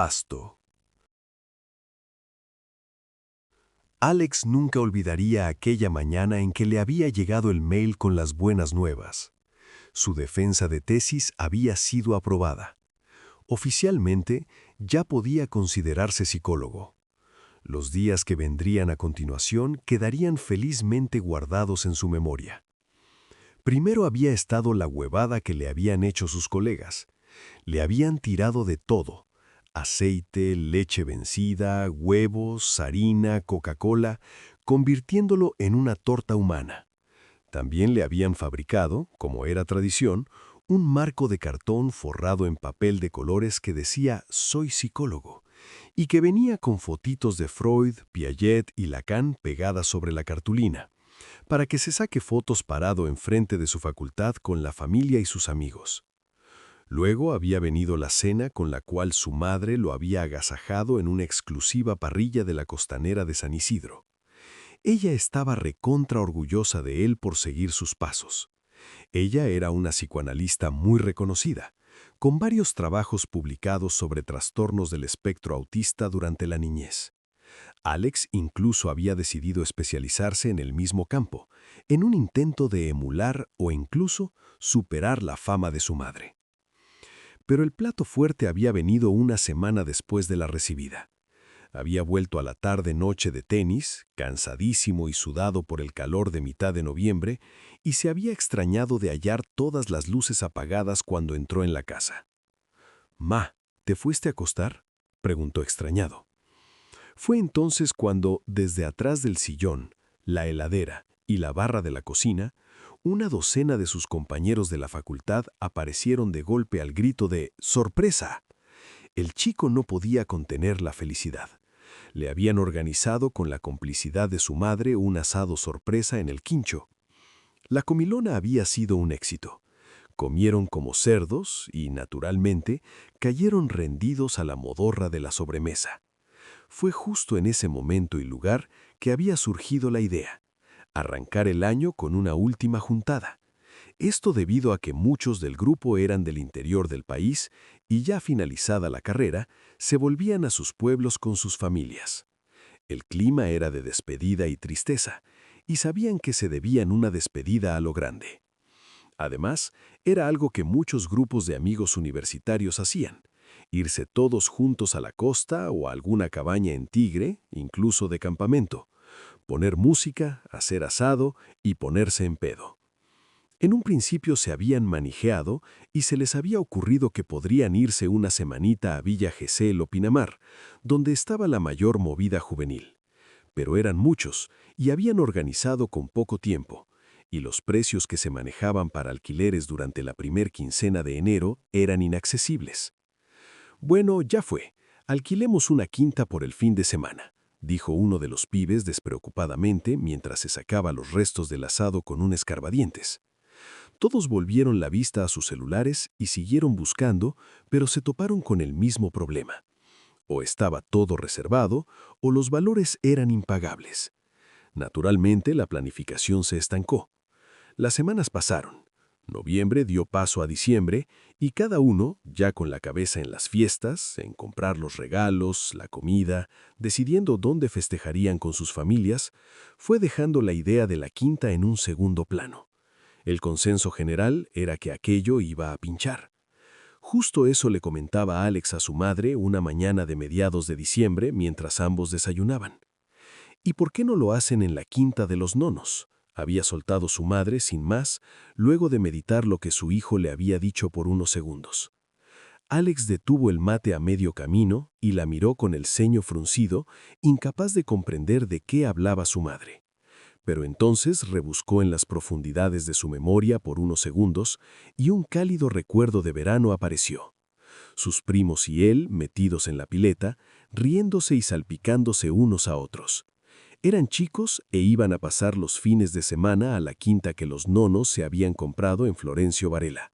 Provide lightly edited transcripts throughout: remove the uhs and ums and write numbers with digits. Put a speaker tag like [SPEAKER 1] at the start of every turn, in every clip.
[SPEAKER 1] pasto. Alex nunca olvidaría aquella mañana en que le había llegado el mail con las buenas nuevas. Su defensa de tesis había sido aprobada. Oficialmente, ya podía considerarse psicólogo. Los días que vendrían a continuación quedarían felizmente guardados en su memoria. Primero había estado la huevada que le habían hecho sus colegas. Le habían tirado de todo: aceite, leche vencida, huevos, harina, Coca-Cola, convirtiéndolo en una torta humana. También le habían fabricado, como era tradición, un marco de cartón forrado en papel de colores que decía «Soy psicólogo», y que venía con fotitos de Freud, Piaget y Lacan pegadas sobre la cartulina, para que se saque fotos parado enfrente de su facultad con la familia y sus amigos. Luego había venido la cena con la cual su madre lo había agasajado en una exclusiva parrilla de la costanera de San Isidro. Ella estaba recontra orgullosa de él por seguir sus pasos. Ella era una psicoanalista muy reconocida, con varios trabajos publicados sobre trastornos del espectro autista durante la niñez. Alex incluso había decidido especializarse en el mismo campo, en un intento de emular o incluso superar la fama de su madre. Pero el plato fuerte había venido una semana después de la recibida. Había vuelto a la tarde-noche de tenis, cansadísimo y sudado por el calor de mitad de noviembre, y se había extrañado de hallar todas las luces apagadas cuando entró en la casa. «Ma, ¿te fuiste a acostar?», preguntó extrañado. Fue entonces cuando, desde atrás del sillón, la heladera y la barra de la cocina, una docena de sus compañeros de la facultad aparecieron de golpe al grito de «¡Sorpresa!». El chico no podía contener la felicidad. Le habían organizado con la complicidad de su madre un asado sorpresa en el quincho. La comilona había sido un éxito. Comieron como cerdos y, naturalmente, cayeron rendidos a la modorra de la sobremesa. Fue justo en ese momento y lugar que había surgido la idea: arrancar el año con una última juntada. Esto debido a que muchos del grupo eran del interior del país y, ya finalizada la carrera, se volvían a sus pueblos con sus familias. El clima era de despedida y tristeza, y sabían que se debían una despedida a lo grande. Además, era algo que muchos grupos de amigos universitarios hacían: irse todos juntos a la costa o a alguna cabaña en Tigre, incluso de campamento, poner música, hacer asado y ponerse en pedo. En un principio se habían manijeado y se les había ocurrido que podrían irse una semanita a Villa Gesell o Pinamar, donde estaba la mayor movida juvenil. Pero eran muchos y habían organizado con poco tiempo, y los precios que se manejaban para alquileres durante la primer quincena de enero eran inaccesibles. «Bueno, ya fue. Alquilemos una quinta por el fin de semana», dijo uno de los pibes despreocupadamente mientras se sacaba los restos del asado con un escarbadientes. Todos volvieron la vista a sus celulares y siguieron buscando, pero se toparon con el mismo problema. O estaba todo reservado, o los valores eran impagables. Naturalmente, la planificación se estancó. Las semanas pasaron. Noviembre dio paso a diciembre y cada uno, ya con la cabeza en las fiestas, en comprar los regalos, la comida, decidiendo dónde festejarían con sus familias, fue dejando la idea de la quinta en un segundo plano. El consenso general era que aquello iba a pinchar. Justo eso le comentaba Alex a su madre una mañana de mediados de diciembre mientras ambos desayunaban. «¿Y por qué no lo hacen en la quinta de los nonos?», había soltado su madre sin más, luego de meditar lo que su hijo le había dicho por unos segundos. Alex detuvo el mate a medio camino y la miró con el ceño fruncido, incapaz de comprender de qué hablaba su madre. Pero entonces rebuscó en las profundidades de su memoria por unos segundos y un cálido recuerdo de verano apareció. Sus primos y él metidos en la pileta, riéndose y salpicándose unos a otros. Eran chicos e iban a pasar los fines de semana a la quinta que los nonos se habían comprado en Florencio Varela.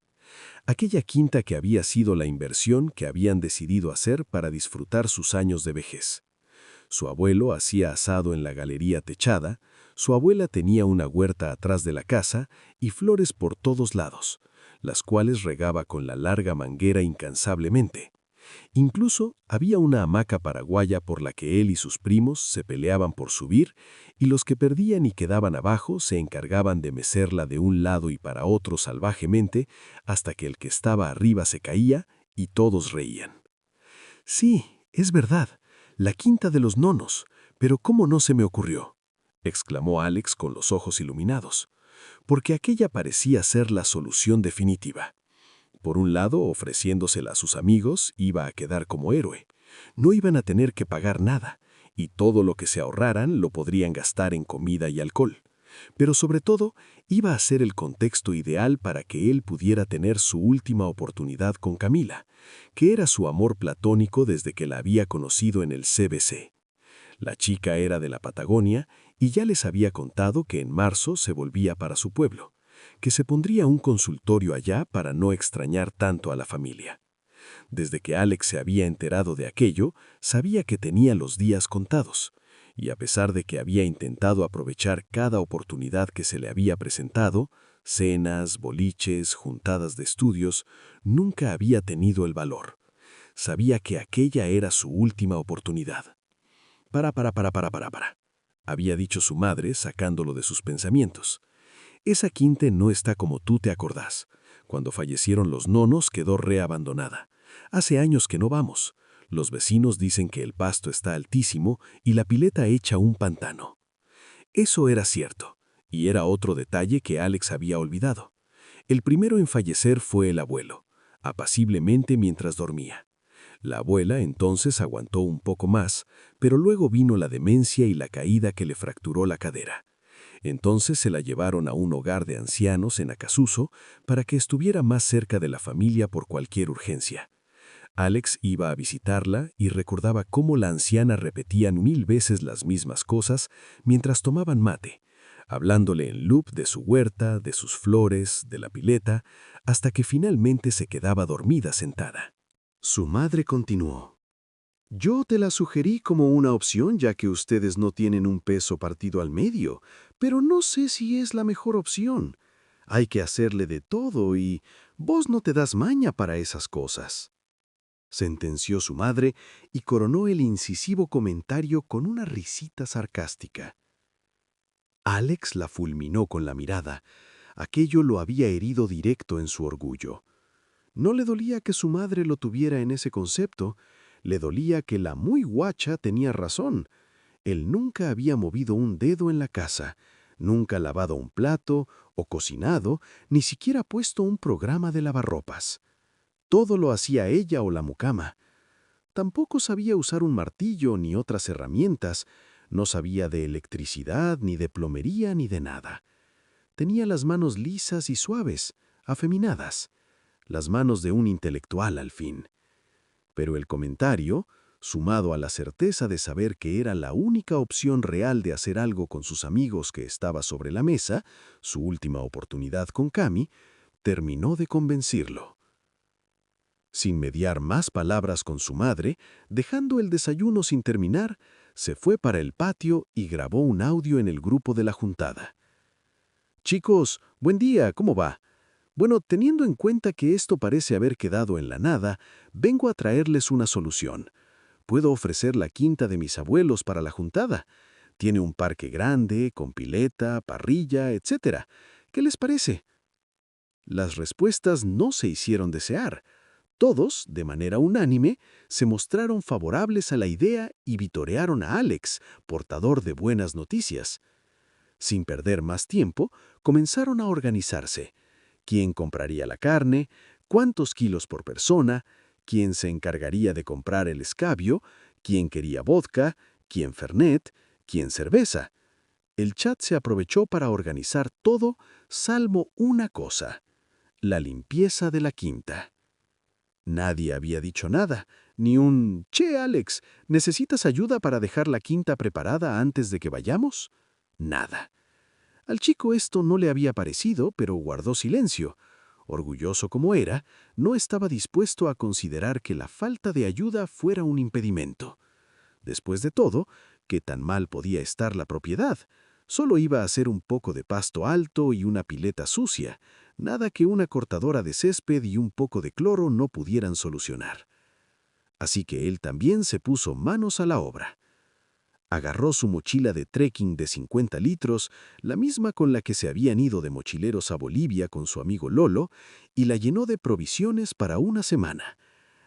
[SPEAKER 1] Aquella quinta que había sido la inversión que habían decidido hacer para disfrutar sus años de vejez. Su abuelo hacía asado en la galería techada, su abuela tenía una huerta atrás de la casa y flores por todos lados, las cuales regaba con la larga manguera incansablemente. Incluso había una hamaca paraguaya por la que él y sus primos se peleaban por subir, y los que perdían y quedaban abajo se encargaban de mecerla de un lado y para otro salvajemente hasta que el que estaba arriba se caía y todos reían. Sí, es verdad, la quinta de los nonos, pero ¿cómo no se me ocurrió?, exclamó Alex con los ojos iluminados, porque aquella parecía ser la solución definitiva. Por un lado, ofreciéndosela a sus amigos, iba a quedar como héroe. No iban a tener que pagar nada, y todo lo que se ahorraran lo podrían gastar en comida y alcohol. Pero sobre todo, iba a ser el contexto ideal para que él pudiera tener su última oportunidad con Camila, que era su amor platónico desde que la había conocido en el CBC. La chica era de la Patagonia y ya les había contado que en marzo se volvía para su pueblo, que se pondría un consultorio allá para no extrañar tanto a la familia. Desde que Alex se había enterado de aquello, sabía que tenía los días contados, y a pesar de que había intentado aprovechar cada oportunidad que se le había presentado, cenas, boliches, juntadas de estudios, nunca había tenido el valor. Sabía que aquella era su última oportunidad. Para, había dicho su madre sacándolo de sus pensamientos. Esa quinta no está como tú te acordás. Cuando fallecieron los nonos quedó reabandonada. Hace años que no vamos. Los vecinos dicen que el pasto está altísimo y la pileta echa un pantano. Eso era cierto, y era otro detalle que Alex había olvidado. El primero en fallecer fue el abuelo, apaciblemente mientras dormía. La abuela entonces aguantó un poco más, pero luego vino la demencia y la caída que le fracturó la cadera. Entonces se la llevaron a un hogar de ancianos en Acasuso para que estuviera más cerca de la familia por cualquier urgencia. Alex iba a visitarla y recordaba cómo la anciana repetía 1000 veces las mismas cosas mientras tomaban mate, hablándole en loop de su huerta, de sus flores, de la pileta, hasta que finalmente se quedaba dormida sentada. Su madre continuó. Yo te la sugerí como una opción ya que ustedes no tienen un peso partido al medio, pero no sé si es la mejor opción. Hay que hacerle de todo y vos no te das maña para esas cosas. Sentenció su madre y coronó el incisivo comentario con una risita sarcástica. Alex la fulminó con la mirada. Aquello lo había herido directo en su orgullo. No le dolía que su madre lo tuviera en ese concepto, le dolía que la muy guacha tenía razón. Él nunca había movido un dedo en la casa, nunca lavado un plato o cocinado, ni siquiera puesto un programa de lavarropas. Todo lo hacía ella o la mucama. Tampoco sabía usar un martillo ni otras herramientas, no sabía de electricidad, ni de plomería, ni de nada. Tenía las manos lisas y suaves, afeminadas, las manos de un intelectual al fin. Pero el comentario, sumado a la certeza de saber que era la única opción real de hacer algo con sus amigos que estaba sobre la mesa, su última oportunidad con Cami, terminó de convencerlo. Sin mediar más palabras con su madre, dejando el desayuno sin terminar, se fue para el patio y grabó un audio en el grupo de la juntada. «Chicos, buen día, ¿cómo va? Bueno, teniendo en cuenta que esto parece haber quedado en la nada, vengo a traerles una solución. Puedo ofrecer la quinta de mis abuelos para la juntada. Tiene un parque grande, con pileta, parrilla, etc. ¿Qué les parece?» Las respuestas no se hicieron desear. Todos, de manera unánime, se mostraron favorables a la idea y vitorearon a Alex, portador de buenas noticias. Sin perder más tiempo, comenzaron a organizarse. ¿Quién compraría la carne? ¿Cuántos kilos por persona? ¿Quién se encargaría de comprar el escabio? ¿Quién quería vodka? ¿Quién fernet? ¿Quién cerveza? El chat se aprovechó para organizar todo, salvo una cosa: la limpieza de la quinta. Nadie había dicho nada, ni un «Che, Alex, ¿necesitas ayuda para dejar la quinta preparada antes de que vayamos?» Nada. Al chico esto no le había parecido, pero guardó silencio. Orgulloso como era, no estaba dispuesto a considerar que la falta de ayuda fuera un impedimento. Después de todo, ¿qué tan mal podía estar la propiedad? Solo iba a ser un poco de pasto alto y una pileta sucia, nada que una cortadora de césped y un poco de cloro no pudieran solucionar.
[SPEAKER 2] Así que él también se puso manos a la obra. Agarró su mochila de trekking de 50 litros, la misma con la que se habían ido de mochileros a Bolivia con su amigo Lolo, y la llenó de provisiones para una semana.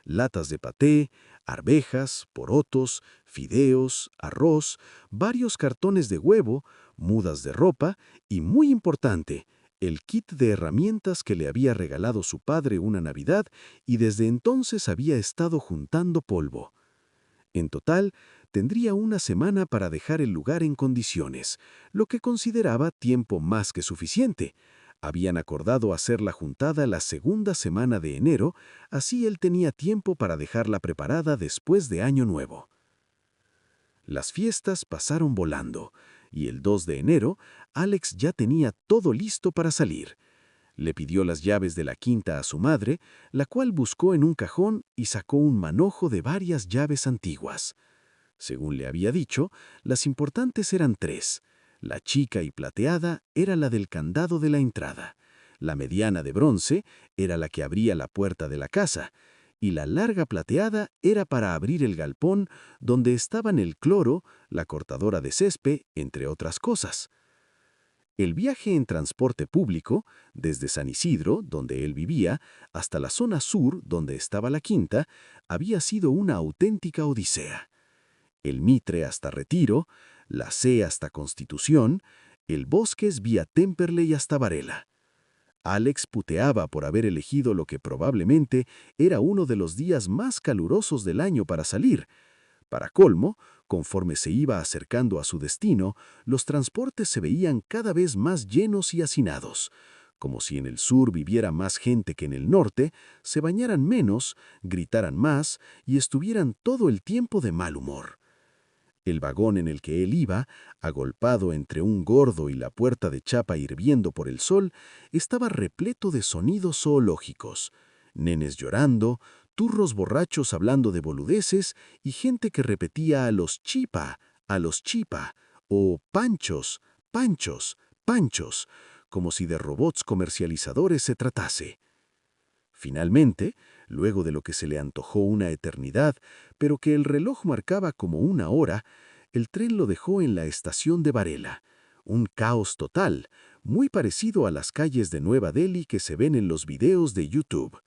[SPEAKER 2] Latas de paté, arvejas, porotos, fideos, arroz, varios cartones de huevo, mudas de ropa y, muy importante, el kit de herramientas que le había regalado su padre una Navidad y desde entonces había estado juntando polvo. En total, tendría una semana para dejar el lugar en condiciones, lo que consideraba tiempo más que suficiente. Habían acordado hacer la juntada la segunda semana de enero, así él tenía tiempo para dejarla preparada después de Año Nuevo. Las fiestas pasaron volando, y el 2 de enero, Alex ya tenía todo listo para salir. Le pidió las llaves de la quinta a su madre, la cual buscó en un cajón y sacó un manojo de varias llaves antiguas. Según le había dicho, las importantes eran tres. La chica y plateada era la del candado de la entrada, la mediana de bronce era la que abría la puerta de la casa, y la larga plateada era para abrir el galpón donde estaban el cloro, la cortadora de césped, entre otras cosas. El viaje en transporte público, desde San Isidro, donde él vivía, hasta la zona sur, donde estaba la quinta, había sido una auténtica odisea. El Mitre hasta Retiro, la C hasta Constitución, el Bosques vía Temperley hasta Varela. Alex puteaba por haber elegido lo que probablemente era uno de los días más calurosos del año para salir. Para colmo, conforme se iba acercando a su destino, los transportes se veían cada vez más llenos y hacinados. Como si en el sur viviera más gente que en el norte, se bañaran menos, gritaran más y estuvieran todo el tiempo de mal humor. El vagón en el que él iba, agolpado entre un gordo y la puerta de chapa hirviendo por el sol, estaba repleto de sonidos zoológicos. Nenes llorando, turros borrachos hablando de boludeces y gente que repetía a los chipa, o panchos, panchos, panchos, como si de robots comercializadores se tratase. Finalmente, luego de lo que se le antojó una eternidad, pero que el reloj marcaba como una hora, el tren lo dejó en la estación de Varela. Un caos total, muy parecido a las calles de Nueva Delhi que se ven en los videos de YouTube.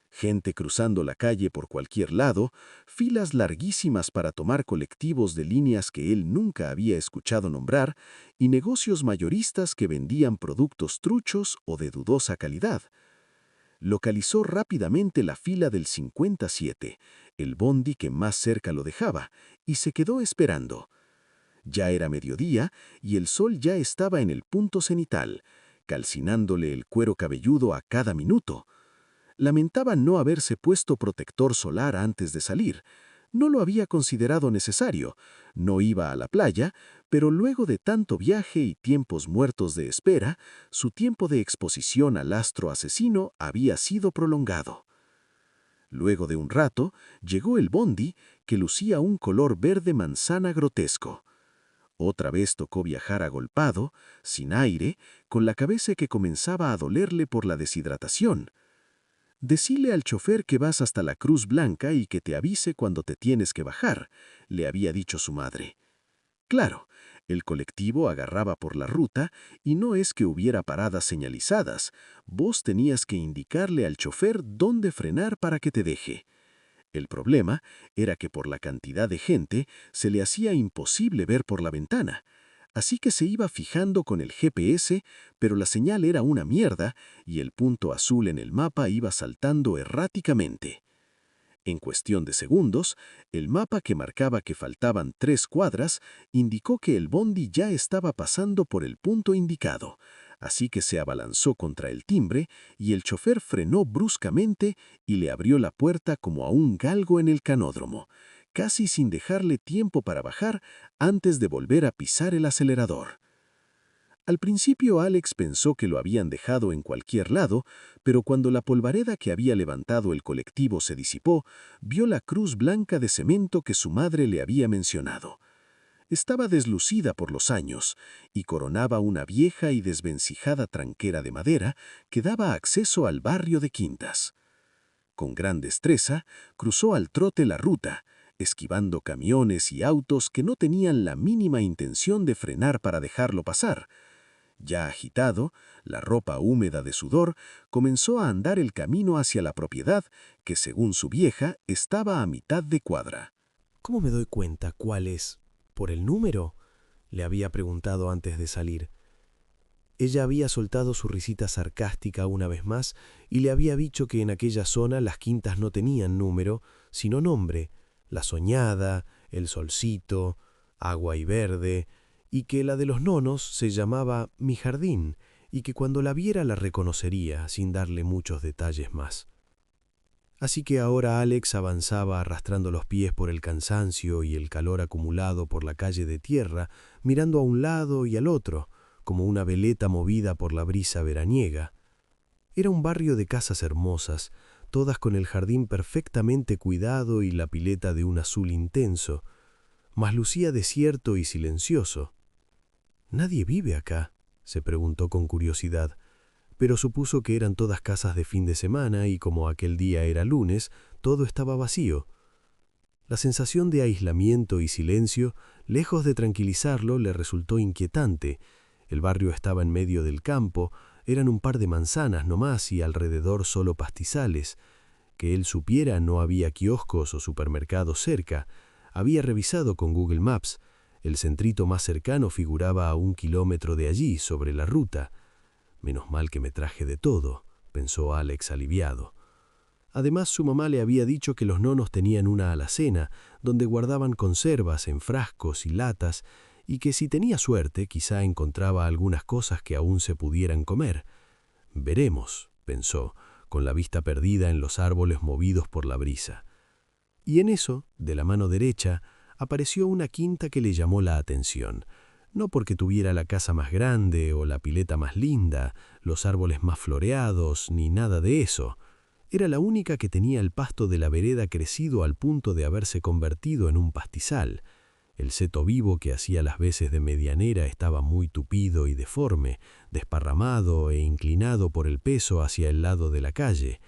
[SPEAKER 2] Gente cruzando la calle por cualquier lado, filas larguísimas para tomar colectivos de líneas que él nunca había escuchado nombrar, y negocios mayoristas que vendían productos truchos o de dudosa calidad. Localizó rápidamente la fila del 57, el bondi que más cerca lo dejaba, y se quedó esperando. Ya era mediodía y el sol ya estaba en el punto cenital, calcinándole el cuero cabelludo a cada minuto. Lamentaba no haberse puesto protector solar antes de salir. No lo había considerado necesario, no iba a la playa, pero luego de tanto viaje y tiempos muertos de espera, su tiempo de exposición al astro asesino había sido prolongado. Luego de un rato, llegó el bondi, que lucía un color verde manzana grotesco. Otra vez tocó viajar agolpado, sin aire, con la cabeza que comenzaba a dolerle por la deshidratación. «Decile al chofer que vas hasta la Cruz Blanca y que te avise cuando te tienes que bajar», le había dicho su madre. Claro, el colectivo agarraba por la ruta y no es que hubiera paradas señalizadas, vos tenías que indicarle al chofer dónde frenar para que te deje. El problema era que por la cantidad de gente se le hacía imposible ver por la ventana. Así que se iba fijando con el GPS, pero la señal era una mierda y el punto azul en el mapa iba saltando erráticamente. En cuestión de segundos, el mapa que marcaba que faltaban 3 cuadras indicó que el bondi ya estaba pasando por el punto indicado, así que se abalanzó contra el timbre y el chofer frenó bruscamente y le abrió la puerta como a un galgo en el canódromo, casi sin dejarle tiempo para bajar antes de volver a pisar el acelerador. Al principio Alex pensó que lo habían dejado en cualquier lado, pero cuando la polvareda que había levantado el colectivo se disipó, vio la cruz blanca de cemento que su madre le había mencionado. Estaba deslucida por los años y coronaba una vieja y desvencijada tranquera de madera que daba acceso al barrio de Quintas. Con gran destreza, cruzó al trote la ruta, esquivando camiones y autos que no tenían la mínima intención de frenar para dejarlo pasar. Ya agitado, la ropa húmeda de sudor, comenzó a andar el camino hacia la propiedad que, según su vieja, estaba a mitad de cuadra.
[SPEAKER 3] ¿Cómo me doy cuenta cuál es? ¿Por el número?, le había preguntado antes de salir. Ella había soltado su risita sarcástica una vez más y le había dicho que en aquella zona las quintas no tenían número, sino nombre: La Soñada, El Solcito, Agua y Verde, y que la de los nonos se llamaba Mi Jardín, y que cuando la viera la reconocería sin darle muchos detalles más. Así que ahora Alex avanzaba arrastrando los pies por el cansancio y el calor acumulado por la calle de tierra, mirando a un lado y al otro, como una veleta movida por la brisa veraniega. Era un barrio de casas hermosas, todas con el jardín perfectamente cuidado y la pileta de un azul intenso, mas lucía desierto y silencioso. «¿Nadie vive acá?», se preguntó con curiosidad, pero supuso que eran todas casas de fin de semana y como aquel día era lunes, todo estaba vacío. La sensación de aislamiento y silencio, lejos de tranquilizarlo, le resultó inquietante. El barrio estaba en medio del campo, eran un par de manzanas no más y alrededor solo pastizales. Que él supiera, no había kioscos o supermercados cerca. Había revisado con Google Maps. El centrito más cercano figuraba a 1 kilómetro de allí, sobre la ruta. «Menos mal que me traje de todo», pensó Alex aliviado. Además, su mamá le había dicho que los nonos tenían una alacena, donde guardaban conservas en frascos y latas, y que si tenía suerte quizá encontraba algunas cosas que aún se pudieran comer. «Veremos», pensó, con la vista perdida en los árboles movidos por la brisa. Y en eso, de la mano derecha, apareció una quinta que le llamó la atención. No porque tuviera la casa más grande o la pileta más linda, los árboles más floreados, ni nada de eso. Era la única que tenía el pasto de la vereda crecido al punto de haberse convertido en un pastizal. El seto vivo que hacía las veces de medianera estaba muy tupido y deforme, desparramado e inclinado por el peso hacia el lado de la calle.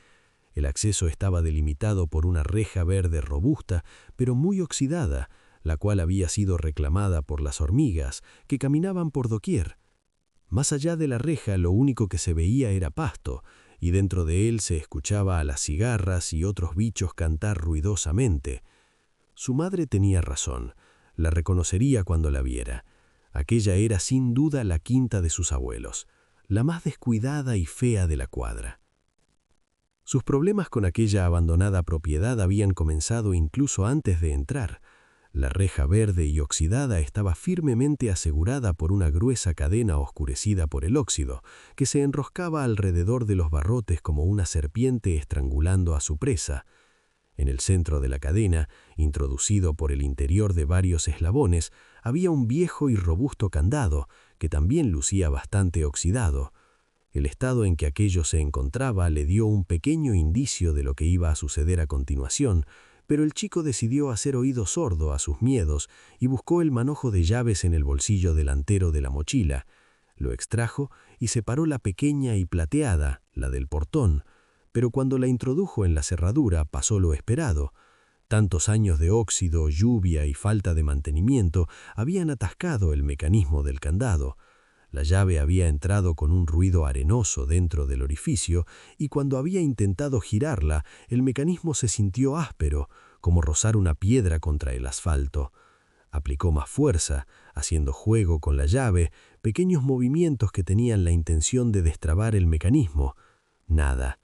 [SPEAKER 3] El acceso estaba delimitado por una reja verde robusta, pero muy oxidada, la cual había sido reclamada por las hormigas, que caminaban por doquier. Más allá de la reja lo único que se veía era pasto, y dentro de él se escuchaba a las cigarras y otros bichos cantar ruidosamente. Su madre tenía razón, la reconocería cuando la viera. Aquella era sin duda la quinta de sus abuelos, la más descuidada y fea de la cuadra. Sus problemas con aquella abandonada propiedad habían comenzado incluso antes de entrar. La reja verde y oxidada estaba firmemente asegurada por una gruesa cadena oscurecida por el óxido, que se enroscaba alrededor de los barrotes como una serpiente estrangulando a su presa. En el centro de la cadena, introducido por el interior de varios eslabones, había un viejo y robusto candado, que también lucía bastante oxidado. El estado en que aquello se encontraba le dio un pequeño indicio de lo que iba a suceder a continuación, pero el chico decidió hacer oído sordo a sus miedos y buscó el manojo de llaves en el bolsillo delantero de la mochila. Lo extrajo y separó la pequeña y plateada, la del portón, pero cuando la introdujo en la cerradura pasó lo esperado. Tantos años de óxido, lluvia y falta de mantenimiento habían atascado el mecanismo del candado. La llave había entrado con un ruido arenoso dentro del orificio y cuando había intentado girarla, el mecanismo se sintió áspero, como rozar una piedra contra el asfalto. Aplicó más fuerza, haciendo juego con la llave, pequeños movimientos que tenían la intención de destrabar el mecanismo. Nada.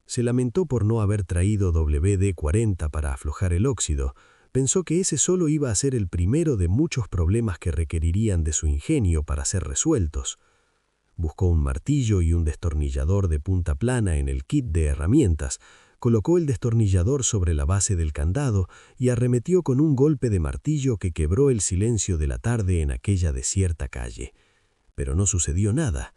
[SPEAKER 3] Se lamentó por no haber traído WD-40 para aflojar el óxido. Pensó que ese solo iba a ser el primero de muchos problemas que requerirían de su ingenio para ser resueltos. Buscó un martillo y un destornillador de punta plana en el kit de herramientas, colocó el destornillador sobre la base del candado y arremetió con un golpe de martillo que quebró el silencio de la tarde en aquella desierta calle. Pero no sucedió nada.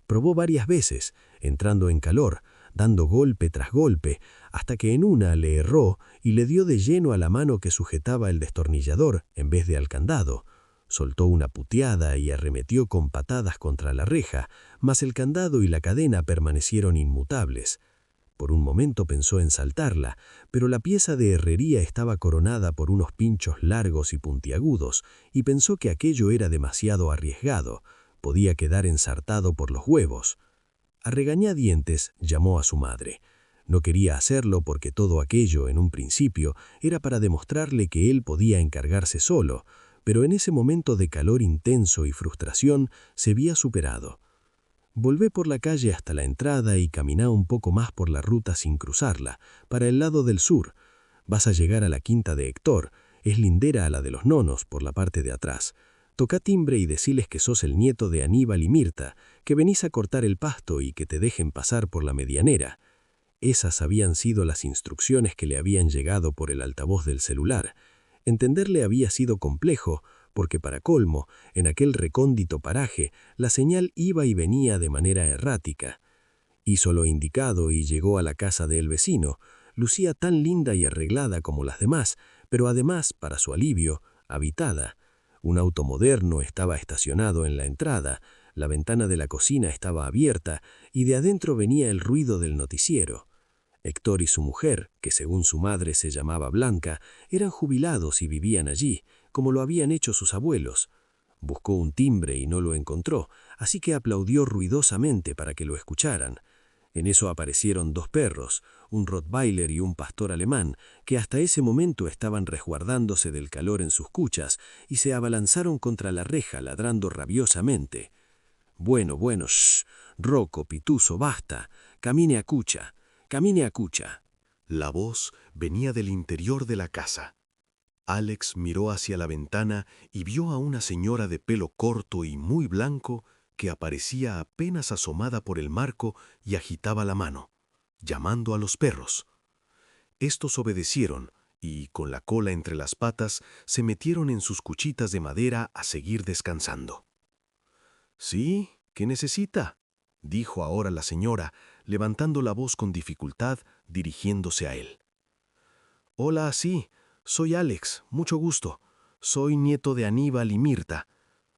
[SPEAKER 3] Probó varias veces, entrando en calor, dando golpe tras golpe, hasta que en una le erró y le dio de lleno a la mano que sujetaba el destornillador en vez de al candado. Soltó una puteada y arremetió con patadas contra la reja, mas el candado y la cadena permanecieron inmutables. Por un momento pensó en saltarla, pero la pieza de herrería estaba coronada por unos pinchos largos y puntiagudos, y pensó que aquello era demasiado arriesgado, podía quedar ensartado por los huevos. A regañadientes llamó a su madre. No quería hacerlo porque todo aquello, en un principio, era para demostrarle que él podía encargarse solo, pero en ese momento de calor intenso y frustración se había superado. Volvé por la calle hasta la entrada y caminá un poco más por la ruta sin cruzarla, para el lado del sur. Vas a llegar a la quinta de Héctor, es lindera a la de los nonos, por la parte de atrás. Toca timbre y deciles que sos el nieto de Aníbal y Mirta, que venís a cortar el pasto y que te dejen pasar por la medianera. Esas habían sido las instrucciones que le habían llegado por el altavoz del celular. Entenderle había sido complejo, porque para colmo, en aquel recóndito paraje, la señal iba y venía de manera errática. Hizo lo indicado y llegó a la casa del vecino. Lucía tan linda y arreglada como las demás, pero además, para su alivio, habitada. Un auto moderno estaba estacionado en la entrada, la ventana de la cocina estaba abierta y de adentro venía el ruido del noticiero. Héctor y su mujer, que según su madre se llamaba Blanca, eran jubilados y vivían allí, como lo habían hecho sus abuelos. Buscó un timbre y no lo encontró, así que aplaudió ruidosamente para que lo escucharan. En eso aparecieron dos perros, un rottweiler y un pastor alemán, que hasta ese momento estaban resguardándose del calor en sus cuchas y se abalanzaron contra la reja ladrando rabiosamente. Bueno, shh, Rocco, Pituso, basta, camine a cucha. Camine a cucha.
[SPEAKER 2] La voz venía del interior de la casa. Alex miró hacia la ventana y vio a una señora de pelo corto y muy blanco que aparecía apenas asomada por el marco y agitaba la mano, llamando a los perros. Estos obedecieron y, con la cola entre las patas, se metieron en sus cuchitas de madera a seguir descansando. «¿Sí? ¿Qué necesita?», dijo ahora la señora, levantando la voz con dificultad, dirigiéndose a él. «Hola, sí, soy Alex, mucho gusto. Soy nieto de Aníbal y Mirta.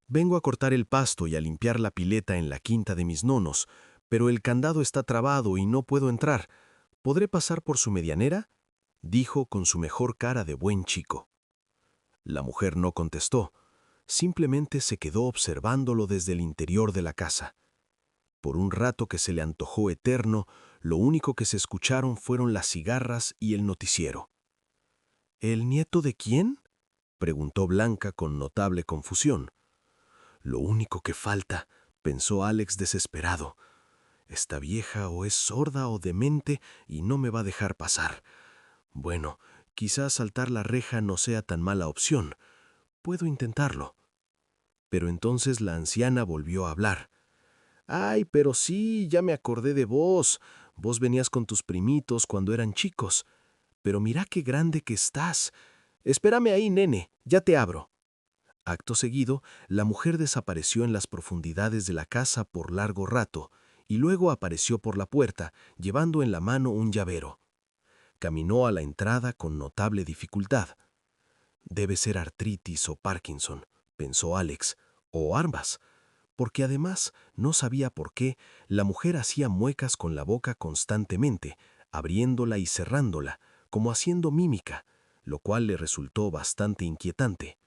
[SPEAKER 2] Vengo a cortar el pasto y a limpiar la pileta en la quinta de mis nonos, pero el candado está trabado y no puedo entrar. ¿Podré pasar por su medianera?», dijo con su mejor cara de buen chico. La mujer no contestó, simplemente se quedó observándolo desde el interior de la casa. Por un rato que se le antojó eterno, lo único que se escucharon fueron las cigarras y el noticiero. «¿El nieto de quién?», preguntó Blanca con notable confusión. «Lo único que falta», pensó Alex desesperado. «Esta vieja o es sorda o demente y no me va a dejar pasar. Bueno, quizás saltar la reja no sea tan mala opción. Puedo intentarlo». Pero entonces la anciana volvió a hablar. «Ay, pero sí, ya me acordé de vos. Vos venías con tus primitos cuando eran chicos. Pero mira qué grande que estás. Espérame ahí, nene, ya te abro». Acto seguido, la mujer desapareció en las profundidades de la casa por largo rato y luego apareció por la puerta, llevando en la mano un llavero. Caminó a la entrada con notable dificultad. «Debe ser artritis o Parkinson», pensó Alex, «o ambas», porque además, no sabía por qué, la mujer hacía muecas con la boca constantemente, abriéndola y cerrándola, como haciendo mímica, lo cual le resultó bastante inquietante.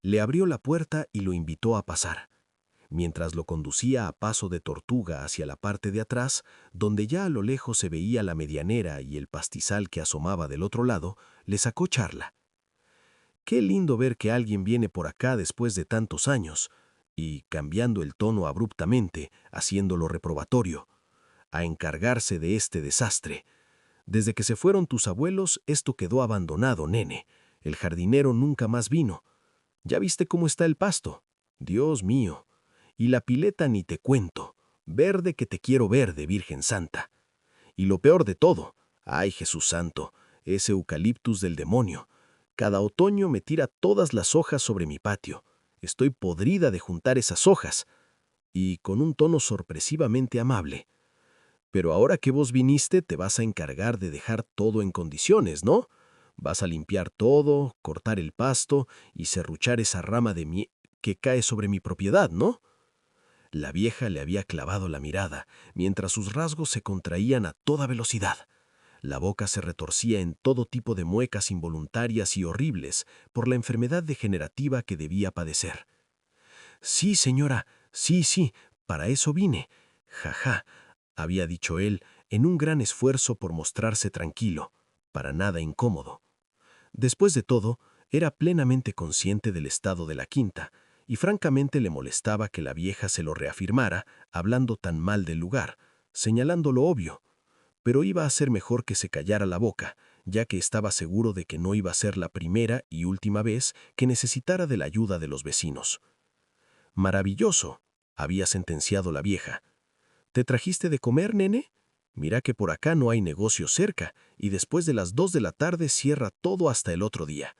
[SPEAKER 2] Le abrió la puerta y lo invitó a pasar. Mientras lo conducía a paso de tortuga hacia la parte de atrás, donde ya a lo lejos se veía la medianera y el pastizal que asomaba del otro lado, le sacó charla. «Qué lindo ver que alguien viene por acá después de tantos años», y, cambiando el tono abruptamente, haciéndolo reprobatorio, «a encargarse de este desastre. Desde que se fueron tus abuelos, esto quedó abandonado, nene. El jardinero nunca más vino. ¿Ya viste cómo está el pasto? Dios mío. Y la pileta ni te cuento. Verde que te quiero verde, Virgen Santa. Y lo peor de todo, ay Jesús Santo, ese eucaliptus del demonio. Cada otoño me tira todas las hojas sobre mi patio. Estoy podrida de juntar esas hojas». Y con un tono sorpresivamente amable. «Pero ahora que vos viniste, te vas a encargar de dejar todo en condiciones, ¿no? Vas a limpiar todo, cortar el pasto y serruchar esa rama de que cae sobre mi propiedad, ¿no?». La vieja le había clavado la mirada, mientras sus rasgos se contraían a toda velocidad. La boca se retorcía en todo tipo de muecas involuntarias y horribles por la enfermedad degenerativa que debía padecer. «Sí, señora, sí, para eso vine. Jaja», había dicho él, en un gran esfuerzo por mostrarse tranquilo, para nada incómodo. Después de todo, era plenamente consciente del estado de la quinta, y francamente le molestaba que la vieja se lo reafirmara, hablando tan mal del lugar, señalando lo obvio. Pero iba a ser mejor que se callara la boca, ya que estaba seguro de que no iba a ser la primera y última vez que necesitara de la ayuda de los vecinos. «Maravilloso», había sentenciado la vieja. «¿Te trajiste de comer, nene? Mira que por acá no hay negocio cerca, y después de las 2 de la tarde cierra todo hasta el otro día.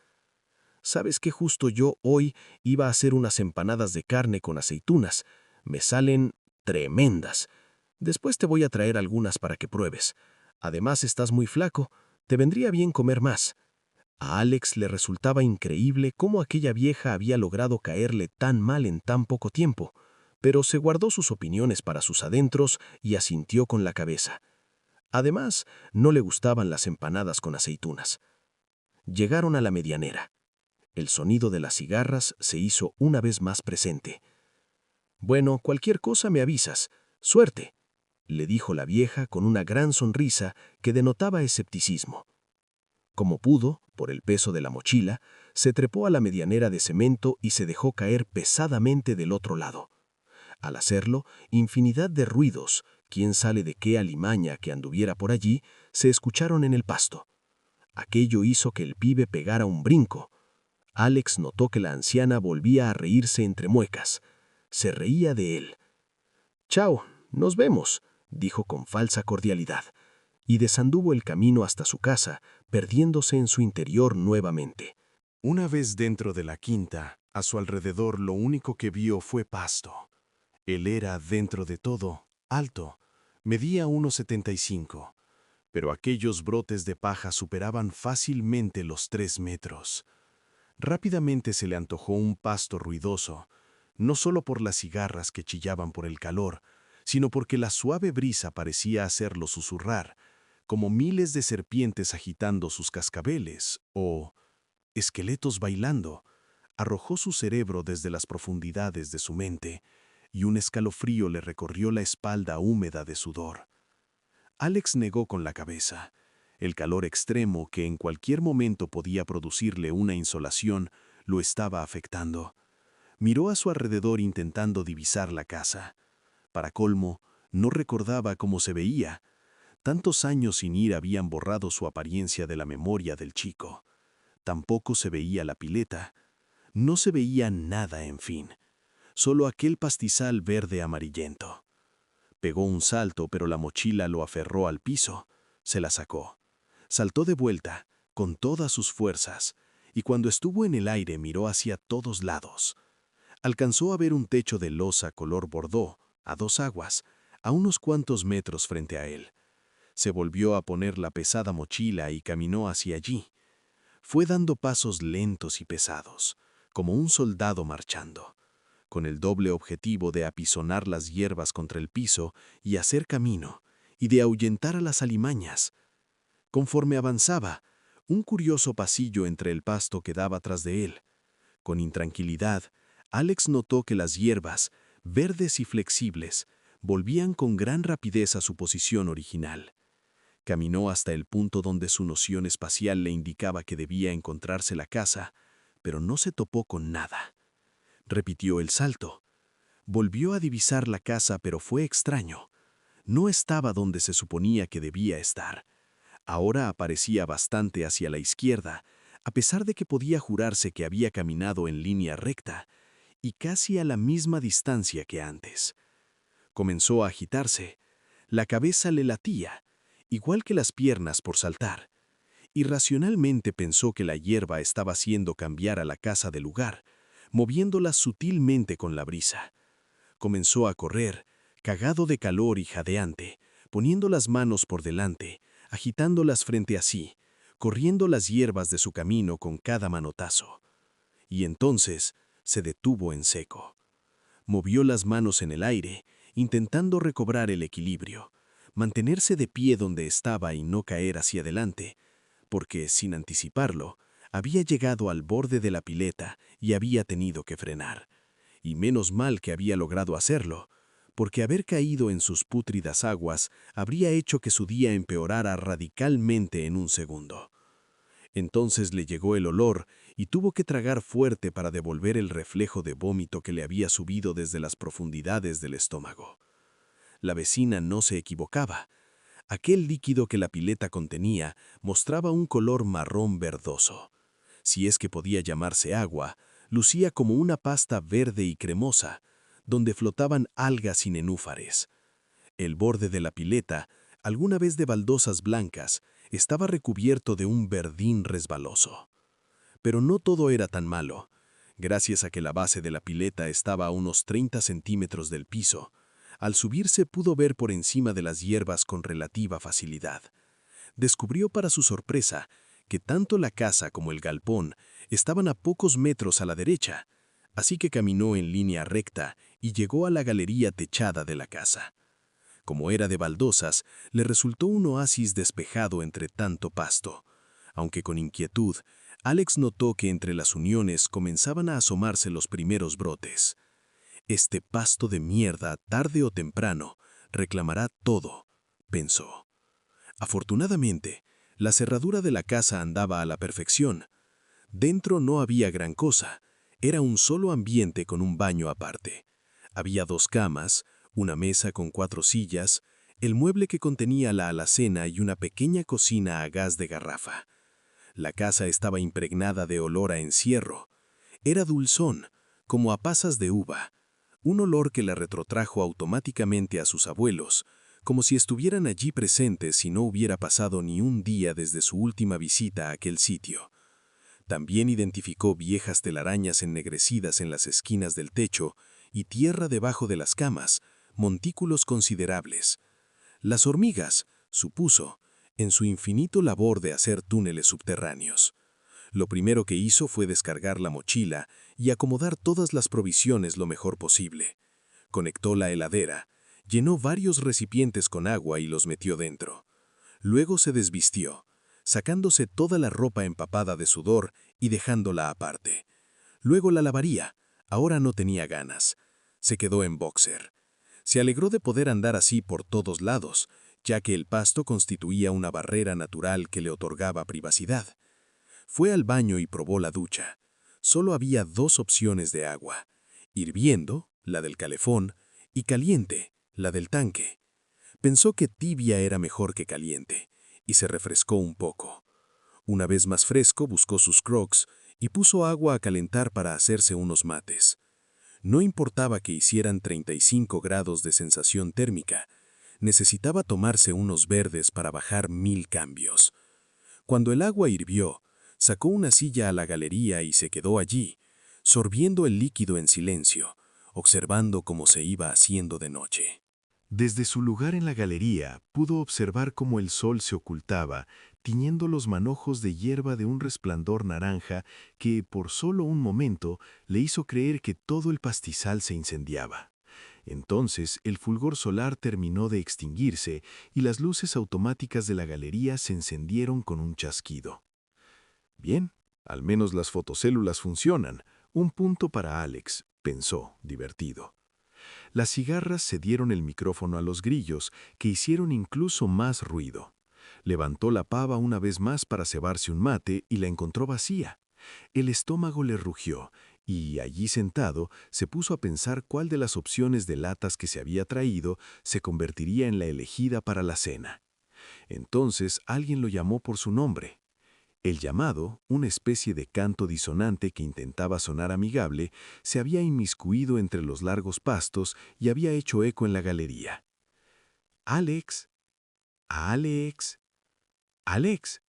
[SPEAKER 2] ¿Sabes que justo yo hoy iba a hacer unas empanadas de carne con aceitunas? Me salen tremendas. Después te voy a traer algunas para que pruebes. Además estás muy flaco, te vendría bien comer más». A Alex le resultaba increíble cómo aquella vieja había logrado caerle tan mal en tan poco tiempo, pero se guardó sus opiniones para sus adentros y asintió con la cabeza. Además, no le gustaban las empanadas con aceitunas. Llegaron a la medianera. El sonido de las cigarras se hizo una vez más presente. «Bueno, cualquier cosa me avisas. Suerte», le dijo la vieja con una gran sonrisa que denotaba escepticismo. Como pudo, por el peso de la mochila, se trepó a la medianera de cemento y se dejó caer pesadamente del otro lado. Al hacerlo, infinidad de ruidos, quién sabe de qué alimaña que anduviera por allí, se escucharon en el pasto. Aquello hizo que el pibe pegara un brinco. Alex notó que la anciana volvía a reírse entre muecas. Se reía de él. «Chao, nos vemos», dijo con falsa cordialidad, y desanduvo el camino hasta su casa, perdiéndose en su interior nuevamente.
[SPEAKER 1] Una vez dentro de la quinta, a su alrededor lo único que vio fue pasto. Él era, dentro de todo, alto, medía 1,75, pero aquellos brotes de paja superaban fácilmente los 3 metros. Rápidamente se le antojó un pasto ruidoso, no solo por las cigarras que chillaban por el calor, sino porque la suave brisa parecía hacerlo susurrar, como miles de serpientes agitando sus cascabeles o esqueletos bailando. Arrojó su cerebro desde las profundidades de su mente, y un escalofrío le recorrió la espalda húmeda de sudor. Alex negó con la cabeza. El calor extremo que en cualquier momento podía producirle una insolación lo estaba afectando. Miró a su alrededor intentando divisar la casa. Para colmo, no recordaba cómo se veía. Tantos años sin ir habían borrado su apariencia de la memoria del chico. Tampoco se veía la pileta. No se veía nada, en fin. Solo aquel pastizal verde amarillento. Pegó un salto, pero la mochila lo aferró al piso. Se la sacó. Saltó de vuelta, con todas sus fuerzas, y cuando estuvo en el aire miró hacia todos lados. Alcanzó a ver un techo de losa color bordó, a 2 aguas, a unos cuantos metros frente a él. Se volvió a poner la pesada mochila y caminó hacia allí. Fue dando pasos lentos y pesados, como un soldado marchando, con el doble objetivo de apisonar las hierbas contra el piso y hacer camino, y de ahuyentar a las alimañas. Conforme avanzaba, un curioso pasillo entre el pasto quedaba tras de él. Con intranquilidad, Alex notó que las hierbas, verdes y flexibles, volvían con gran rapidez a su posición original. Caminó hasta el punto donde su noción espacial le indicaba que debía encontrarse la casa, pero no se topó con nada. Repitió el salto. Volvió a divisar la casa, pero fue extraño. No estaba donde se suponía que debía estar. Ahora aparecía bastante hacia la izquierda, a pesar de que podía jurarse que había caminado en línea recta, y casi a la misma distancia que antes. Comenzó a agitarse. La cabeza le latía, igual que las piernas por saltar. Irracionalmente pensó que la hierba estaba haciendo cambiar a la casa de lugar, moviéndola sutilmente con la brisa. Comenzó a correr, cagado de calor y jadeante, poniendo las manos por delante, agitándolas frente a sí, corriendo las hierbas de su camino con cada manotazo. Y entonces se detuvo en seco.
[SPEAKER 2] Movió las manos en el aire, intentando recobrar el equilibrio, mantenerse de pie donde estaba y no caer hacia adelante, porque, sin anticiparlo, había llegado al borde de la pileta y había tenido que frenar. Y menos mal que había logrado hacerlo, porque haber caído en sus pútridas aguas habría hecho que su día empeorara radicalmente en un segundo. Entonces le llegó el olor y tuvo que tragar fuerte para devolver el reflejo de vómito que le había subido desde las profundidades del estómago. La vecina no se equivocaba. Aquel líquido que la pileta contenía mostraba un color marrón verdoso. Si es que podía llamarse agua, lucía como una pasta verde y cremosa, donde flotaban algas y nenúfares. El borde de la pileta, alguna vez de baldosas blancas, estaba recubierto de un verdín resbaloso. Pero no todo era tan malo. Gracias a que la base de la pileta estaba a unos 30 centímetros del piso, al subirse pudo ver por encima de las hierbas con relativa facilidad. Descubrió para su sorpresa que tanto la casa como el galpón estaban a pocos metros a la derecha, así que caminó en línea recta y llegó a la galería techada de la casa. Como era de baldosas, le resultó un oasis despejado entre tanto pasto. Aunque con inquietud, Alex notó que entre las uniones comenzaban a asomarse los primeros brotes. Este pasto de mierda, tarde o temprano, reclamará todo, pensó. Afortunadamente, la cerradura de la casa andaba a la perfección. Dentro no había gran cosa, era un solo ambiente con un baño aparte. Había 2 camas, una mesa con 4 sillas, el mueble que contenía la alacena y una pequeña cocina a gas de garrafa. La casa estaba impregnada de olor a encierro. Era dulzón, como a pasas de uva, un olor que la retrotrajo automáticamente a sus abuelos, como si estuvieran allí presentes y no hubiera pasado ni un día desde su última visita a aquel sitio. También identificó viejas telarañas ennegrecidas en las esquinas del techo y tierra debajo de las camas, montículos considerables. Las hormigas, supuso, en su infinito labor de hacer túneles subterráneos. Lo primero que hizo fue descargar la mochila y acomodar todas las provisiones lo mejor posible. Conectó la heladera, llenó varios recipientes con agua y los metió dentro. Luego se desvistió, sacándose toda la ropa empapada de sudor y dejándola aparte. Luego la lavaría, ahora no tenía ganas. Se quedó en boxer. Se alegró de poder andar así por todos lados, ya que el pasto constituía una barrera natural que le otorgaba privacidad. Fue al baño y probó la ducha. Solo había 2 opciones de agua: hirviendo, la del calefón, y caliente, la del tanque. Pensó que tibia era mejor que caliente, y se refrescó un poco. Una vez más fresco, buscó sus Crocs y puso agua a calentar para hacerse unos mates. No importaba que hicieran 35 grados de sensación térmica, necesitaba tomarse unos verdes para bajar 1000 cambios. Cuando el agua hirvió, sacó una silla a la galería y se quedó allí, sorbiendo el líquido en silencio, observando cómo se iba haciendo de noche.
[SPEAKER 1] Desde su lugar en la galería pudo observar cómo el sol se ocultaba, tiñendo los manojos de hierba de un resplandor naranja que, por solo un momento, le hizo creer que todo el pastizal se incendiaba. Entonces el fulgor solar terminó de extinguirse y las luces automáticas de la galería se encendieron con un chasquido. Bien, al menos las fotocélulas funcionan. Un punto para Alex, pensó, divertido. Las cigarras cedieron el micrófono a los grillos, que hicieron incluso más ruido. Levantó la pava una vez más para cebarse un mate y la encontró vacía. El estómago le rugió y, allí sentado, se puso a pensar cuál de las opciones de latas que se había traído se convertiría en la elegida para la cena. Entonces alguien lo llamó por su nombre. El llamado, una especie de canto disonante que intentaba sonar amigable, se había inmiscuido entre los largos pastos y había hecho eco en la galería. «Alex, Alex, Alex».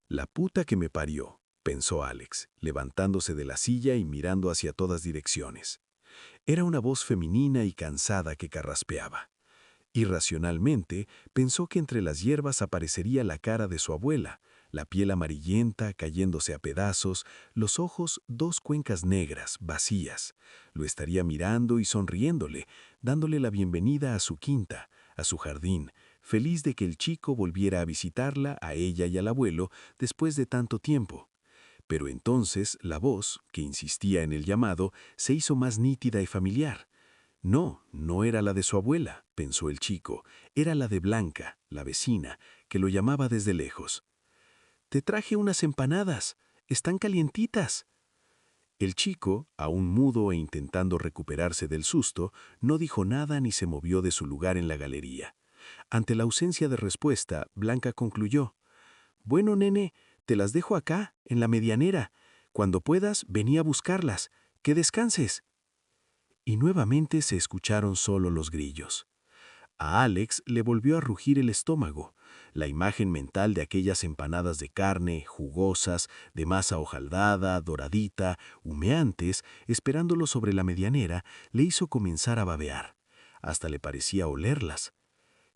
[SPEAKER 1] «La puta que me parió», pensó Alex, levantándose de la silla y mirando hacia todas direcciones. Era una voz femenina y cansada que carraspeaba. Irracionalmente, pensó que entre las hierbas aparecería la cara de su abuela,
[SPEAKER 2] la piel amarillenta cayéndose a pedazos, los ojos 2 cuencas negras, vacías. Lo estaría mirando y sonriéndole, dándole la bienvenida a su quinta, a su jardín, feliz de que el chico volviera a visitarla, a ella y al abuelo, después de tanto tiempo. Pero entonces la voz, que insistía en el llamado, se hizo más nítida y familiar. No, no era la de su abuela, pensó el chico, era la de Blanca, la vecina, que lo llamaba desde lejos. «Te traje unas empanadas, están calientitas». El chico, aún mudo e intentando recuperarse del susto, no dijo nada ni se movió de su lugar en la galería. Ante la ausencia de respuesta, Blanca concluyó: «Bueno, nene, te las dejo acá, en la medianera. Cuando puedas, vení a buscarlas. Que descanses». Y nuevamente se escucharon solo los grillos. A Alex le volvió a rugir el estómago. La imagen mental de aquellas empanadas de carne, jugosas, de masa hojaldada, doradita, humeantes, esperándolo sobre la medianera, le hizo comenzar a babear. Hasta le parecía olerlas.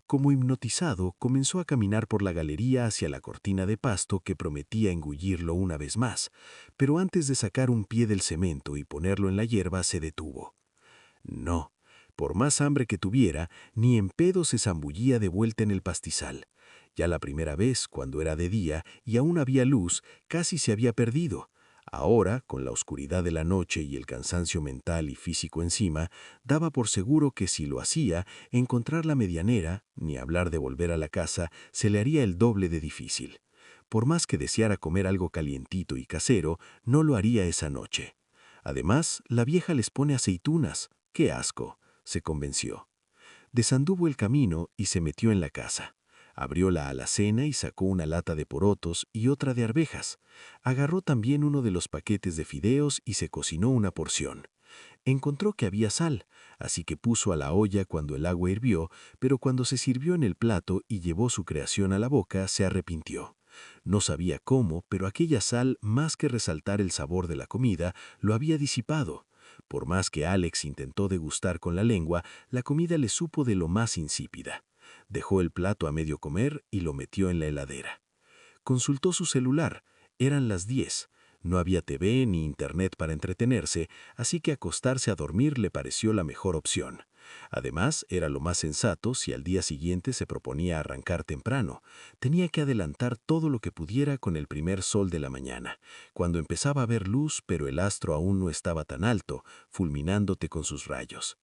[SPEAKER 2] Como hipnotizado, comenzó a caminar por la galería hacia la cortina de pasto que prometía engullirlo una vez más, pero antes de sacar un pie del cemento y ponerlo en la hierba se detuvo. No, por más hambre que tuviera, ni en pedo se zambullía de vuelta en el pastizal. Ya la primera vez, cuando era de día y aún había luz, casi se había perdido. Ahora, con la oscuridad de la noche y el cansancio mental y físico encima, daba por seguro que si lo hacía, encontrar la medianera, ni hablar de volver a la casa, se le haría el doble de difícil. Por más que deseara comer algo calientito y casero, no lo haría esa noche. Además, la vieja les pone aceitunas. ¡Qué asco!, se convenció. Desanduvo el camino y se metió en la casa. Abrió la alacena y sacó una lata de porotos y otra de arvejas. Agarró también uno de los paquetes de fideos y se cocinó una porción. Encontró que había sal, así que puso a la olla cuando el agua hirvió, pero cuando se sirvió en el plato y llevó su creación a la boca, se arrepintió. No sabía cómo, pero aquella sal, más que resaltar el sabor de la comida, lo había disipado. Por más que Alex intentó degustar con la lengua, la comida le supo de lo más insípida. Dejó el plato a medio comer y lo metió en la heladera. Consultó su celular. Eran las 10. No había TV ni internet para entretenerse, así que acostarse a dormir le pareció la mejor opción. Además, era lo más sensato si al día siguiente se proponía arrancar temprano. Tenía que adelantar todo lo que pudiera con el primer sol de la mañana, cuando empezaba a ver luz, pero el astro aún no estaba tan alto, fulminándote con sus rayos.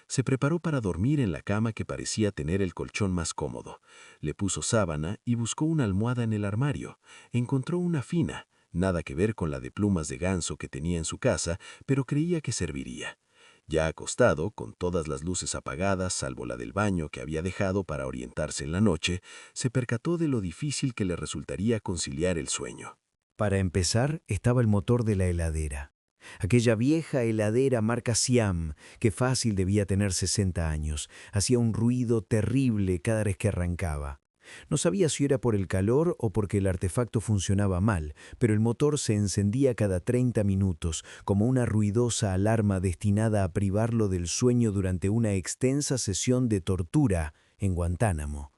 [SPEAKER 2] Se preparó para dormir en la cama que parecía tener el colchón más cómodo. Le puso sábana y buscó una almohada en el armario. Encontró una fina, nada que ver con la de plumas de ganso que tenía en su casa, pero creía que serviría. Ya acostado, con todas las luces apagadas, salvo la del baño que había dejado para orientarse en la noche, se percató de lo difícil que le resultaría conciliar el sueño.
[SPEAKER 3] Para empezar, estaba el motor de la heladera. Aquella vieja heladera marca Siam, que fácil debía tener 60 años, hacía un ruido terrible cada vez que arrancaba. No sabía si era por el calor o porque el artefacto funcionaba mal, pero el motor se encendía cada 30 minutos, como una ruidosa alarma destinada a privarlo del sueño durante una extensa sesión de tortura en Guantánamo.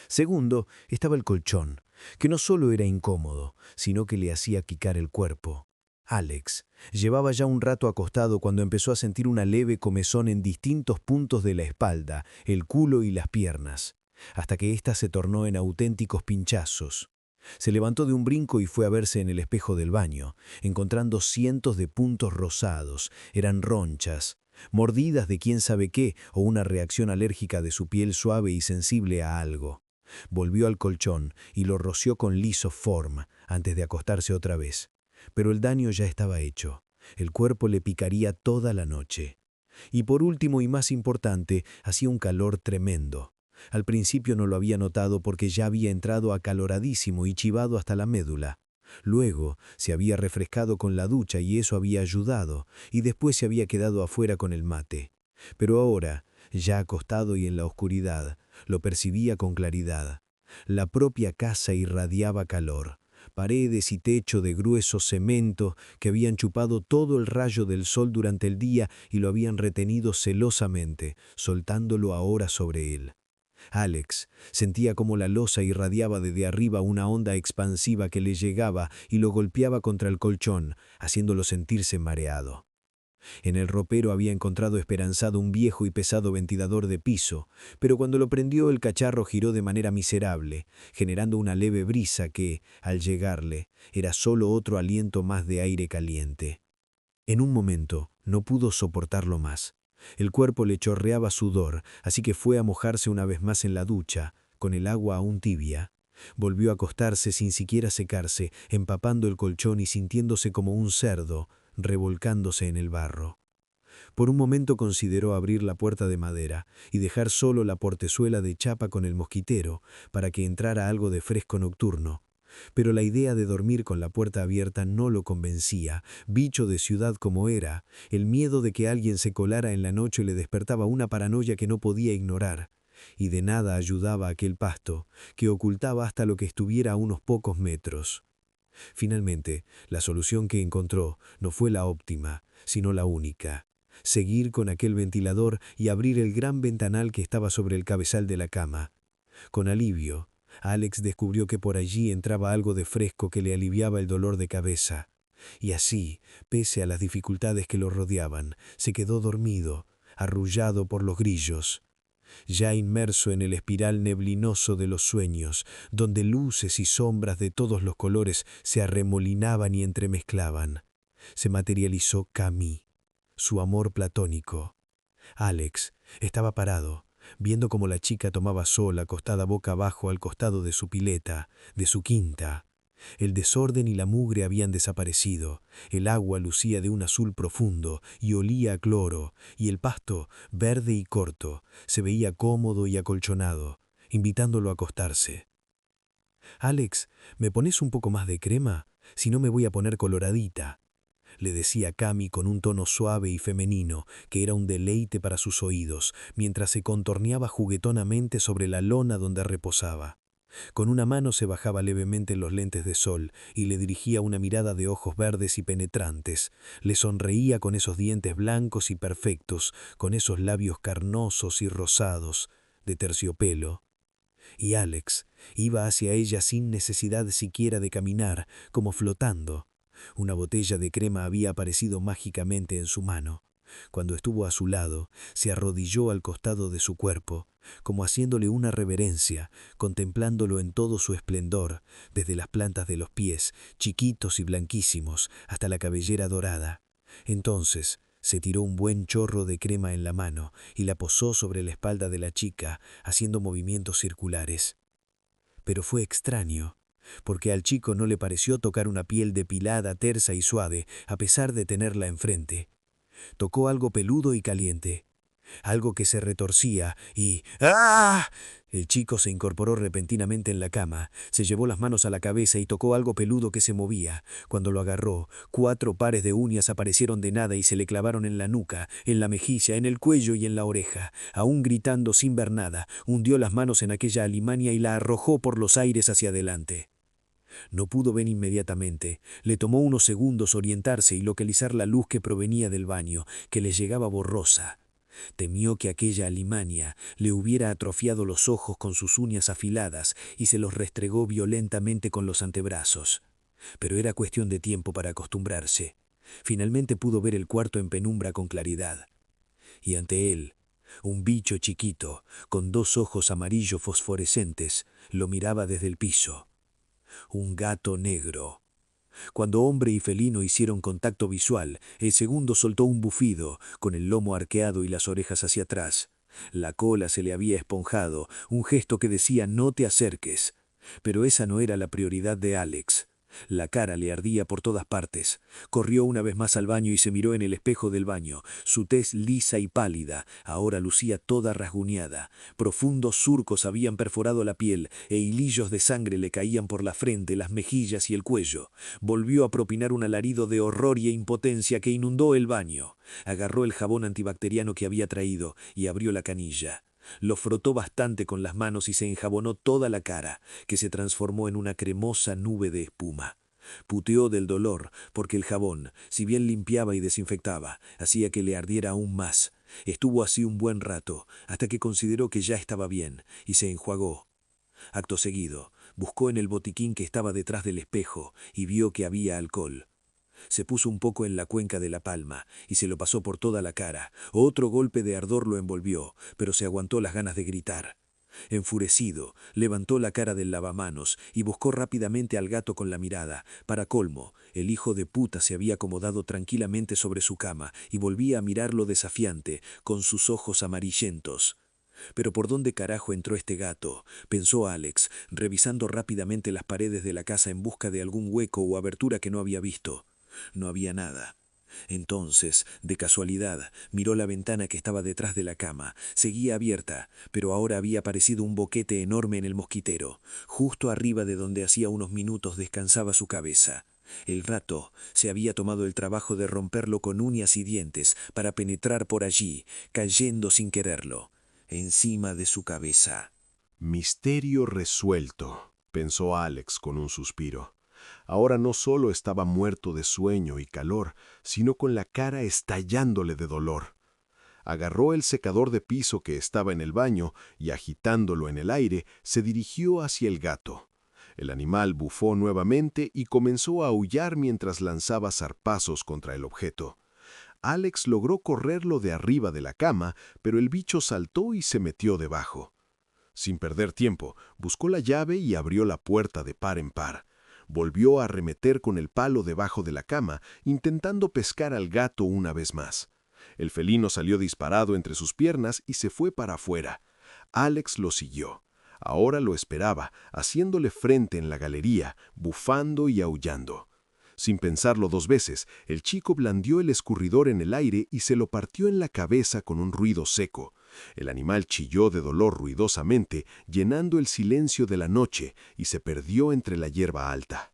[SPEAKER 3] Segundo, estaba el colchón, que no solo era incómodo, sino que le hacía quicar el cuerpo. Alex llevaba ya un rato acostado cuando empezó a sentir una leve comezón en distintos puntos de la espalda, el culo y las piernas, hasta que ésta se tornó en auténticos pinchazos. Se levantó de un brinco y fue a verse en el espejo del baño, encontrando cientos de puntos rosados. Eran ronchas, mordidas de quién sabe qué o una reacción alérgica de su piel suave y sensible a algo. Volvió al colchón y lo roció con Lisoform antes de acostarse otra vez. Pero el daño ya estaba hecho. El cuerpo le picaría toda la noche. Y por último y más importante, hacía un calor tremendo. Al principio no lo había notado porque ya había entrado acaloradísimo y chivado hasta la médula. Luego se había refrescado con la ducha y eso había ayudado, y después se había quedado afuera con el mate. Pero ahora, ya acostado y en la oscuridad, lo percibía con claridad. La propia casa irradiaba calor. Paredes y techo de grueso cemento que habían chupado todo el rayo del sol durante el día y lo habían retenido celosamente, soltándolo ahora sobre él. Alex sentía como la losa irradiaba desde arriba una onda expansiva que le llegaba y lo golpeaba contra el colchón, haciéndolo sentirse mareado. En el ropero había encontrado esperanzado un viejo y pesado ventilador de piso, pero cuando lo prendió el cacharro giró de manera miserable, generando una leve brisa que, al llegarle, era solo otro aliento más de aire caliente. En un momento no pudo soportarlo más. El cuerpo le chorreaba sudor, así que fue a mojarse una vez más en la ducha, con el agua aún tibia. Volvió a acostarse sin siquiera secarse, empapando el colchón y sintiéndose como un cerdo, revolcándose en el barro. Por un momento consideró abrir la puerta de madera y dejar solo la portezuela de chapa con el mosquitero para que entrara algo de fresco nocturno. Pero la idea de dormir con la puerta abierta no lo convencía. Bicho de ciudad como era, el miedo de que alguien se colara en la noche le despertaba una paranoia que no podía ignorar. Y de nada ayudaba aquel pasto, que ocultaba hasta lo que estuviera a unos pocos metros. Finalmente, la solución que encontró no fue la óptima, sino la única. Seguir con aquel ventilador y abrir el gran ventanal que estaba sobre el cabezal de la cama. Con alivio, Alex descubrió que por allí entraba algo de fresco que le aliviaba el dolor de cabeza. Y así, pese a las dificultades que lo rodeaban, se quedó dormido, arrullado por los grillos. Ya inmerso en el espiral neblinoso de los sueños, donde luces y sombras de todos los colores se arremolinaban y entremezclaban, se materializó Camille, su amor platónico. Alex estaba parado, viendo cómo la chica tomaba sol acostada boca abajo al costado de su pileta, de su quinta. El desorden y la mugre habían desaparecido, el agua lucía de un azul profundo y olía a cloro, y el pasto, verde y corto, se veía cómodo y acolchonado, invitándolo a acostarse. «Alex, ¿me pones un poco más de crema? Si no me voy a poner coloradita», le decía Cami con un tono suave y femenino, que era un deleite para sus oídos, mientras se contorneaba juguetonamente sobre la lona donde reposaba. Con una mano se bajaba levemente los lentes de sol y le dirigía una mirada de ojos verdes y penetrantes. Le sonreía con esos dientes blancos y perfectos, con esos labios carnosos y rosados, de terciopelo. Y Alex iba hacia ella sin necesidad siquiera de caminar, como flotando. Una botella de crema había aparecido mágicamente en su mano. Cuando estuvo a su lado, se arrodilló al costado de su cuerpo, como haciéndole una reverencia, contemplándolo en todo su esplendor, desde las plantas de los pies, chiquitos y blanquísimos, hasta la cabellera dorada. Entonces se tiró un buen chorro de crema en la mano y la posó sobre la espalda de la chica, haciendo movimientos circulares. Pero fue extraño, porque al chico no le pareció tocar una piel depilada, tersa y suave, a pesar de tenerla enfrente. Tocó algo peludo y caliente, algo que se retorcía y ¡ah! El chico se incorporó repentinamente en la cama, se llevó las manos a la cabeza y tocó algo peludo que se movía. Cuando lo agarró, 4 pares de uñas aparecieron de nada y se le clavaron en la nuca, en la mejilla, en el cuello y en la oreja. Aún gritando sin ver nada, hundió las manos en aquella alimaña y la arrojó por los aires hacia adelante. No pudo ver inmediatamente. Le tomó unos segundos orientarse y localizar la luz que provenía del baño, que le llegaba borrosa. Temió que aquella alimaña le hubiera atrofiado los ojos con sus uñas afiladas y se los restregó violentamente con los antebrazos. Pero era cuestión de tiempo para acostumbrarse. Finalmente pudo ver el cuarto en penumbra con claridad. Y ante él, un bicho chiquito, con 2 ojos amarillo fosforescentes, lo miraba desde el piso. Un gato negro. Cuando hombre y felino hicieron contacto visual, el segundo soltó un bufido, con el lomo arqueado y las orejas hacia atrás. La cola se le había esponjado, un gesto que decía «no te acerques». Pero esa no era la prioridad de Alex. La cara le ardía por todas partes. Corrió una vez más al baño y se miró en el espejo del baño. Su tez lisa y pálida, ahora lucía toda rasguñada. Profundos surcos habían perforado la piel e hilillos de sangre le caían por la frente, las mejillas y el cuello. Volvió a propinar un alarido de horror y impotencia que inundó el baño. Agarró el jabón antibacteriano que había traído y abrió la canilla. Lo frotó bastante con las manos y se enjabonó toda la cara, que se transformó en una cremosa nube de espuma. Puteó del dolor, porque el jabón, si bien limpiaba y desinfectaba, hacía que le ardiera aún más.
[SPEAKER 4] Estuvo así un buen rato, hasta que consideró que ya estaba bien, y se enjuagó. Acto seguido, buscó en el botiquín que estaba detrás del espejo y vio que había alcohol. Se puso un poco en la cuenca de la palma y se lo pasó por toda la cara. Otro golpe de ardor lo envolvió, pero se aguantó las ganas de gritar. Enfurecido, levantó la cara del lavamanos y buscó rápidamente al gato con la mirada. Para colmo, el hijo de puta se había acomodado tranquilamente sobre su cama y volvía a mirarlo desafiante, con sus ojos amarillentos. «¿Pero por dónde carajo entró este gato?», pensó Alex, revisando rápidamente las paredes de la casa en busca de algún hueco o abertura que no había visto. No había nada. Entonces, de casualidad, miró la ventana que estaba detrás de la cama. Seguía abierta, pero ahora había aparecido un boquete enorme en el mosquitero, justo arriba de donde hacía unos minutos descansaba su cabeza. El gato se había tomado el trabajo de romperlo con uñas y dientes para penetrar por allí, cayendo sin quererlo, encima de su cabeza.
[SPEAKER 1] Misterio resuelto, pensó Alex con un suspiro. Ahora no solo estaba muerto de sueño y calor, sino con la cara estallándole de dolor. Agarró el secador de piso que estaba en el baño y, agitándolo en el aire, se dirigió hacia el gato. El animal bufó nuevamente y comenzó a aullar mientras lanzaba zarpazos contra el objeto. Alex logró correrlo de arriba de la cama, pero el bicho saltó y se metió debajo. Sin perder tiempo, buscó la llave y abrió la puerta de par en par. Volvió a arremeter con el palo debajo de la cama, intentando pescar al gato una vez más. El felino salió disparado entre sus piernas y se fue para afuera. Alex lo siguió. Ahora lo esperaba, haciéndole frente en la galería, bufando y aullando. Sin pensarlo dos veces, el chico blandió el escurridor en el aire y se lo partió en la cabeza con un ruido seco. El animal chilló de dolor ruidosamente, llenando el silencio de la noche, y se perdió entre la hierba alta.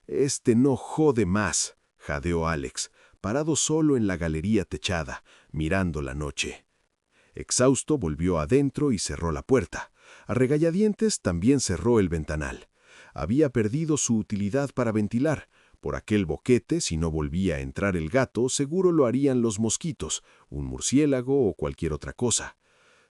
[SPEAKER 1] «Este no jode más», jadeó Alex, parado solo en la galería techada, mirando la noche. Exhausto, volvió adentro y cerró la puerta. A regañadientes también cerró el ventanal. Había perdido su utilidad para ventilar. Por aquel boquete, si no volvía a entrar el gato, seguro lo harían los mosquitos, un murciélago o cualquier otra cosa.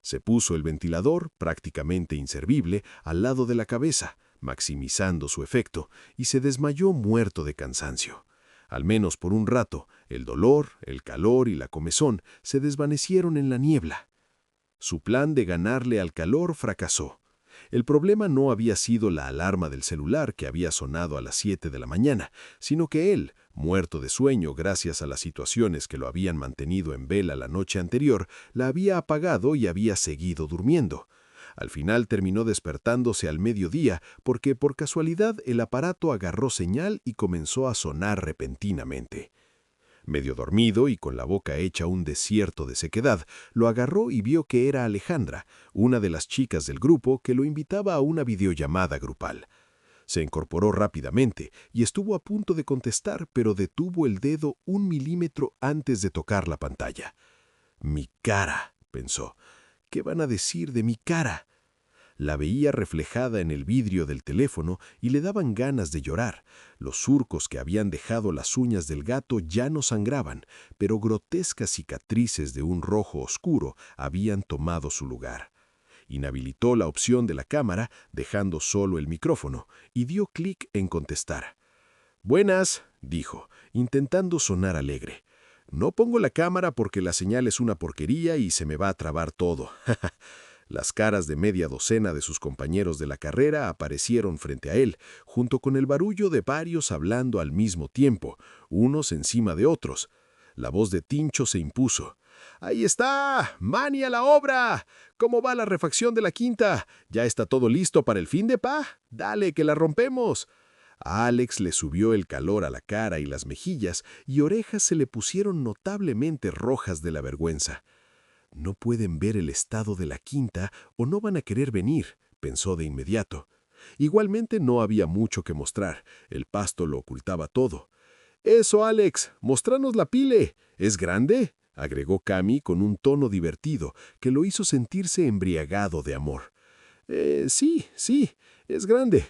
[SPEAKER 1] Se puso el ventilador, prácticamente inservible, al lado de la cabeza, maximizando su efecto, y se desmayó muerto de cansancio. Al menos por un rato, el dolor, el calor y la comezón se desvanecieron en la niebla. Su plan de ganarle al calor fracasó. El problema no había sido la alarma del celular que había sonado a las 7 de la mañana, sino que él, muerto de sueño gracias a las situaciones que lo habían mantenido en vela la noche anterior, la había apagado y había seguido durmiendo. Al final terminó despertándose al mediodía porque por casualidad el aparato agarró señal y comenzó a sonar repentinamente. Medio dormido y con la boca hecha un desierto de sequedad, lo agarró y vio que era Alejandra, una de las chicas del grupo que lo invitaba a una videollamada grupal. Se incorporó rápidamente y estuvo a punto de contestar, pero detuvo el dedo 1 milímetro antes de tocar la pantalla. «Mi cara», pensó. «¿Qué van a decir de mi cara?». La veía reflejada en el vidrio del teléfono y le daban ganas de llorar. Los surcos que habían dejado las uñas del gato ya no sangraban, pero grotescas cicatrices de un rojo oscuro habían tomado su lugar. Inhabilitó la opción de la cámara, dejando solo el micrófono, y dio clic en contestar. «Buenas», dijo, intentando sonar alegre. «No pongo la cámara porque la señal es una porquería y se me va a trabar todo». Las caras de media docena de sus compañeros de la carrera aparecieron frente a él, junto con el barullo de varios hablando al mismo tiempo, unos encima de otros. La voz de Tincho se impuso. «¡Ahí está! ¡Mani a la obra! ¿Cómo va la refacción de la quinta? ¿Ya está todo listo para el fin de pa? ¡Dale, que la rompemos!». A Alex le subió el calor a la cara y las mejillas, y orejas se le pusieron notablemente rojas de la vergüenza. «No pueden ver el estado de la quinta o no van a querer venir», pensó de inmediato. Igualmente no había mucho que mostrar, el pasto lo ocultaba todo. «Eso, Alex, mostranos la pile. ¿Es grande?», agregó Cami con un tono divertido que lo hizo sentirse embriagado de amor. Sí, es grande.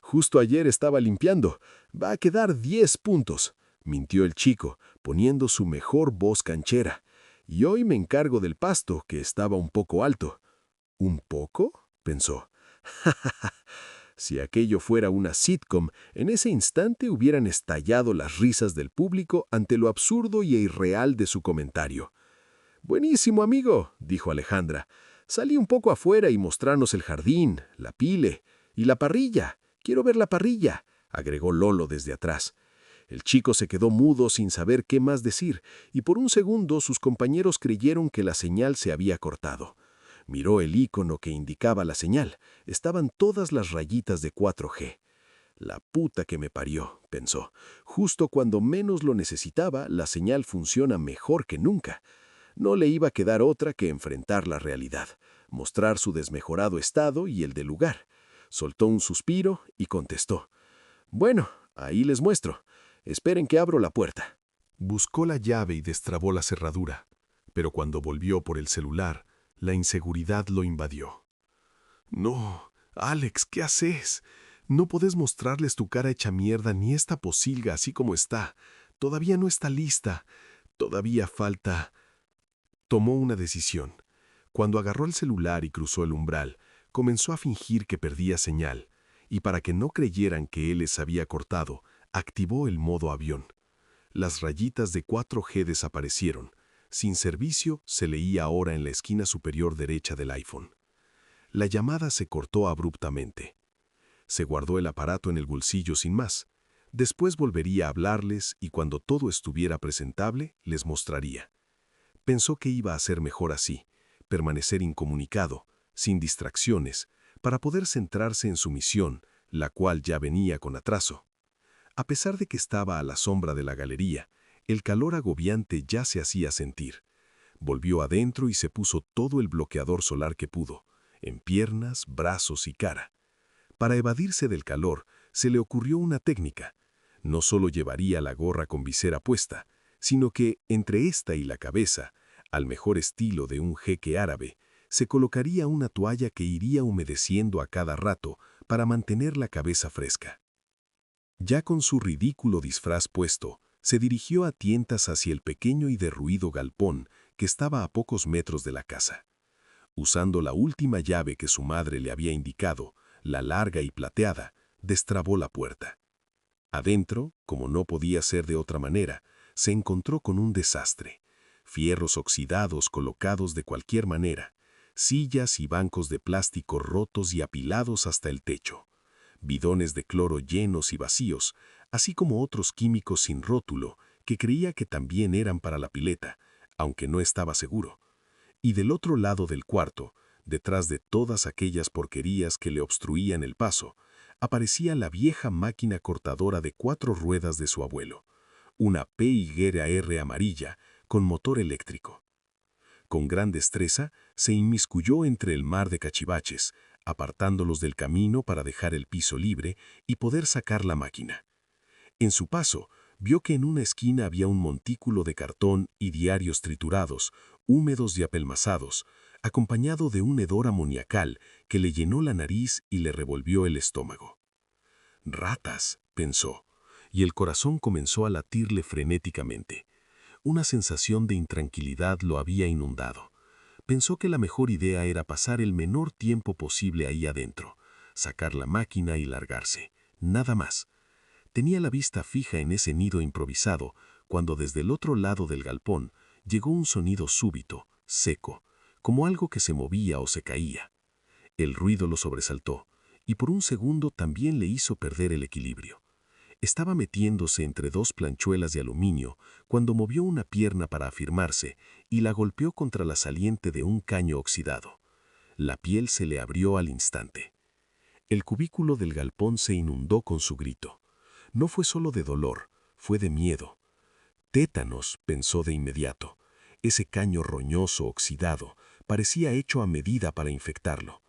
[SPEAKER 1] Justo ayer estaba limpiando. Va a quedar 10 puntos», mintió el chico, poniendo su mejor voz canchera.
[SPEAKER 2] y hoy me encargo del pasto, que estaba un poco alto. ¿Un poco?, pensó. Si aquello fuera una sitcom, en ese instante hubieran estallado las risas del público ante lo absurdo y irreal de su comentario. «Buenísimo, amigo», dijo Alejandra. «Salí un poco afuera y mostrarnos el jardín, la pile y la parrilla. Quiero ver la parrilla», agregó Lolo desde atrás. El chico se quedó mudo sin saber qué más decir, y por un segundo sus compañeros creyeron que la señal se había cortado. Miró el icono que indicaba la señal. Estaban todas las rayitas de 4G. «La puta que me parió», pensó. «Justo cuando menos lo necesitaba, la señal funciona mejor que nunca». No le iba a quedar otra que enfrentar la realidad, mostrar su desmejorado estado y el del lugar. Soltó un suspiro y contestó. «Bueno, ahí les muestro. Esperen que abro la puerta».
[SPEAKER 1] Buscó la llave y destrabó la cerradura, pero cuando volvió por el celular, la inseguridad lo invadió. «No, Alex, ¿qué haces? No podés mostrarles tu cara hecha mierda ni esta posilga así como está. Todavía no está lista. Todavía falta...» Tomó una decisión. Cuando agarró el celular y cruzó el umbral, comenzó a fingir que perdía señal, y para que no creyeran que él les había cortado, activó el modo avión. Las rayitas de 4G desaparecieron. Sin servicio se leía ahora en la esquina superior derecha del iPhone. La llamada se cortó abruptamente. Se guardó el aparato en el bolsillo sin más. Después volvería a hablarles y cuando todo estuviera presentable, les mostraría. Pensó que iba a ser mejor así, permanecer incomunicado, sin distracciones, para poder centrarse en su misión, la cual ya venía con atraso. A pesar de que estaba a la sombra de la galería, el calor agobiante ya se hacía sentir. Volvió adentro y se puso todo el bloqueador solar que pudo, en piernas, brazos y cara. Para evadirse del calor, se le ocurrió una técnica. No solo llevaría la gorra con visera puesta, sino que, entre esta y la cabeza, al mejor estilo de un jeque árabe, se colocaría una toalla que iría humedeciendo a cada rato para mantener la cabeza fresca. Ya con su ridículo disfraz puesto, se dirigió a tientas hacia el pequeño y derruido galpón que estaba a pocos metros de la casa. Usando la última llave que su madre le había indicado, la larga y plateada, destrabó la puerta. Adentro, como no podía ser de otra manera, se encontró con un desastre. Fierros oxidados colocados de cualquier manera, sillas y bancos de plástico rotos y apilados hasta el techo, bidones de cloro llenos y vacíos, así como otros químicos sin rótulo que creía que también eran para la pileta, aunque no estaba seguro. Y del otro lado del cuarto, detrás de todas aquellas porquerías que le obstruían el paso, aparecía la vieja máquina cortadora de 4 ruedas de su abuelo, una PYR amarilla con motor eléctrico. Con gran destreza se inmiscuyó entre el mar de cachivaches, apartándolos del camino para dejar el piso libre y poder sacar la máquina. En su paso, vio que en una esquina había un montículo de cartón y diarios triturados, húmedos y apelmazados, acompañado de un hedor amoniacal que le llenó la nariz y le revolvió el estómago. «Ratas», pensó, y el corazón comenzó a latirle frenéticamente. Una sensación de intranquilidad lo había inundado. Pensó que la mejor idea era pasar el menor tiempo posible ahí adentro, sacar la máquina y largarse, nada más. Tenía la vista fija en ese nido improvisado, cuando desde el otro lado del galpón llegó un sonido súbito, seco, como algo que se movía o se caía. El ruido lo sobresaltó, y por un segundo también le hizo perder el equilibrio. Estaba metiéndose entre 2 planchuelas de aluminio cuando movió una pierna para afirmarse y la golpeó contra la saliente de un caño oxidado. La piel se le abrió al instante. El cubículo del galpón se inundó con su grito. No fue solo de dolor, fue de miedo. «Tétanos», pensó de inmediato. Ese caño roñoso, oxidado, parecía hecho a medida para infectarlo.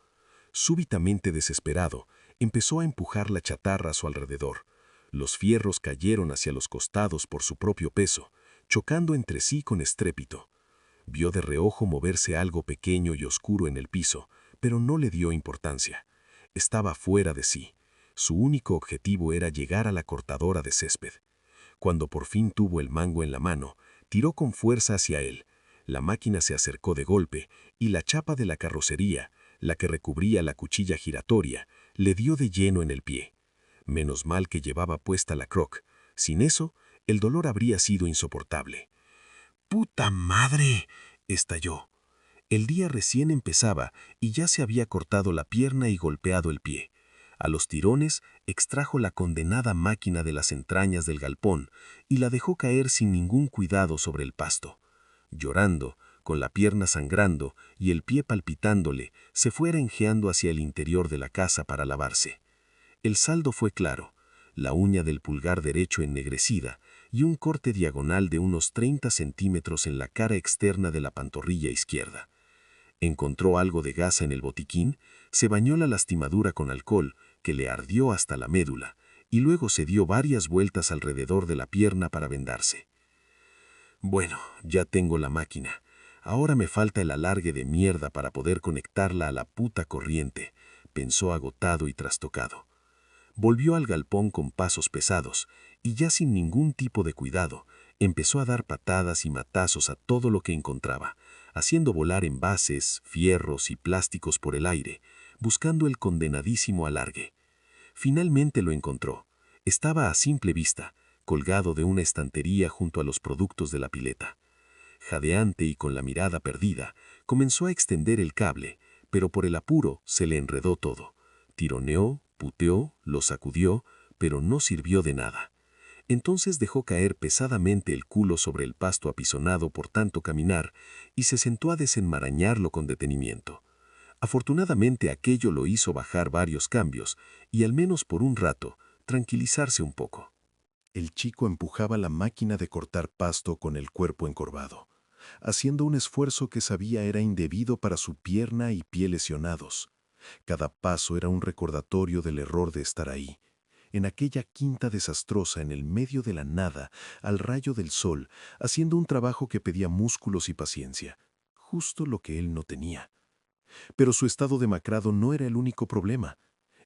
[SPEAKER 1] Súbitamente desesperado, empezó a empujar la chatarra a su alrededor. Los fierros cayeron hacia los costados por su propio peso, chocando entre sí con estrépito. Vio de reojo moverse algo pequeño y oscuro en el piso, pero no le dio importancia. Estaba fuera de sí. Su único objetivo era llegar a la cortadora de césped. Cuando por fin tuvo el mango en la mano, tiró con fuerza hacia él.
[SPEAKER 2] La máquina se acercó de golpe y la chapa de la carrocería, la que recubría la cuchilla giratoria, le dio de lleno en el pie. Menos mal que llevaba puesta la croc. Sin eso, el dolor habría sido insoportable. ¡Puta madre!, estalló. El día recién empezaba y ya se había cortado la pierna y golpeado el pie. A los tirones extrajo la condenada máquina de las entrañas del galpón y la dejó caer sin ningún cuidado sobre el pasto. Llorando, con la pierna sangrando y el pie palpitándole, se fue arenjeando hacia el interior de la casa para lavarse. El saldo fue claro: la uña del pulgar derecho ennegrecida y un corte diagonal de unos 30 centímetros en la cara externa de la pantorrilla izquierda. Encontró algo de gasa en el botiquín, se bañó la lastimadura con alcohol, que le ardió hasta la médula, y luego se dio varias vueltas alrededor de la pierna para vendarse. Bueno, ya tengo la máquina. Ahora me falta el alargue de mierda para poder conectarla a la puta corriente, pensó agotado y trastocado. Volvió al galpón con pasos pesados, y ya sin ningún tipo de cuidado, empezó a dar patadas y matazos a todo lo que encontraba, haciendo volar envases, fierros y plásticos por el aire, buscando el condenadísimo alargue. Finalmente lo encontró. Estaba a simple vista, colgado de una estantería junto a los productos de la pileta. Jadeante y con la mirada perdida, comenzó a extender el cable, pero por el apuro se le enredó todo. Tironeó, puteó, lo sacudió, pero no sirvió de nada. Entonces dejó caer pesadamente el culo sobre el pasto apisonado por tanto caminar y se sentó a desenmarañarlo con detenimiento. Afortunadamente aquello lo hizo bajar varios cambios y, al menos por un rato, tranquilizarse un poco.
[SPEAKER 1] El chico empujaba la máquina de cortar pasto con el cuerpo encorvado, haciendo un esfuerzo que sabía era indebido para su pierna y pie lesionados. Cada paso era un recordatorio del error de estar ahí, en aquella quinta desastrosa en el medio de la nada, al rayo del sol, haciendo un trabajo que pedía músculos y paciencia, justo lo que él no tenía. Pero su estado demacrado no era el único problema.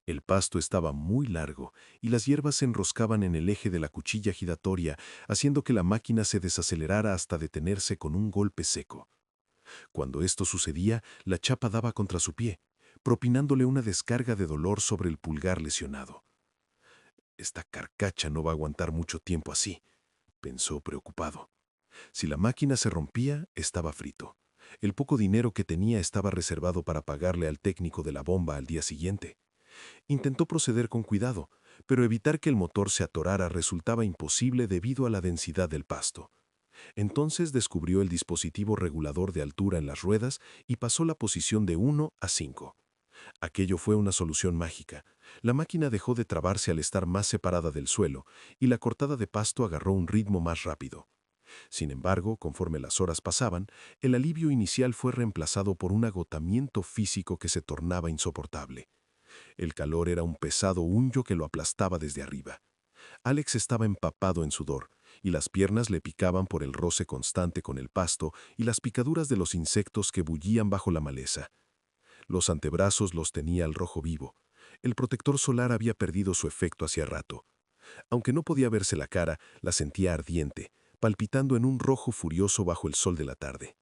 [SPEAKER 1] El pasto estaba muy largo y las hierbas se enroscaban en el eje de la cuchilla giratoria, haciendo que la máquina se desacelerara hasta detenerse con un golpe seco. Cuando esto sucedía, la chapa daba contra su pie, propinándole una descarga de dolor sobre el pulgar lesionado. Esta carcacha no va a aguantar mucho tiempo así, pensó preocupado. Si la máquina se rompía, estaba frito. El poco dinero que tenía estaba reservado para pagarle al técnico de la bomba al día siguiente. Intentó proceder con cuidado, pero evitar que el motor se atorara resultaba imposible debido a la densidad del pasto. Entonces descubrió el dispositivo regulador de altura en las ruedas y pasó la posición de 1 a 5. Aquello fue una solución mágica. La máquina dejó de trabarse al estar más separada del suelo y la cortada de pasto agarró un ritmo más rápido. Sin embargo, conforme las horas pasaban, el alivio inicial fue reemplazado por un agotamiento físico que se tornaba insoportable. El calor era un pesado hunyo que lo aplastaba desde arriba. Alex estaba empapado en sudor, y las piernas le picaban por el roce constante con el pasto y las picaduras de los insectos que bullían bajo la maleza. Los antebrazos los tenía al rojo vivo. El protector solar había perdido su efecto hacía rato. Aunque no podía verse la cara, la sentía ardiente, palpitando en un rojo furioso bajo el sol de la tarde.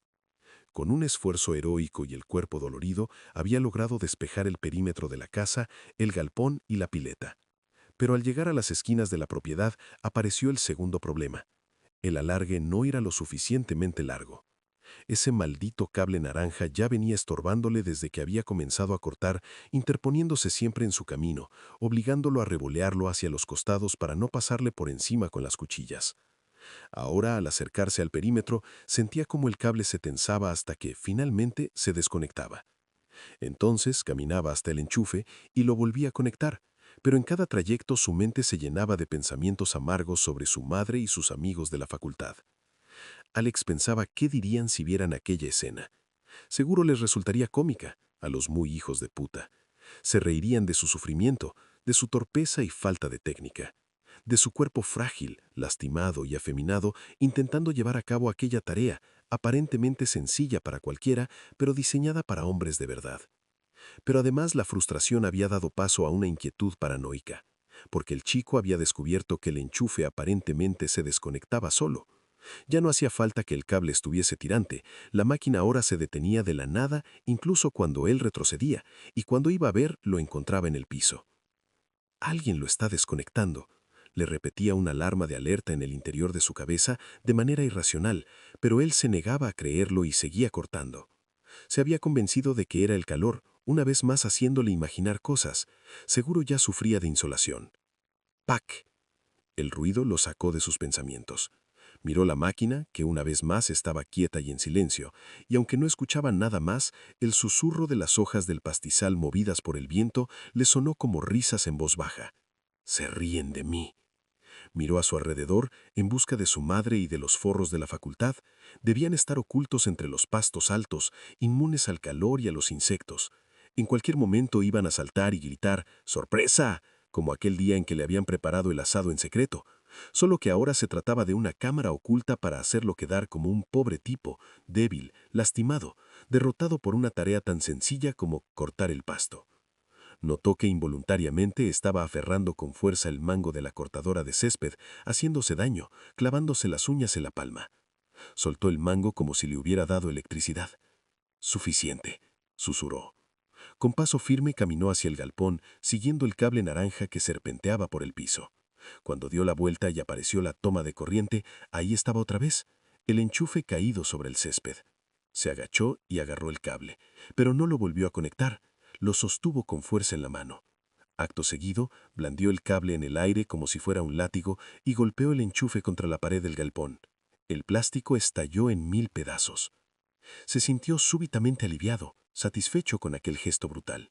[SPEAKER 1] Con un esfuerzo heroico y el cuerpo dolorido, había logrado despejar el perímetro de la casa, el galpón y la pileta. Pero al llegar a las esquinas de la propiedad, apareció el segundo problema. El alargue no era lo suficientemente largo. Ese maldito cable naranja ya venía estorbándole desde que había comenzado a cortar, interponiéndose siempre en su camino, obligándolo a revolearlo hacia los costados para no pasarle por encima con las cuchillas. Ahora, al acercarse al perímetro, sentía como el cable se tensaba hasta que, finalmente, se desconectaba. Entonces caminaba hasta el enchufe y lo volvía a conectar, pero en cada trayecto su mente se llenaba de pensamientos amargos sobre su madre y sus amigos de la facultad. Alex pensaba qué dirían si vieran aquella escena. Seguro les resultaría cómica, a los muy hijos de puta. Se reirían de su sufrimiento, de su torpeza y falta de técnica, de su cuerpo frágil, lastimado y afeminado, intentando llevar a cabo aquella tarea, aparentemente sencilla para cualquiera, pero diseñada para hombres de verdad. Pero además la frustración había dado paso a una inquietud paranoica, porque el chico había descubierto que el enchufe aparentemente se desconectaba solo.
[SPEAKER 2] Ya no hacía falta que el cable estuviese tirante, la máquina ahora se detenía de la nada incluso cuando él retrocedía, y cuando iba a ver lo encontraba en el piso. Alguien lo está desconectando. Le repetía una alarma de alerta en el interior de su cabeza de manera irracional, pero él se negaba a creerlo y seguía cortando. Se había convencido de que era el calor, una vez más haciéndole imaginar cosas. Seguro ya sufría de insolación. ¡Pac! El ruido lo sacó de sus pensamientos. Miró la máquina, que una vez más estaba quieta y en silencio, y aunque no escuchaba nada más, el susurro de las hojas del pastizal movidas por el viento le sonó como risas en voz baja. «Se ríen de mí». Miró a su alrededor en busca de su madre y de los forros de la facultad. Debían estar ocultos entre los pastos altos, inmunes al calor y a los insectos. En cualquier momento iban a saltar y gritar «¡Sorpresa!», como aquel día en que le habían preparado el asado en secreto. Solo que ahora se trataba de una cámara oculta para hacerlo quedar como un pobre tipo, débil, lastimado, derrotado por una tarea tan sencilla como cortar el pasto. Notó que involuntariamente estaba aferrando con fuerza el mango de la cortadora de césped, haciéndose daño, clavándose las uñas en la palma. Soltó el mango como si le hubiera dado electricidad. «Suficiente», susurró. Con paso firme caminó hacia el galpón, siguiendo el cable naranja que serpenteaba por el piso. Cuando dio la vuelta y apareció la toma de corriente, ahí estaba otra vez, el enchufe caído sobre el césped. Se agachó y agarró el cable, pero no lo volvió a conectar. Lo sostuvo con fuerza en la mano. Acto seguido, blandió el cable en el aire como si fuera un látigo y golpeó el enchufe contra la pared del galpón. El plástico estalló en 1000 pedazos. Se sintió súbitamente aliviado, satisfecho con aquel gesto brutal.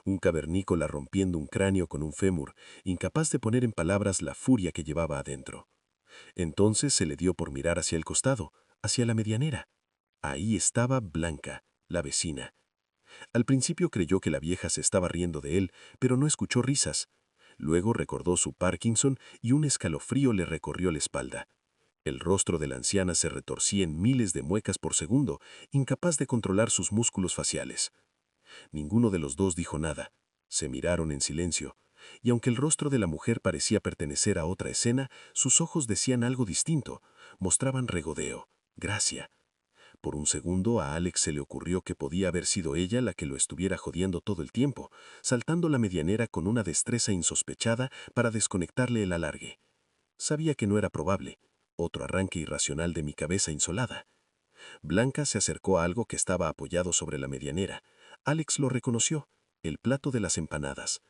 [SPEAKER 2] Un cavernícola rompiendo un cráneo con un fémur, incapaz de poner en palabras la furia que llevaba adentro. Entonces se le dio por mirar hacia el costado, hacia la medianera. Ahí estaba Blanca, la vecina. Al principio creyó que la vieja se estaba riendo de él, pero no escuchó risas. Luego recordó su Parkinson y un escalofrío le recorrió la espalda. El rostro de la anciana se retorcía en miles de muecas por segundo, incapaz de controlar sus músculos faciales. Ninguno de los dos dijo nada. Se miraron en silencio, y aunque el rostro de la mujer parecía pertenecer a otra escena, sus ojos decían algo distinto, mostraban regodeo, gracia. Por un segundo a Alex se le ocurrió que podía haber sido ella la que lo estuviera jodiendo todo el tiempo, saltando la medianera con una destreza insospechada para desconectarle el alargue. Sabía que no era probable, otro arranque irracional de mi cabeza insolada. Blanca se acercó a algo que estaba apoyado sobre la medianera. Alex lo reconoció, el plato de las empanadas.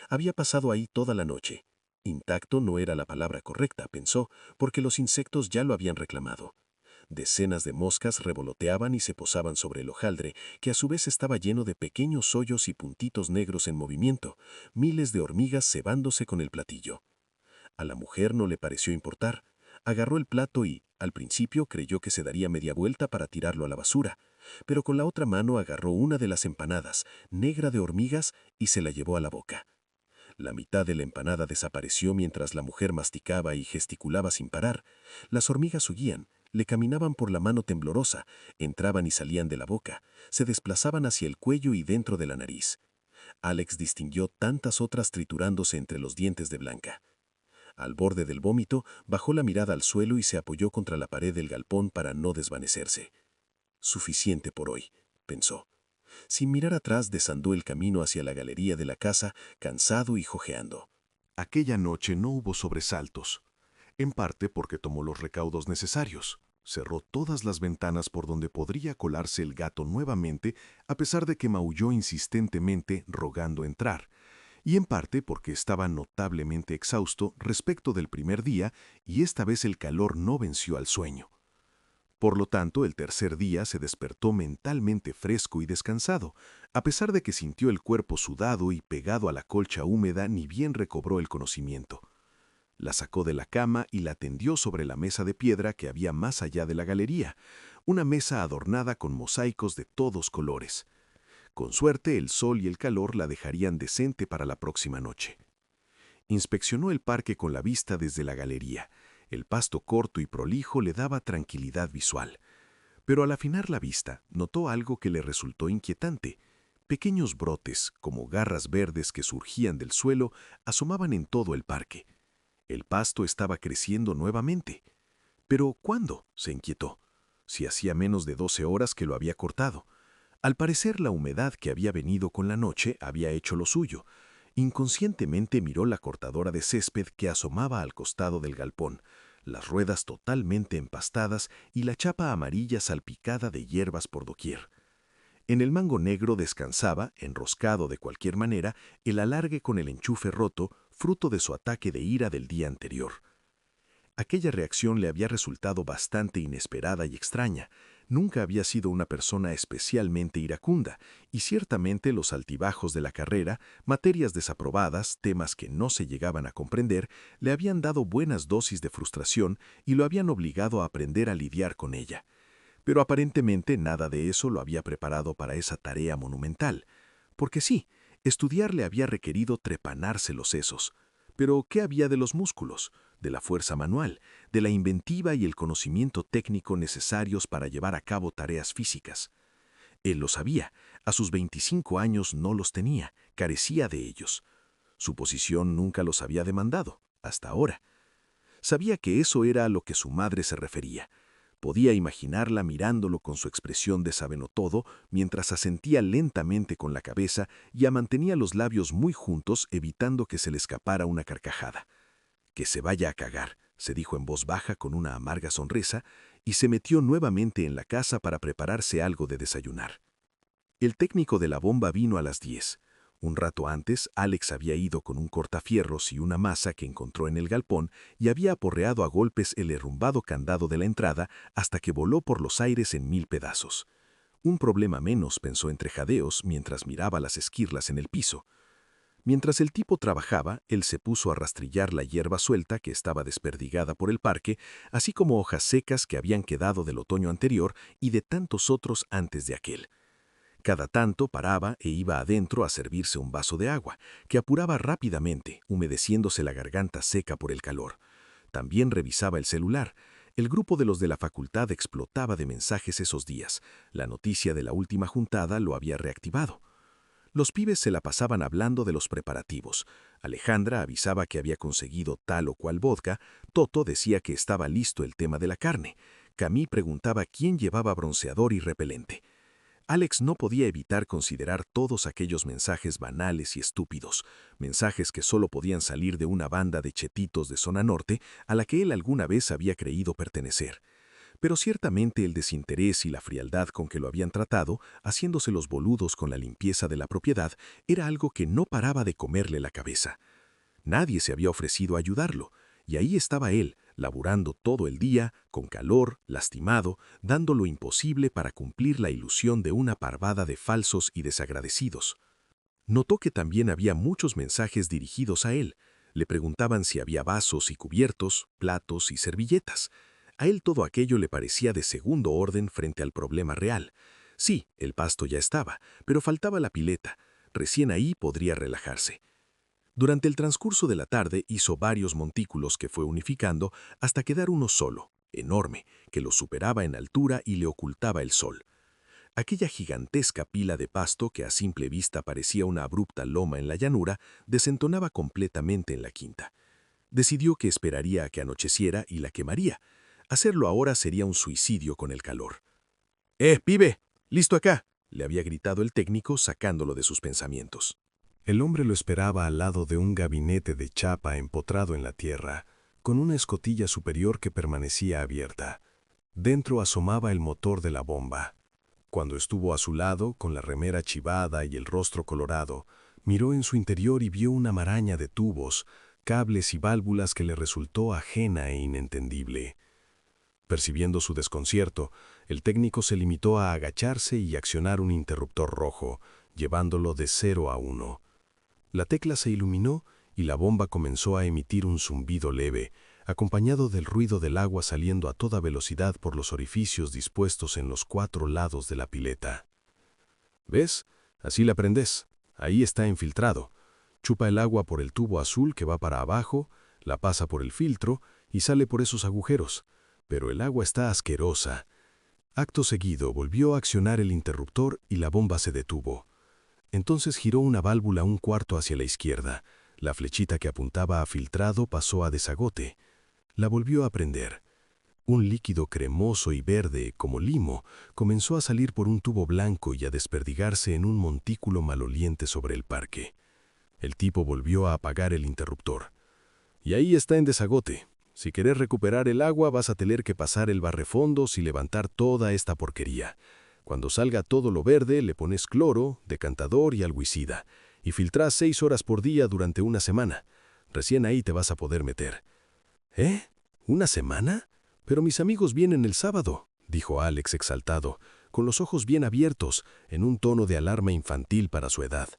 [SPEAKER 2] Había pasado ahí toda la noche. Intacto no era la palabra correcta, pensó, porque los insectos ya lo habían reclamado. Decenas de moscas revoloteaban y se posaban sobre el hojaldre, que a su vez estaba lleno de pequeños hoyos y puntitos negros en movimiento, miles de hormigas cebándose con el platillo. A la mujer no le pareció importar. Agarró el plato y, al principio, creyó que se daría media vuelta para tirarlo a la basura, pero con la otra mano agarró una de las empanadas, negra de hormigas, y se la llevó a la boca. La mitad de la empanada desapareció mientras la mujer masticaba y gesticulaba sin parar. Las hormigas huían, le caminaban por la mano temblorosa, entraban y salían de la boca, se desplazaban hacia el cuello y dentro de la nariz. Alex distinguió tantas otras triturándose entre los dientes de Blanca. Al borde del vómito, bajó la mirada al suelo y se apoyó contra la pared del galpón para no desvanecerse. Suficiente por hoy, pensó. Sin mirar atrás, desandó el camino hacia la galería de la casa, cansado y jojeando.
[SPEAKER 5] Aquella noche no hubo sobresaltos, en parte porque tomó los recaudos necesarios. Cerró todas las ventanas por donde podría colarse el gato nuevamente, a pesar de que maulló insistentemente rogando entrar, y en parte porque estaba notablemente exhausto respecto del primer día y esta vez el calor no venció al sueño. Por lo tanto, el tercer día se despertó mentalmente fresco y descansado, a pesar de que sintió el cuerpo sudado y pegado a la colcha húmeda, ni bien recobró el conocimiento. La sacó de la cama y la tendió sobre la mesa de piedra que había más allá de la galería, una mesa adornada con mosaicos de todos colores. Con suerte, el sol y el calor la dejarían decente para la próxima noche. Inspeccionó el parque con la vista desde la galería. El pasto corto y prolijo le daba tranquilidad visual. Pero al afinar la vista, notó algo que le resultó inquietante. Pequeños brotes, como garras verdes que surgían del suelo, asomaban en todo el parque. El pasto estaba creciendo nuevamente.
[SPEAKER 2] ¿Pero cuándo?, se inquietó. Si hacía menos de 12 horas que lo había cortado. Al parecer, la humedad que había venido con la noche había hecho lo suyo. Inconscientemente miró la cortadora de césped que asomaba al costado del galpón, las ruedas totalmente empastadas y la chapa amarilla salpicada de hierbas por doquier. En el mango negro descansaba, enroscado de cualquier manera, el alargue con el enchufe roto, fruto de su ataque de ira del día anterior. Aquella reacción le había resultado bastante inesperada y extraña. Nunca había sido una persona especialmente iracunda, y ciertamente los altibajos de la carrera, materias desaprobadas, temas que no se llegaban a comprender, le habían dado buenas dosis de frustración y lo habían obligado a aprender a lidiar con ella. Pero aparentemente nada de eso lo había preparado para esa tarea monumental. Porque sí, estudiar le había requerido trepanarse los sesos. Pero ¿qué había de los músculos, de la fuerza manual, de la inventiva y el conocimiento técnico necesarios para llevar a cabo tareas físicas? Él lo sabía, a sus 25 años no los tenía, carecía de ellos. Su posición nunca los había demandado, hasta ahora. Sabía que eso era a lo que su madre se refería. Podía imaginarla mirándolo con su expresión de sabenotodo mientras asentía lentamente con la cabeza y mantenía los labios muy juntos evitando que se le escapara una carcajada. «Que se vaya a cagar», se dijo en voz baja con una amarga sonrisa, y se metió nuevamente en la casa para prepararse algo de desayunar. El técnico de la bomba vino a las 10. Un rato antes, Alex había ido con un cortafierros y una maza que encontró en el galpón y había aporreado a golpes el herrumbado candado de la entrada hasta que voló por los aires en 1000 pedazos. Un problema menos, pensó entre jadeos mientras miraba las esquirlas en el piso. Mientras el tipo trabajaba, él se puso a rastrillar la hierba suelta que estaba desperdigada por el parque, así como hojas secas que habían quedado del otoño anterior y de tantos otros antes de aquel. Cada tanto paraba e iba adentro a servirse un vaso de agua, que apuraba rápidamente, humedeciéndose la garganta seca por el calor. También revisaba el celular. El grupo de los de la facultad explotaba de mensajes esos días. La noticia de la última juntada lo había reactivado. Los pibes se la pasaban hablando de los preparativos. Alejandra avisaba que había conseguido tal o cual vodka, Toto decía que estaba listo el tema de la carne. Camille preguntaba quién llevaba bronceador y repelente. Alex no podía evitar considerar todos aquellos mensajes banales y estúpidos, mensajes que solo podían salir de una banda de chetitos de zona norte a la que él alguna vez había creído pertenecer. Pero ciertamente el desinterés y la frialdad con que lo habían tratado, haciéndose los boludos con la limpieza de la propiedad, era algo que no paraba de comerle la cabeza. Nadie se había ofrecido a ayudarlo, y ahí estaba él, laburando todo el día, con calor, lastimado, dando lo imposible para cumplir la ilusión de una parvada de falsos y desagradecidos. Notó que también había muchos mensajes dirigidos a él. Le preguntaban si había vasos y cubiertos, platos y servilletas. A él todo aquello le parecía de segundo orden frente al problema real. Sí, el pasto ya estaba, pero faltaba la pileta. Recién ahí podría relajarse. Durante el transcurso de la tarde hizo varios montículos que fue unificando hasta quedar uno solo, enorme, que lo superaba en altura y le ocultaba el sol. Aquella gigantesca pila de pasto que a simple vista parecía una abrupta loma en la llanura, desentonaba completamente en la quinta. Decidió que esperaría a que anocheciera y la quemaría. Hacerlo ahora sería un suicidio con el calor. Pibe! ¡Listo acá!, le había gritado el técnico sacándolo de sus pensamientos.
[SPEAKER 1] El hombre lo esperaba al lado de un gabinete de chapa empotrado en la tierra, con una escotilla superior que permanecía abierta. Dentro asomaba el motor de la bomba. Cuando estuvo a su lado, con la remera chivada y el rostro colorado, miró en su interior y vio una maraña de tubos, cables y válvulas que le resultó ajena e inentendible. Percibiendo su desconcierto, el técnico se limitó a agacharse y accionar un interruptor rojo, llevándolo de 0 a 1. La tecla se iluminó y la bomba comenzó a emitir un zumbido leve, acompañado del ruido del agua saliendo a toda velocidad por los orificios dispuestos en los 4 lados de la pileta. ¿Ves? Así la prendes. Ahí está infiltrado. Chupa el agua por el tubo azul que va para abajo, la pasa por el filtro y sale por esos agujeros. Pero el agua está asquerosa. Acto seguido volvió a accionar el interruptor y la bomba se detuvo. Entonces giró una válvula un cuarto hacia la izquierda. La flechita que apuntaba a filtrado pasó a desagote. La volvió a prender.
[SPEAKER 2] Un líquido cremoso y verde, como limo, comenzó a salir por un tubo blanco y a desperdigarse en un montículo maloliente sobre el parque. El tipo volvió a apagar el interruptor. Y ahí está en desagote. Si querés recuperar el agua, vas a tener que pasar el barrefondos y levantar toda esta porquería. Cuando salga todo lo verde, le pones cloro, decantador y alguicida, y filtrás 6 horas por día durante una semana. Recién ahí te vas a poder meter. ¿Eh? ¿Una semana? Pero mis amigos vienen el sábado, dijo Alex exaltado, con los ojos bien abiertos, en un tono de alarma infantil para su edad.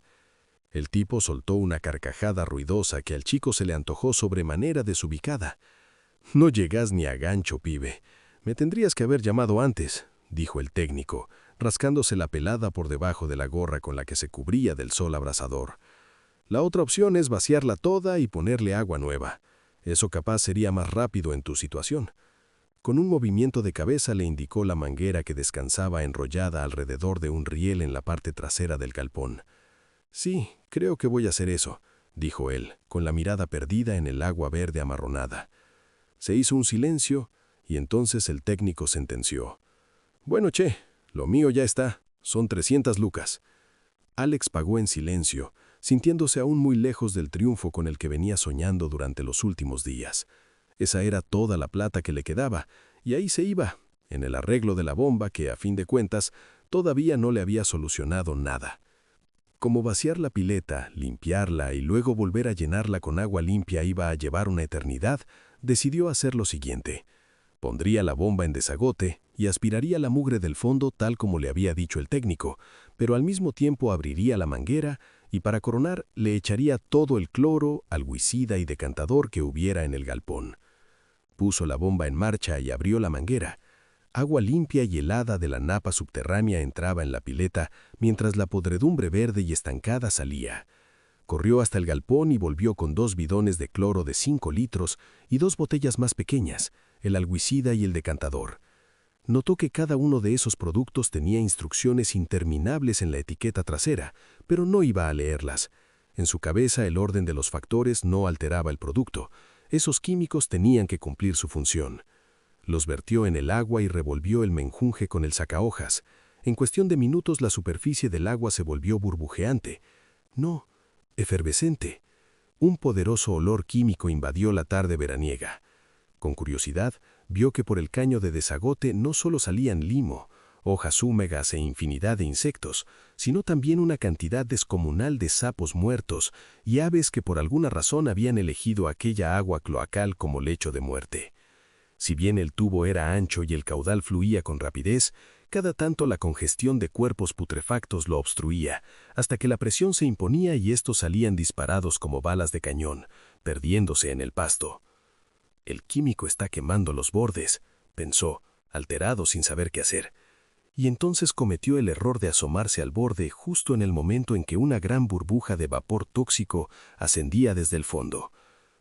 [SPEAKER 2] El tipo soltó una carcajada ruidosa que al chico se le antojó sobremanera desubicada. «No llegás ni a gancho, pibe. Me tendrías que haber llamado antes», dijo el técnico, rascándose la pelada por debajo de la gorra con la que se cubría del sol abrasador. «La otra opción es vaciarla toda y ponerle agua nueva. Eso capaz sería más rápido en tu situación». Con un movimiento de cabeza le indicó la manguera que descansaba enrollada alrededor de un riel en la parte trasera del galpón. «Sí, creo que voy a hacer eso», dijo él, con la mirada perdida en el agua verde amarronada. Se hizo un silencio y entonces el técnico sentenció. «Bueno, che, lo mío ya está. Son 300 lucas». Alex pagó en silencio, sintiéndose aún muy lejos del triunfo con el que venía soñando durante los últimos días. Esa era toda la plata que le quedaba, y ahí se iba, en el arreglo de la bomba que, a fin de cuentas, todavía no le había solucionado nada. Como vaciar la pileta, limpiarla y luego volver a llenarla con agua limpia iba a llevar una eternidad, decidió hacer lo siguiente. Pondría la bomba en desagote y aspiraría la mugre del fondo tal como le había dicho el técnico, pero al mismo tiempo abriría la manguera y para coronar le echaría todo el cloro, alguicida y decantador que hubiera en el galpón. Puso la bomba en marcha y abrió la manguera. Agua limpia y helada de la napa subterránea entraba en la pileta, mientras la podredumbre verde y estancada salía. Corrió hasta el galpón y volvió con 2 bidones de cloro de 5 litros y 2 botellas más pequeñas, el alguicida y el decantador. Notó que cada uno de esos productos tenía instrucciones interminables en la etiqueta trasera, pero no iba a leerlas. En su cabeza el orden de los factores no alteraba el producto. Esos químicos tenían que cumplir su función. Los vertió en el agua y revolvió el menjunje con el sacahojas. En cuestión de minutos la superficie del agua se volvió burbujeante. No, efervescente. Un poderoso olor químico invadió la tarde veraniega. Con curiosidad, vio que por el caño de desagote no solo salían limo, hojas húmedas e infinidad de insectos, sino también una cantidad descomunal de sapos muertos y aves que por alguna razón habían elegido aquella agua cloacal como lecho de muerte. Si bien el tubo era ancho y el caudal fluía con rapidez, cada tanto la congestión de cuerpos putrefactos lo obstruía, hasta que la presión se imponía y estos salían disparados como balas de cañón, perdiéndose en el pasto. «El químico está quemando los bordes», pensó, alterado sin saber qué hacer. Y entonces cometió el error de asomarse al borde justo en el momento en que una gran burbuja de vapor tóxico ascendía desde el fondo.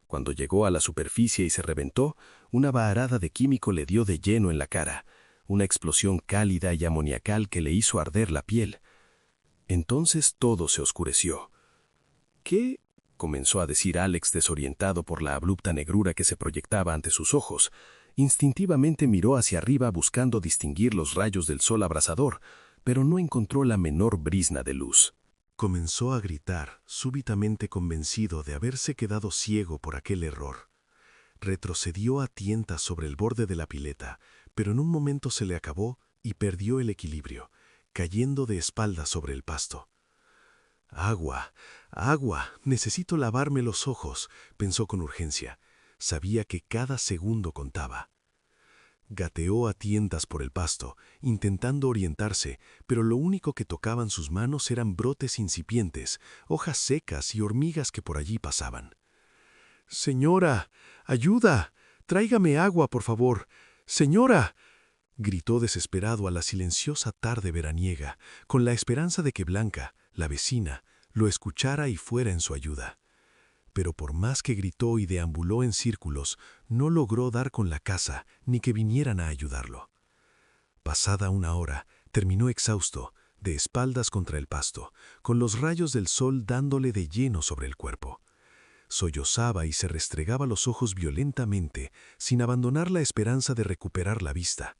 [SPEAKER 2] Cuando llegó a la superficie y se reventó, una vaharada de químico le dio de lleno en la cara, una explosión cálida y amoniacal que le hizo arder la piel. Entonces todo se oscureció. «¿Qué?», comenzó a decir Alex desorientado por la abrupta negrura que se proyectaba ante sus ojos. Instintivamente miró hacia arriba buscando distinguir los rayos del sol abrasador, pero no encontró la menor brizna de luz.
[SPEAKER 1] Comenzó a gritar, súbitamente convencido de haberse quedado ciego por aquel error. Retrocedió a tientas sobre el borde de la pileta, pero en un momento se le acabó y perdió el equilibrio, cayendo de espaldas sobre el pasto. «Agua, agua, necesito lavarme los ojos», pensó con urgencia. Sabía que cada segundo contaba. Gateó a tientas por el pasto, intentando orientarse, pero lo único que tocaban sus manos eran brotes incipientes, hojas secas y hormigas que por allí pasaban. «Señora, ayuda, tráigame agua, por favor. Señora», gritó desesperado a la silenciosa tarde veraniega, con la esperanza de que Blanca, la vecina, lo escuchara y fuera en su ayuda. Pero por más que gritó y deambuló en círculos, no logró dar con la casa ni que vinieran a ayudarlo. Pasada una hora, terminó exhausto, de espaldas contra el pasto, con los rayos del sol dándole de lleno sobre el cuerpo. Sollozaba y se restregaba los ojos violentamente, sin abandonar la esperanza de recuperar la vista.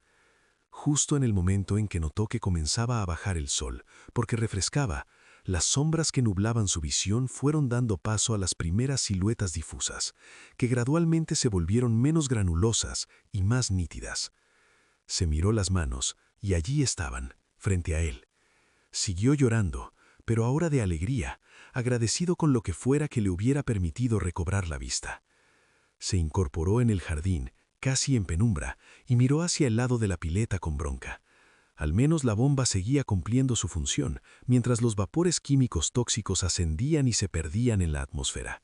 [SPEAKER 1] Justo en el momento en que notó que comenzaba a bajar el sol, porque refrescaba, las sombras que nublaban su visión fueron dando paso a las primeras siluetas difusas, que gradualmente se volvieron menos granulosas y más nítidas. Se miró las manos, y allí estaban, frente a él. Siguió llorando, pero ahora de alegría, agradecido con lo que fuera que le hubiera permitido recobrar la vista. Se incorporó en el jardín, casi en penumbra, y miró hacia el lado de la pileta con bronca. Al menos la bomba seguía cumpliendo su función, mientras los vapores químicos tóxicos ascendían y se perdían en la atmósfera.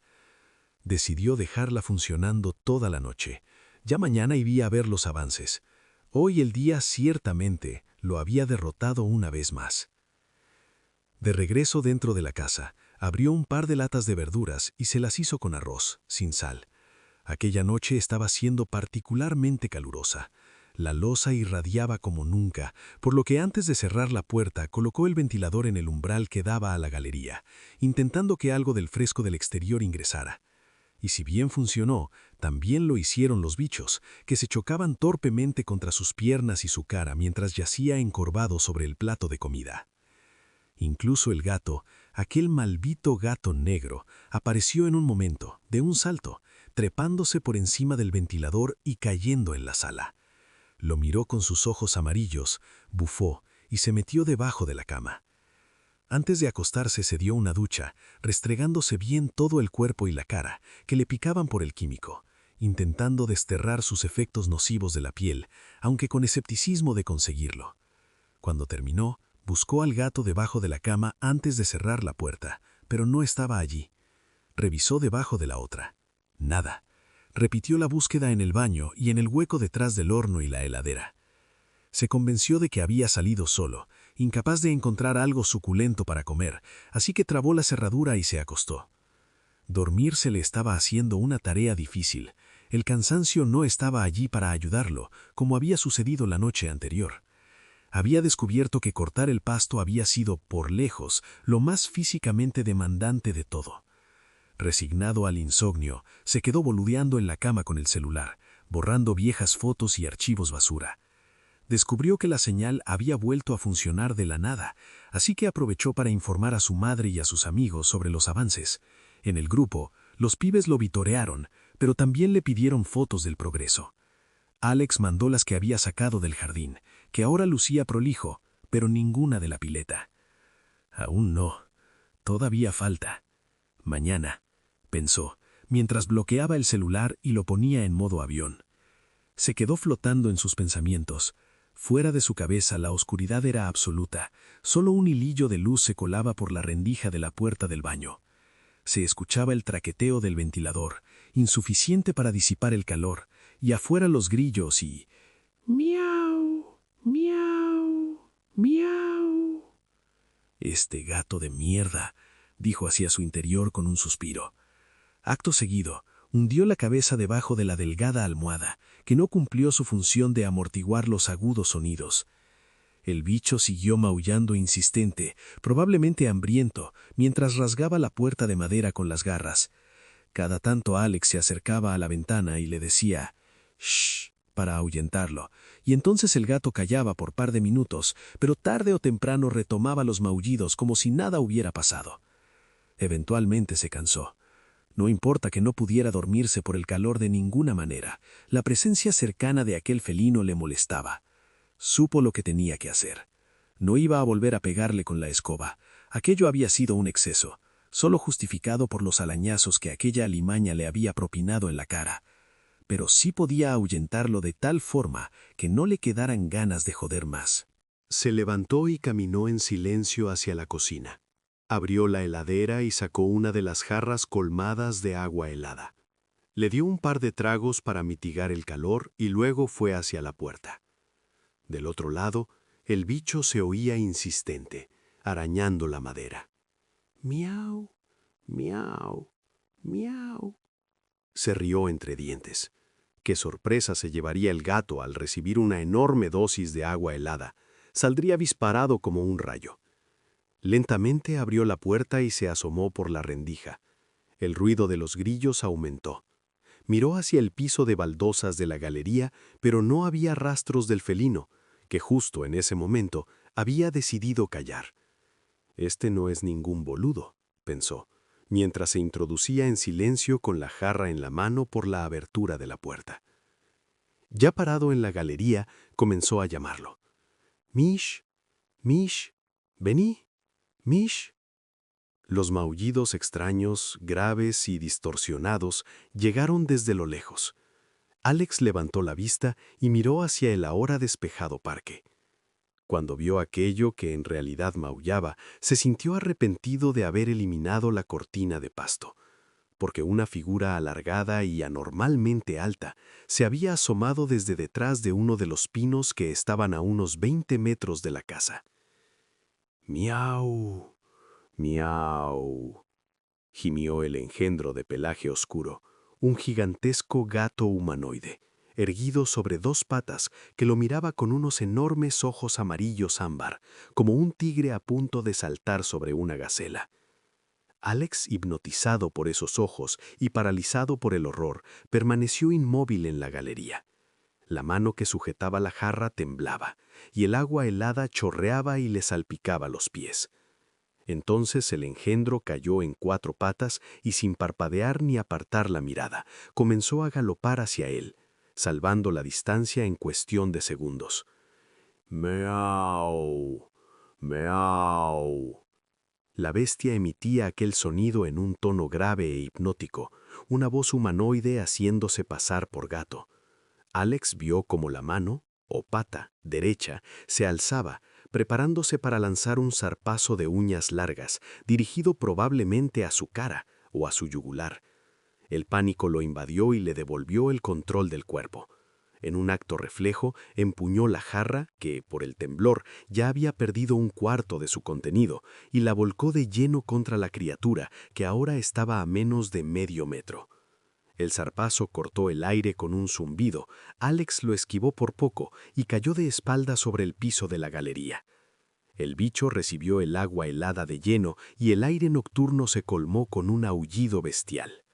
[SPEAKER 1] Decidió dejarla funcionando toda la noche. Ya mañana iría a ver los avances. Hoy el día ciertamente lo había derrotado una vez más. De regreso dentro de la casa, abrió un par de latas de verduras y se las hizo con arroz, sin sal. Aquella noche estaba siendo particularmente calurosa. La loza irradiaba como nunca, por lo que antes de cerrar la puerta colocó el ventilador en el umbral que daba a la galería, intentando que algo del fresco del exterior ingresara. Y si bien funcionó, también lo hicieron los bichos, que se chocaban torpemente contra sus piernas y su cara mientras yacía encorvado sobre el plato de comida. Incluso el gato, aquel maldito gato negro, apareció en un momento, de un salto, trepándose por encima del ventilador y cayendo en la sala. Lo miró con sus ojos amarillos, bufó y se metió debajo de la cama. Antes de acostarse se dio una ducha, restregándose bien todo el cuerpo y la cara, que le picaban por el químico, intentando desterrar sus efectos nocivos de la piel, aunque con escepticismo de conseguirlo. Cuando terminó, buscó al gato debajo de la cama antes de cerrar la puerta, pero no estaba allí. Revisó debajo de la otra. Nada. Repitió la búsqueda en el baño y en el hueco detrás del horno y la heladera. Se convenció de que había salido solo, incapaz de encontrar algo suculento para comer, así que trabó la cerradura y se acostó. Dormir se le estaba haciendo una tarea difícil. El cansancio no estaba allí para ayudarlo, como había sucedido la noche anterior. Había descubierto que cortar el pasto había sido, por lejos, lo más físicamente demandante de todo. Resignado al insomnio, se quedó boludeando en la cama con el celular, borrando viejas fotos y archivos basura. Descubrió que la señal había vuelto a funcionar de la nada, así que aprovechó para informar a su madre y a sus amigos sobre los avances. En el grupo, los pibes lo vitorearon, pero también le pidieron fotos del progreso. Alex mandó las que había sacado del jardín, que ahora lucía prolijo, pero ninguna de la pileta. Aún no. Todavía falta. Mañana, pensó, mientras bloqueaba el celular y lo ponía en modo avión. Se quedó flotando en sus pensamientos. Fuera de su cabeza la oscuridad era absoluta. Solo un hilillo de luz se colaba por la rendija de la puerta del baño. Se escuchaba el traqueteo del ventilador, insuficiente para disipar el calor, y afuera los grillos y... ¡miau! ¡miau! ¡miau! Este gato de mierda, dijo hacia su interior con un suspiro. Acto seguido, hundió la cabeza debajo de la delgada almohada, que no cumplió su función de amortiguar los agudos sonidos. El bicho siguió maullando insistente, probablemente hambriento, mientras rasgaba la puerta de madera con las garras. Cada tanto Alex se acercaba a la ventana y le decía «shh» para ahuyentarlo, y entonces el gato callaba por par de minutos, pero tarde o temprano retomaba los maullidos como si nada hubiera pasado. Eventualmente se cansó. No importa que no pudiera dormirse por el calor de ninguna manera, la presencia cercana de aquel felino le molestaba. Supo lo que tenía que hacer. No iba a volver a pegarle con la escoba. Aquello había sido un exceso, solo justificado por los arañazos que aquella alimaña le había propinado en la cara. Pero sí podía ahuyentarlo de tal forma que no le quedaran ganas de joder más.
[SPEAKER 2] Se levantó y caminó en silencio hacia la cocina. Abrió la heladera y sacó una de las jarras colmadas de agua helada. Le dio un par de tragos para mitigar el calor y luego fue hacia la puerta. Del otro lado, el bicho se oía insistente, arañando la madera. «Miau, miau, miau». Se rió entre dientes. Qué sorpresa se llevaría el gato al recibir una enorme dosis de agua helada. Saldría disparado como un rayo. Lentamente abrió la puerta y se asomó por la rendija. El ruido de los grillos aumentó. Miró hacia el piso de baldosas de la galería, pero no había rastros del felino, que justo en ese momento había decidido callar. Este no es ningún boludo, pensó, mientras se introducía en silencio con la jarra en la mano por la abertura de la puerta. Ya parado en la galería, comenzó a llamarlo. «Mish, Mish, vení, Mish». Los maullidos extraños, graves y distorsionados llegaron desde lo lejos. Alex levantó la vista y miró hacia el ahora despejado parque. Cuando vio aquello que en realidad maullaba, se sintió arrepentido de haber eliminado la cortina de pasto, porque una figura alargada y anormalmente alta se había asomado desde detrás de uno de los pinos que estaban a unos 20 metros de la casa. «Miau, miau», gimió el engendro de pelaje oscuro, un gigantesco gato humanoide, erguido sobre 2 patas que lo miraba con unos enormes ojos amarillos ámbar, como un tigre a punto de saltar sobre una gacela. Alex, hipnotizado por esos ojos y paralizado por el horror, permaneció inmóvil en la galería. La mano que sujetaba la jarra temblaba, y el agua helada chorreaba y le salpicaba los pies. Entonces el engendro cayó en 4 patas y sin parpadear ni apartar la mirada, comenzó a galopar hacia él, salvando la distancia en cuestión de segundos. «Miau, miau». La bestia emitía aquel sonido en un tono grave e hipnótico, una voz humanoide haciéndose pasar por gato. Alex vio como la mano, o pata, derecha, se alzaba, preparándose para lanzar un zarpazo de uñas largas, dirigido probablemente a su cara o a su yugular. El pánico lo invadió y le devolvió el control del cuerpo. En un acto reflejo, empuñó la jarra, que, por el temblor, ya había perdido 1/4 de su contenido, y la volcó de lleno contra la criatura, que ahora estaba a menos de medio metro. El zarpazo cortó el aire con un zumbido. Alex lo esquivó por poco y cayó de espaldas sobre el piso de la galería. El bicho recibió el agua helada de lleno y el aire nocturno se colmó con un aullido bestial.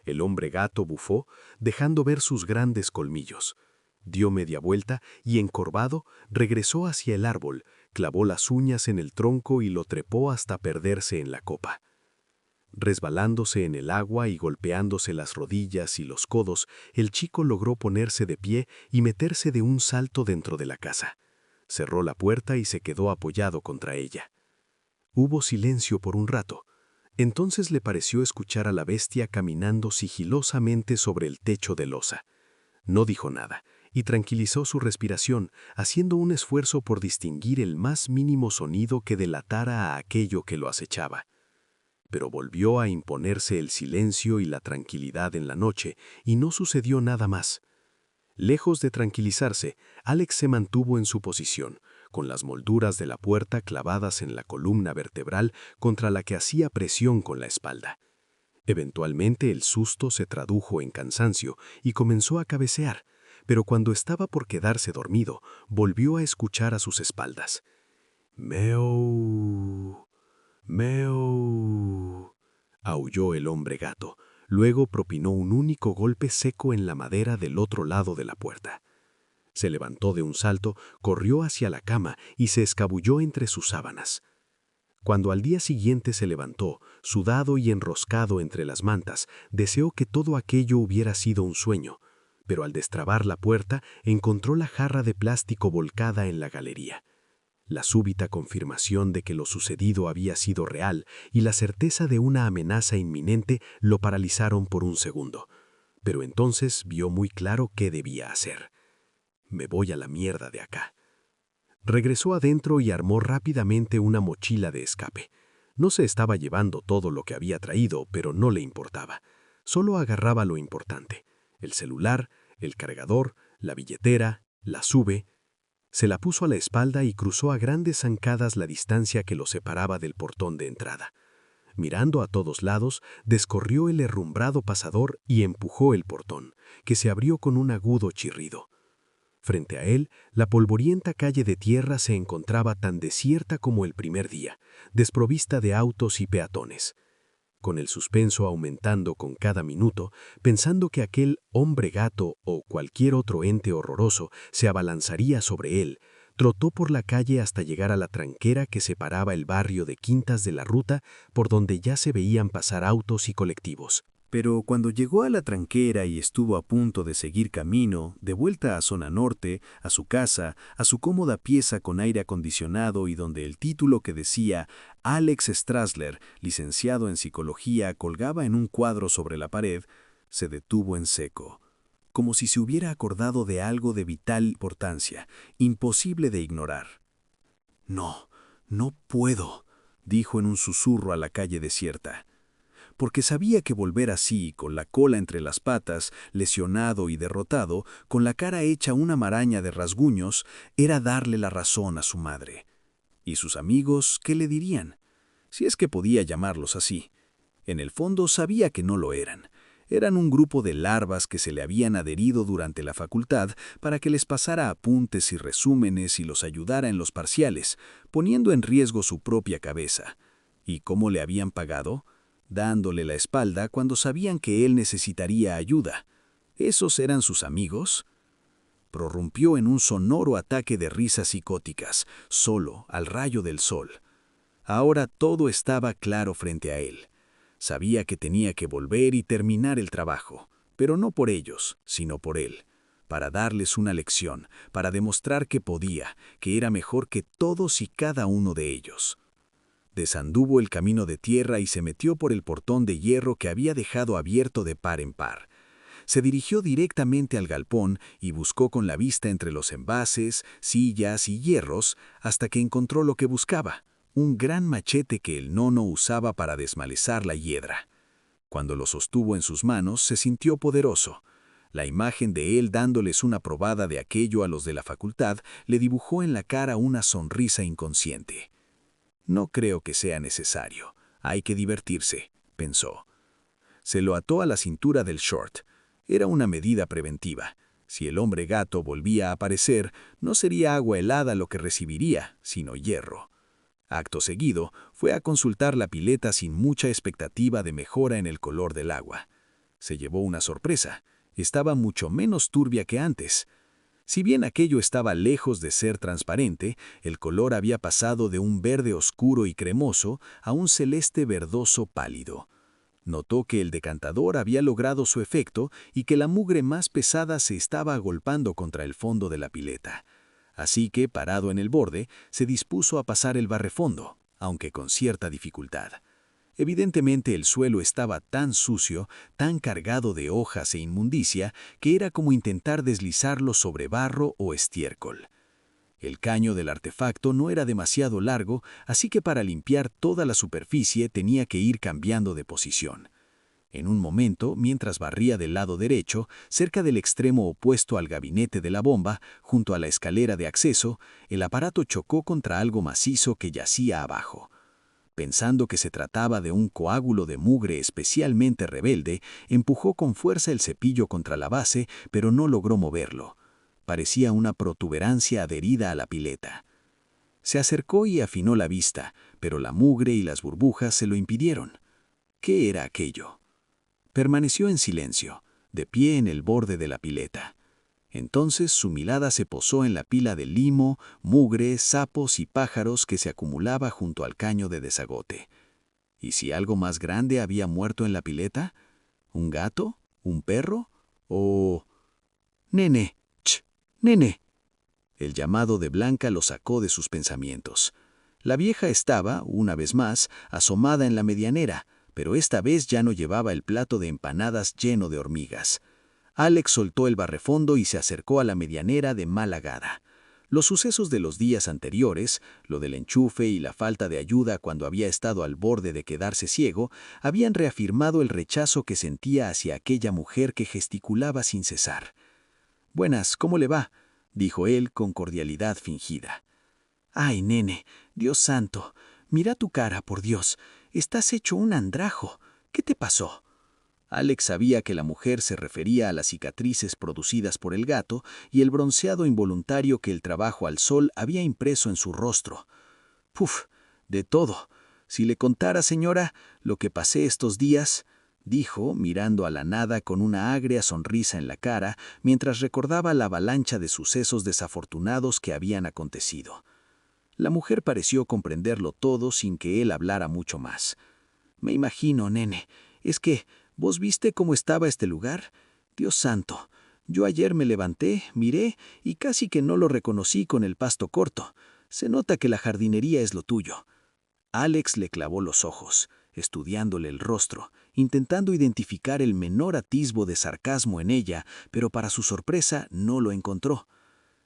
[SPEAKER 2] El hombre gato bufó, dejando ver sus grandes colmillos. Dio media vuelta y, encorvado, regresó hacia el árbol, clavó las uñas en el tronco y lo trepó hasta perderse en la copa. Resbalándose en el agua y golpeándose las rodillas y los codos, el chico logró ponerse de pie y meterse de un salto dentro de la casa. Cerró la puerta y se quedó apoyado contra ella. Hubo silencio por un rato. Entonces le pareció escuchar a la bestia caminando sigilosamente sobre el techo de losa. No dijo nada y tranquilizó su respiración, haciendo un esfuerzo por distinguir el más mínimo sonido que delatara a aquello que lo acechaba. Pero volvió a imponerse el silencio y la tranquilidad en la noche, y no sucedió nada más. Lejos de tranquilizarse, Alex se mantuvo en su posición, con las molduras de la puerta clavadas en la columna vertebral contra la que hacía presión con la espalda. Eventualmente el susto se tradujo en cansancio y comenzó a cabecear, pero cuando estaba por quedarse dormido, volvió a escuchar a sus espaldas. «Meow, meow», aulló el hombre gato. Luego propinó un único golpe seco en la madera del otro lado de la puerta. Se levantó de un salto, corrió hacia la cama y se escabulló entre sus sábanas. Cuando al día siguiente se levantó, sudado y enroscado entre las mantas, deseó que todo aquello hubiera sido un sueño, pero al destrabar la puerta encontró la jarra de plástico volcada en la galería. La súbita confirmación de que lo sucedido había sido real y la certeza de una amenaza inminente lo paralizaron por un segundo. Pero entonces vio muy claro qué debía hacer. «Me voy a la mierda de acá». Regresó adentro y armó rápidamente una mochila de escape. No se estaba llevando todo lo que había traído, pero no le importaba. Solo agarraba lo importante: el celular, el cargador, la billetera, la sube. Se la puso a la espalda y cruzó a grandes zancadas la distancia que lo separaba del portón de entrada. Mirando a todos lados, descorrió el herrumbrado pasador y empujó el portón, que se abrió con un agudo chirrido. Frente a él, la polvorienta calle de tierra se encontraba tan desierta como el primer día, desprovista de autos y peatones. con el suspenso aumentando con cada minuto, pensando que aquel hombre gato o cualquier otro ente horroroso se abalanzaría sobre él, trotó por la calle hasta llegar a la tranquera que separaba el barrio de Quintas de la ruta por donde ya se veían pasar autos y colectivos.
[SPEAKER 4] Pero cuando llegó a la tranquera y estuvo a punto de seguir camino, de vuelta a zona norte, a su casa, a su cómoda pieza con aire acondicionado y donde el título que decía Alex Strassler, licenciado en psicología, colgaba en un cuadro sobre la pared, se detuvo en seco, como si se hubiera acordado de algo de vital importancia, imposible de ignorar. No, no puedo, dijo en un susurro a la calle desierta. Porque sabía que volver así, con la cola entre las patas, lesionado y derrotado, con la cara hecha una maraña de rasguños, era darle la razón a su madre. ¿Y sus amigos qué le dirían? Si es que podía llamarlos así. En el fondo sabía que no lo eran. Eran un grupo de larvas que se le habían adherido durante la facultad para que les pasara apuntes y resúmenes y los ayudara en los parciales, poniendo en riesgo su propia cabeza. ¿Y cómo le habían pagado? Dándole la espalda cuando sabían que él necesitaría ayuda. ¿Esos eran sus amigos? Prorrumpió en un sonoro ataque de risas psicóticas, solo, al rayo del sol. Ahora todo estaba claro frente a él. Sabía que tenía que volver y terminar el trabajo, pero no por ellos, sino por él, para darles una lección, para demostrar que podía, que era mejor que todos y cada uno de ellos. Desanduvo el camino de tierra y se metió por el portón de hierro que había dejado abierto de par en par. Se dirigió directamente al galpón y buscó con la vista entre los envases, sillas y hierros hasta que encontró lo que buscaba, un gran machete que el nono usaba para desmalezar la hiedra. Cuando lo sostuvo en sus manos, se sintió poderoso. La imagen de él dándoles una probada de aquello a los de la facultad le dibujó en la cara una sonrisa inconsciente. No creo que sea necesario. Hay que divertirse, pensó. Se lo ató a la cintura del short. Era una medida preventiva. Si el hombre gato volvía a aparecer, no sería agua helada lo que recibiría, sino hierro. Acto seguido, fue a consultar la pileta sin mucha expectativa de mejora en el color del agua. Se llevó una sorpresa. Estaba mucho menos turbia que antes. Si bien aquello estaba lejos de ser transparente, el color había pasado de un verde oscuro y cremoso a un celeste verdoso pálido. Notó que el decantador había logrado su efecto y que la mugre más pesada se estaba agolpando contra el fondo de la pileta. Así que, parado en el borde, se dispuso a pasar el barrefondo, aunque con cierta dificultad. Evidentemente el suelo estaba tan sucio, tan cargado de hojas e inmundicia, que era como intentar deslizarlo sobre barro o estiércol. El caño del artefacto no era demasiado largo, así que para limpiar toda la superficie tenía que ir cambiando de posición. En un momento, mientras barría del lado derecho, cerca del extremo opuesto al gabinete de la bomba, junto a la escalera de acceso, el aparato chocó contra algo macizo que yacía abajo. Pensando que se trataba de un coágulo de mugre especialmente rebelde, empujó con fuerza el cepillo contra la base, pero no logró moverlo. Parecía una protuberancia adherida a la pileta. Se acercó y afinó la vista, pero la mugre y las burbujas se lo impidieron. ¿Qué era aquello? Permaneció en silencio, de pie en el borde de la pileta. Entonces su mirada se posó en la pila de limo, mugre, sapos y pájaros que se acumulaba junto al caño de desagote. ¿Y si algo más grande había muerto en la pileta? ¿Un gato? ¿Un perro? ¿O...? «Nene! ¡Ch! ¡Nene!». El llamado de Blanca lo sacó de sus pensamientos. La vieja estaba, una vez más, asomada en la medianera, pero esta vez ya no llevaba el plato de empanadas lleno de hormigas. Alex soltó el barrefondo y se acercó a la medianera de mala gana. Los sucesos de los días anteriores, lo del enchufe y la falta de ayuda cuando había estado al borde de quedarse ciego, habían reafirmado el rechazo que sentía hacia aquella mujer que gesticulaba sin cesar. «Buenas, ¿cómo le va?», dijo él con cordialidad fingida. «Ay, nene, Dios santo, mira tu cara, por Dios, estás hecho un andrajo. ¿Qué te pasó?». Alex sabía que la mujer se refería a las cicatrices producidas por el gato y el bronceado involuntario que el trabajo al sol había impreso en su rostro. «Puf, de todo.
[SPEAKER 2] Si le contara, señora, lo que pasé estos días, dijo, mirando a la nada con una agria sonrisa en la cara, mientras recordaba la avalancha de sucesos desafortunados que habían acontecido. La mujer pareció comprenderlo todo sin que él hablara mucho más. Me imagino, nene. Es que, ¿vos viste cómo estaba este lugar? Dios santo. Yo ayer me levanté, miré, y casi que no lo reconocí con el pasto corto. Se nota que la jardinería es lo tuyo. Alex le clavó los ojos, estudiándole el rostro, intentando identificar el menor atisbo de sarcasmo en ella, pero para su sorpresa no lo encontró.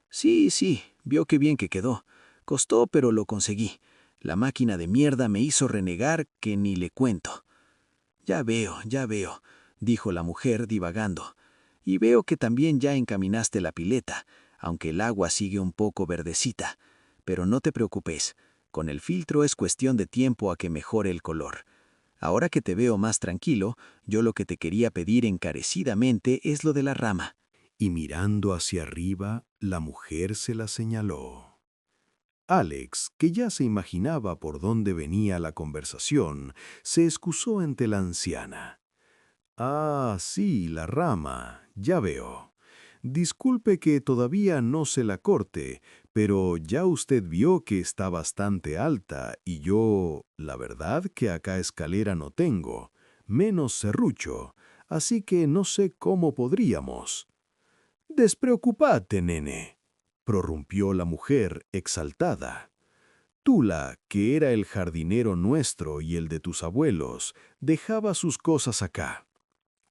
[SPEAKER 2] Sí, vio qué bien que quedó. Costó, pero lo conseguí. La máquina de mierda me hizo renegar que ni le cuento. Ya veo, dijo la mujer divagando. Y veo que también ya encaminaste la pileta, aunque el agua sigue un poco verdecita. Pero no te preocupes, con el filtro es cuestión de tiempo a que mejore el color. Ahora que te veo más tranquilo, yo lo que te quería pedir encarecidamente es lo de la rama.
[SPEAKER 1] Y mirando hacia arriba, la mujer se la señaló. Alex, que ya se imaginaba por dónde venía la conversación, se excusó ante la anciana. Ah, sí, la rama, ya veo. Disculpe que todavía no se la corte, pero ya usted vio que está bastante alta y yo, la verdad que acá escalera no tengo, menos serrucho, así que no sé cómo podríamos. Despreocupate, nene, prorrumpió la mujer exaltada. Tula, que era el jardinero nuestro y el de tus abuelos, dejaba sus cosas acá.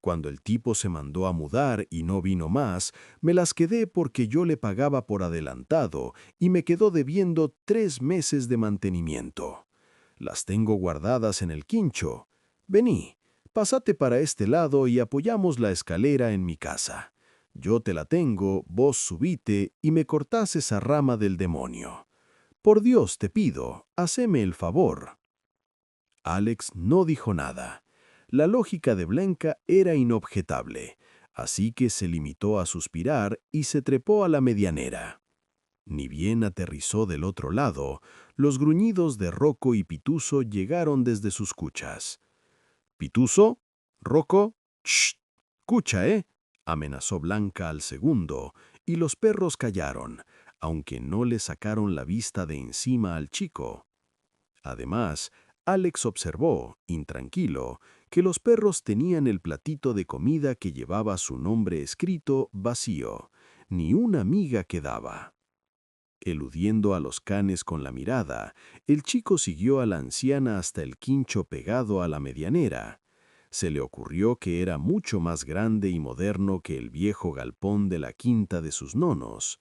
[SPEAKER 1] Cuando el tipo se mandó a mudar y no vino más, me las quedé porque yo le pagaba por adelantado y me quedó debiendo 3 meses de mantenimiento. Las tengo guardadas en el quincho. Vení, pásate para este lado y apoyamos la escalera en mi casa. Yo te la tengo, vos subite y me cortás esa rama del demonio. Por Dios te pido, haceme el favor. Alex no dijo nada. La lógica de Blanca era inobjetable, así que se limitó a suspirar y se trepó a la medianera. Ni bien aterrizó del otro lado, los gruñidos de Rocco y Pituso llegaron desde sus cuchas. «¿Pituso? ¿Rocco? ¡Shh! ¡Cucha, amenazó Blanca al segundo, y los perros callaron, aunque no le sacaron la vista de encima al chico. Además, Alex observó, intranquilo, que los perros tenían el platito de comida que llevaba su nombre escrito vacío, ni una miga quedaba. Eludiendo a los canes con la mirada, el chico siguió a la anciana hasta el quincho pegado a la medianera. Se le ocurrió que era mucho más grande y moderno que el viejo galpón de la quinta de sus nonos.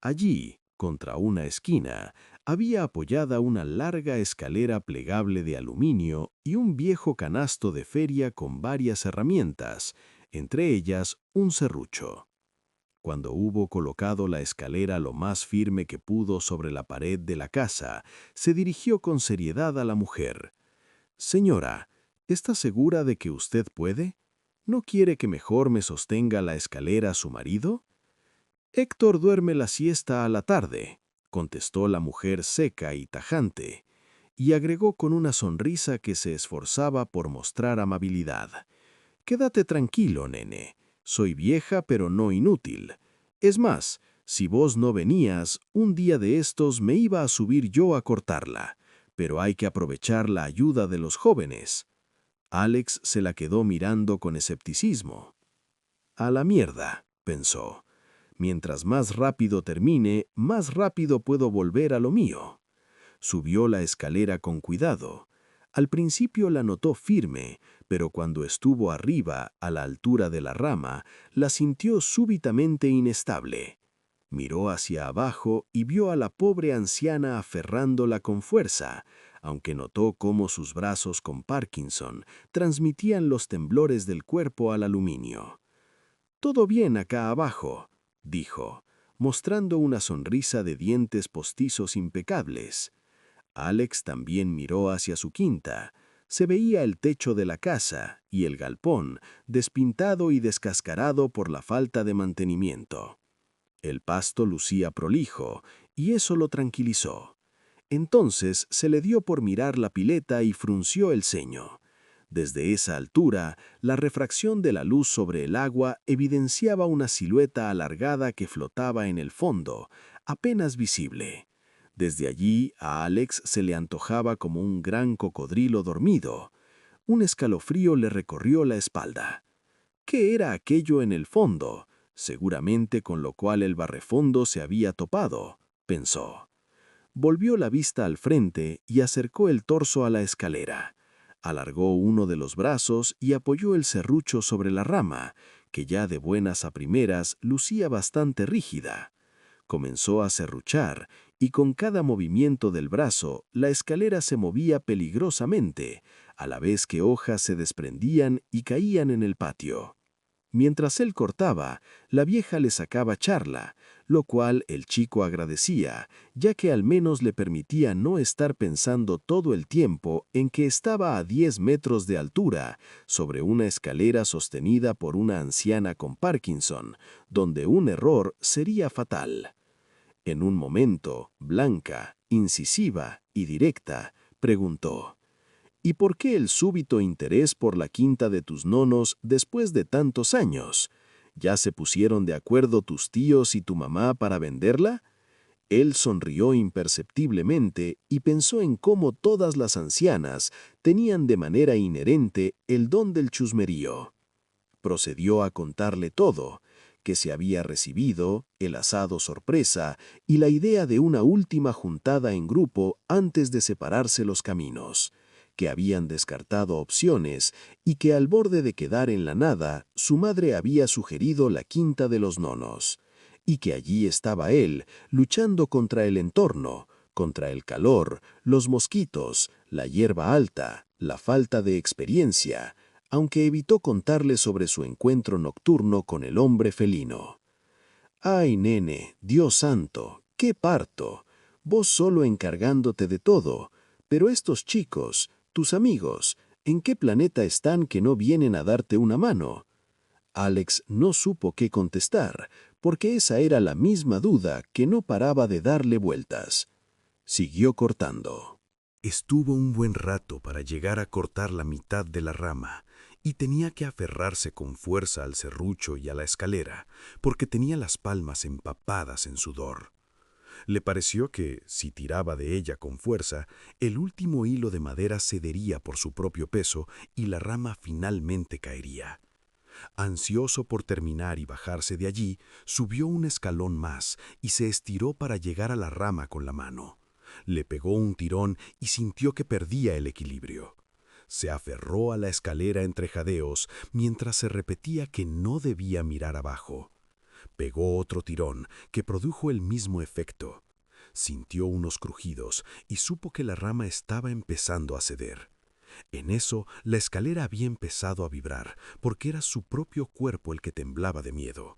[SPEAKER 1] Allí, contra una esquina, había apoyada una larga escalera plegable de aluminio y un viejo canasto de feria con varias herramientas, entre ellas un serrucho. Cuando hubo colocado la escalera lo más firme que pudo sobre la pared de la casa, se dirigió con seriedad a la mujer. «Señora, ¿está segura de que usted puede? ¿No quiere que mejor me sostenga la escalera su marido?» «Héctor duerme la siesta a la tarde», contestó la mujer seca y tajante, y agregó con una sonrisa que se esforzaba por mostrar amabilidad. «Quédate tranquilo, nene. Soy vieja pero no inútil. Es más, si vos no venías, un día de estos me iba a subir yo a cortarla, pero hay que aprovechar la ayuda de los jóvenes». Alex se la quedó mirando con escepticismo. «A la mierda», pensó. «Mientras más rápido termine, más rápido puedo volver a lo mío». Subió la escalera con cuidado. Al principio la notó firme, pero cuando estuvo arriba, a la altura de la rama, la sintió súbitamente inestable. Miró hacia abajo y vio a la pobre anciana aferrándola con fuerza, aunque notó cómo sus brazos con Parkinson transmitían los temblores del cuerpo al aluminio. «Todo bien acá abajo», dijo, mostrando una sonrisa de dientes postizos impecables. Alex también miró hacia su quinta. Se veía el techo de la casa y el galpón, despintado y descascarado por la falta de mantenimiento. El pasto lucía prolijo, y eso lo tranquilizó.
[SPEAKER 2] Entonces se le dio por mirar la pileta y frunció el ceño. Desde esa altura, la refracción de la luz sobre el agua evidenciaba una silueta alargada que flotaba en el fondo, apenas visible. Desde allí a Alex se le antojaba como un gran cocodrilo dormido. Un escalofrío le recorrió la espalda. ¿Qué era aquello en el fondo? Seguramente con lo cual el barrefondo se había topado, pensó. Volvió la vista al frente y acercó el torso a la escalera. Alargó uno de los brazos y apoyó el serrucho sobre la rama, que ya de buenas a primeras lucía bastante rígida. Comenzó a serruchar, y con cada movimiento del brazo, la escalera se movía peligrosamente, a la vez que hojas se desprendían y caían en el patio. Mientras él cortaba, la vieja le sacaba charla, lo cual el chico agradecía, ya que al menos le permitía no estar pensando todo el tiempo en que estaba a 10 metros de altura, sobre una escalera sostenida por una anciana con Parkinson, donde un error sería fatal. En un momento, blanca, incisiva y directa, preguntó: ¿Y por qué el súbito interés por la quinta de tus nonos después de tantos años? ¿Ya se pusieron de acuerdo tus tíos y tu mamá para venderla? Él sonrió imperceptiblemente y pensó en cómo todas las ancianas tenían de manera inherente el don del chusmerío. Procedió a contarle todo, que se había recibido, el asado sorpresa y la idea de una última juntada en grupo antes de separarse los caminos, que habían descartado opciones y que al borde de quedar en la nada, su madre había sugerido la quinta de los nonos, y que allí estaba él, luchando contra el entorno, contra el calor, los mosquitos, la hierba alta, la falta de experiencia, aunque evitó contarle sobre su encuentro nocturno con el hombre felino. «Ay, nene, Dios santo, qué parto, vos solo encargándote de todo, pero estos chicos, tus amigos, ¿en qué planeta están que no vienen a darte una mano?» Alex no supo qué contestar, porque esa era la misma duda que no paraba de darle vueltas. Siguió cortando.
[SPEAKER 1] Estuvo un buen rato para llegar a cortar la mitad de la rama, y tenía que aferrarse con fuerza al serrucho y a la escalera, porque tenía las palmas empapadas en sudor. Le pareció que, si tiraba de ella con fuerza, el último hilo de madera cedería por su propio peso y la rama finalmente caería. Ansioso por terminar y bajarse de allí, subió un escalón más y se estiró para llegar a la rama con la mano. Le pegó un tirón y sintió que perdía el equilibrio. Se aferró a la escalera entre jadeos mientras se repetía que no debía mirar abajo. Pegó otro tirón que produjo el mismo efecto. Sintió unos crujidos y supo que la rama estaba empezando a ceder. En eso, la escalera había empezado a vibrar, porque era su propio cuerpo el que temblaba de miedo.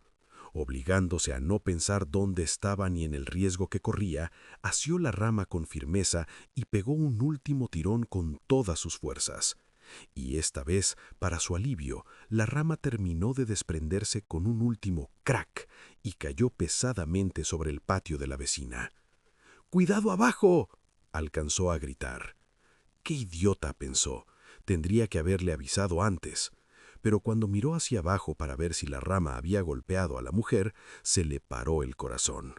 [SPEAKER 1] Obligándose a no pensar dónde estaba ni en el riesgo que corría, asió la rama con firmeza y pegó un último tirón con todas sus fuerzas. Y esta vez, para su alivio, la rama terminó de desprenderse con un último crack y cayó pesadamente sobre el patio de la vecina. «¡Cuidado abajo!», alcanzó a gritar. «¡Qué idiota!», pensó. Tendría que haberle avisado antes. Pero cuando miró hacia abajo para ver si la rama había golpeado a la mujer, se le paró el corazón.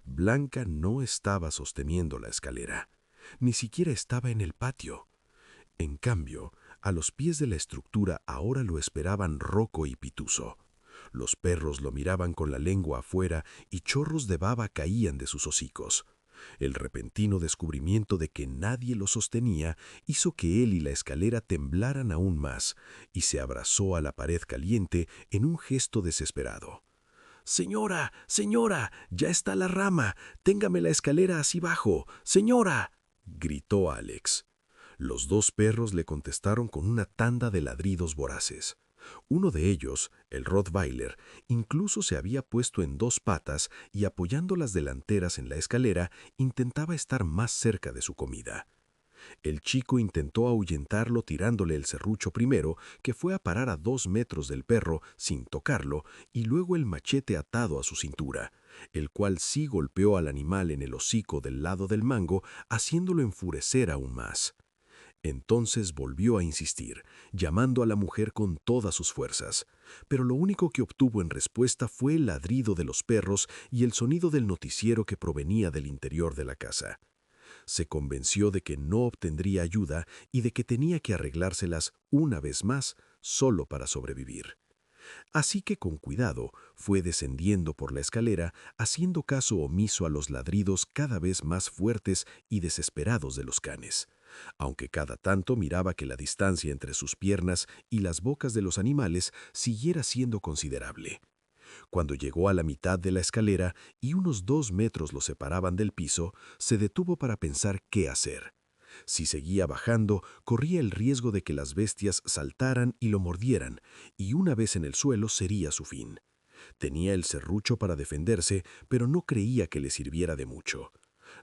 [SPEAKER 1] Blanca no estaba sosteniendo la escalera. Ni siquiera estaba en el patio. En cambio, a los pies de la estructura ahora lo esperaban Rocco y Pituso. Los perros lo miraban con la lengua afuera y chorros de baba caían de sus hocicos. El repentino descubrimiento de que nadie lo sostenía hizo que él y la escalera temblaran aún más, y se abrazó a la pared caliente en un gesto desesperado. «¡Señora, señora! ¡Ya está la rama! ¡Téngame la escalera así bajo! ¡Señora!», gritó Alex. Los dos perros le contestaron con una tanda de ladridos voraces. Uno de ellos, el Rottweiler, incluso se había puesto en dos patas y apoyando las delanteras en la escalera, intentaba estar más cerca de su comida. El chico intentó ahuyentarlo tirándole el serrucho primero, que fue a parar a 2 metros del perro sin tocarlo, y luego el machete atado a su cintura,
[SPEAKER 2] el cual sí golpeó al animal en el hocico del lado del mango, haciéndolo enfurecer aún más. Entonces volvió a insistir, llamando a la mujer con todas sus fuerzas, pero lo único que obtuvo en respuesta fue el ladrido de los perros y el sonido del noticiero que provenía del interior de la casa. Se convenció de que no obtendría ayuda y de que tenía que arreglárselas una vez más solo para sobrevivir. Así que con cuidado fue descendiendo por la escalera, haciendo caso omiso a los ladridos cada vez más fuertes y desesperados de los canes, aunque cada tanto miraba que la distancia entre sus piernas y las bocas de los animales siguiera siendo considerable. Cuando llegó a la mitad de la escalera y unos 2 metros lo separaban del piso, se detuvo para pensar qué hacer. Si seguía bajando, corría el riesgo de que las bestias saltaran y lo mordieran, y una vez en el suelo sería su fin. Tenía el serrucho para defenderse, pero no creía que le sirviera de mucho.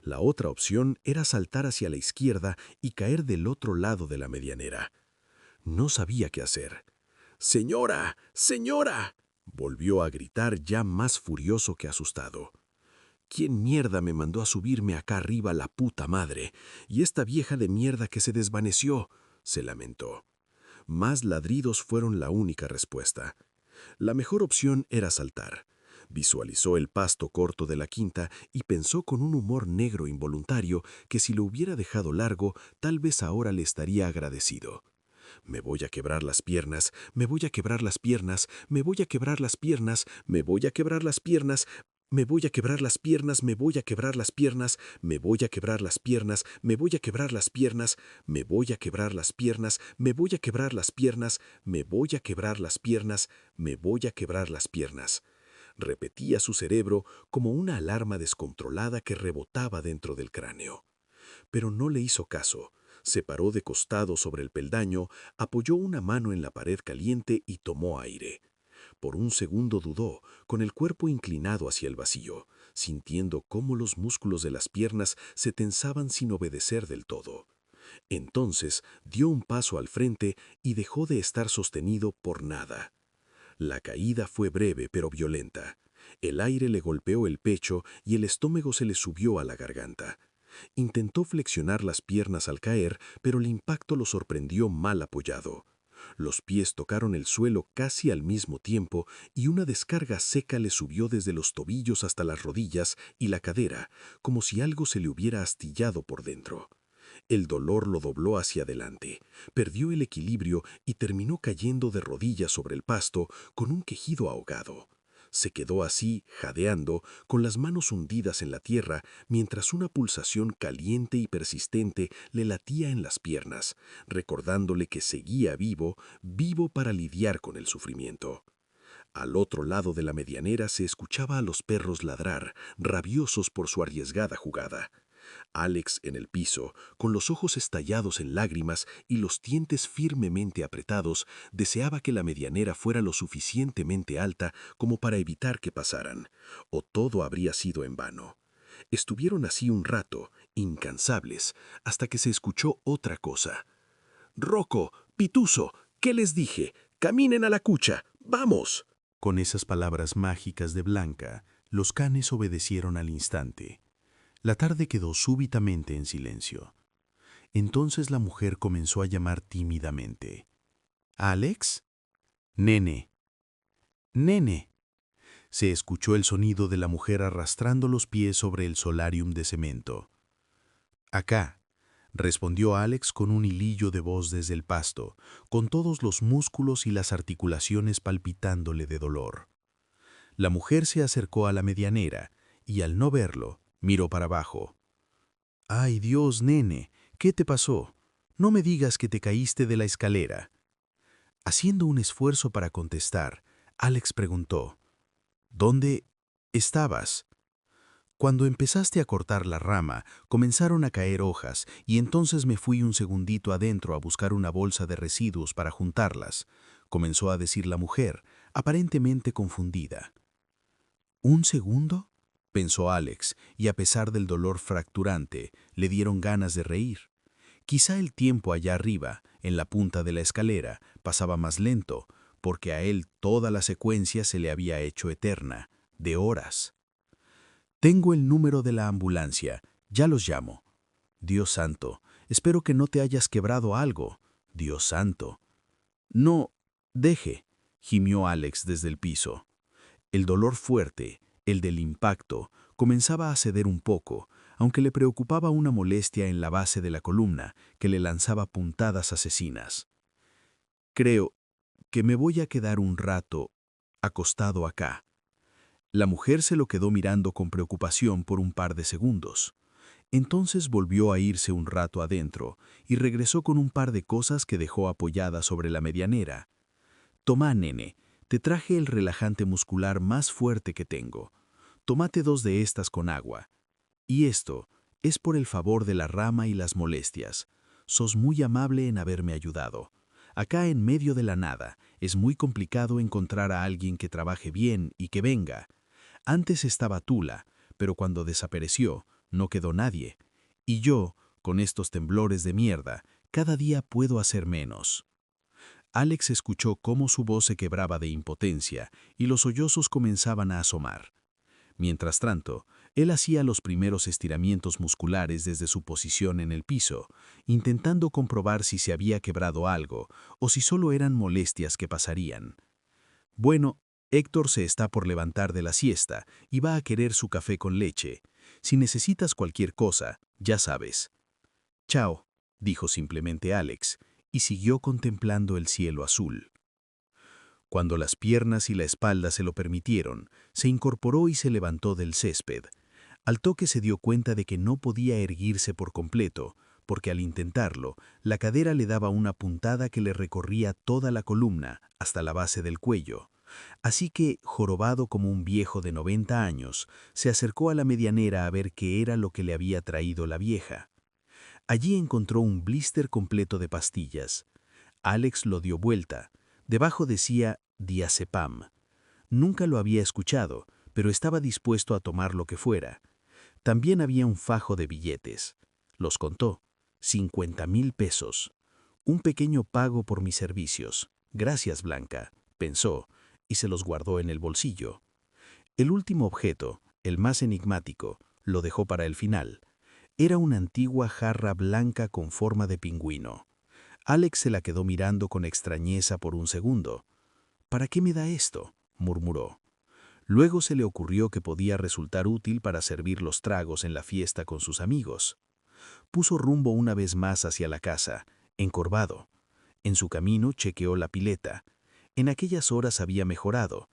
[SPEAKER 2] La otra opción era saltar hacia la izquierda y caer del otro lado de la medianera. No sabía qué hacer. ¡Señora! ¡Señora!, volvió a gritar ya más furioso que asustado. ¿Quién mierda me mandó a subirme acá arriba, la puta madre? Y esta vieja de mierda que se desvaneció, se lamentó. Más ladridos fueron la única respuesta. La mejor opción era saltar. Visualizó el pasto corto de la quinta y pensó con un humor negro involuntario que si lo hubiera dejado largo, tal vez ahora le estaría agradecido. Me voy a quebrar las piernas, me voy a quebrar las piernas, me voy a quebrar las piernas, me voy a quebrar las piernas, me voy a quebrar las piernas, me voy a quebrar las piernas, me voy a quebrar las piernas, me voy a quebrar las piernas, me voy a quebrar las piernas, me voy a quebrar las piernas, me voy a quebrar las piernas, me voy a quebrar las piernas. Repetía su cerebro como una alarma descontrolada que rebotaba dentro del cráneo. Pero no le hizo caso. Se paró de costado sobre el peldaño, apoyó una mano en la pared caliente y tomó aire. Por un segundo dudó, con el cuerpo inclinado hacia el vacío, sintiendo cómo los músculos de las piernas se tensaban sin obedecer del todo. Entonces dio un paso al frente y dejó de estar sostenido por nada. La caída fue breve pero violenta. El aire le golpeó el pecho y el estómago se le subió a la garganta. Intentó flexionar las piernas al caer, pero el impacto lo sorprendió mal apoyado. Los pies tocaron el suelo casi al mismo tiempo y una descarga seca le subió desde los tobillos hasta las rodillas y la cadera, como si algo se le hubiera astillado por dentro. El dolor lo dobló hacia adelante, perdió el equilibrio y terminó cayendo de rodillas sobre el pasto con un quejido ahogado. Se quedó así, jadeando, con las manos hundidas en la tierra, mientras una pulsación caliente y persistente le latía en las piernas, recordándole que seguía vivo, vivo para lidiar con el sufrimiento. Al otro lado de la medianera se escuchaba a los perros ladrar, rabiosos por su arriesgada jugada. Alex en el piso, con los ojos estallados en lágrimas y los dientes firmemente apretados, deseaba que la medianera fuera lo suficientemente alta como para evitar que pasaran, o todo habría sido en vano. Estuvieron así un rato, incansables, hasta que se escuchó otra cosa. «Rocco, Pituso, ¿qué les dije? ¡Caminen a la cucha! ¡Vamos!».
[SPEAKER 6] Con esas palabras mágicas de Blanca, los canes obedecieron al instante. La tarde quedó súbitamente en silencio. Entonces la mujer comenzó a llamar tímidamente. «¿Alex? Nene. Nene». Se escuchó el sonido de la mujer arrastrando los pies sobre el solarium de cemento. «Acá», respondió Alex con un hilillo de voz desde el pasto, con todos los músculos y las articulaciones palpitándole de dolor. La mujer se acercó a la medianera y, al no verlo, miró para abajo. «Ay, Dios, nene, ¿qué te pasó? No me digas que te caíste de la escalera». Haciendo un esfuerzo para contestar, Alex preguntó, «¿Dónde estabas?» «Cuando empezaste a cortar la rama, comenzaron a caer hojas y entonces me fui un segundito adentro a buscar una bolsa de residuos para juntarlas», comenzó a decir la mujer, aparentemente confundida. «¿Un segundo?», pensó Alex, y a pesar del dolor fracturante, le dieron ganas de reír. Quizá el tiempo allá arriba, en la punta de la escalera, pasaba más lento, porque a él toda la secuencia se le había hecho eterna, de horas. Tengo el número de la ambulancia. Ya los llamo. Dios santo, espero que no te hayas quebrado algo. Dios santo. No, deje, gimió Alex desde el piso. El dolor fuerte, el del impacto, comenzaba a ceder un poco, aunque le preocupaba una molestia en la base de la columna que le lanzaba puntadas asesinas. Creo que me voy a quedar un rato acostado acá. La mujer se lo quedó mirando con preocupación por un par de segundos. Entonces volvió a irse un rato adentro y regresó con un par de cosas que dejó apoyadas sobre la medianera. Tomá, nene, te traje el relajante muscular más fuerte que tengo. Tómate 2 de estas con agua. Y esto es por el favor de la rama y las molestias. Sos muy amable en haberme ayudado. Acá en medio de la nada es muy complicado encontrar a alguien que trabaje bien y que venga. Antes estaba Tula, pero cuando desapareció, no quedó nadie. Y yo, con estos temblores de mierda, cada día puedo hacer menos. Alex escuchó cómo su voz se quebraba de impotencia y los sollozos comenzaban a asomar. Mientras tanto, él hacía los primeros estiramientos musculares desde su posición en el piso, intentando comprobar si se había quebrado algo o si solo eran molestias que pasarían. Bueno, Héctor se está por levantar de la siesta y va a querer su café con leche. Si necesitas cualquier cosa, ya sabes. Chao, dijo simplemente Alex, y siguió contemplando el cielo azul. Cuando las piernas y la espalda se lo permitieron, se incorporó y se levantó del césped. Al toque se dio cuenta de que no podía erguirse por completo, porque al intentarlo, la cadera le daba una puntada que le recorría toda la columna, hasta la base del cuello. Así que, jorobado como un viejo de 90 años, se acercó a la medianera a ver qué era lo que le había traído la vieja. Allí encontró un blister completo de pastillas. Alex lo dio vuelta. Debajo decía diazepam. Nunca lo había escuchado, pero estaba dispuesto a tomar lo que fuera. También había un fajo de billetes. Los contó. 50,000 pesos. Un pequeño pago por mis servicios. Gracias, Blanca, pensó, y se los guardó en el bolsillo. El último objeto, el más enigmático, lo dejó para el final. Era una antigua jarra blanca con forma de pingüino. Alex se la quedó mirando con extrañeza por un segundo. ¿Para qué me da esto?, murmuró. Luego se le ocurrió que podía resultar útil para servir los tragos en la fiesta con sus amigos. Puso rumbo una vez más hacia la casa, encorvado. En su camino chequeó la pileta. En aquellas horas había mejorado.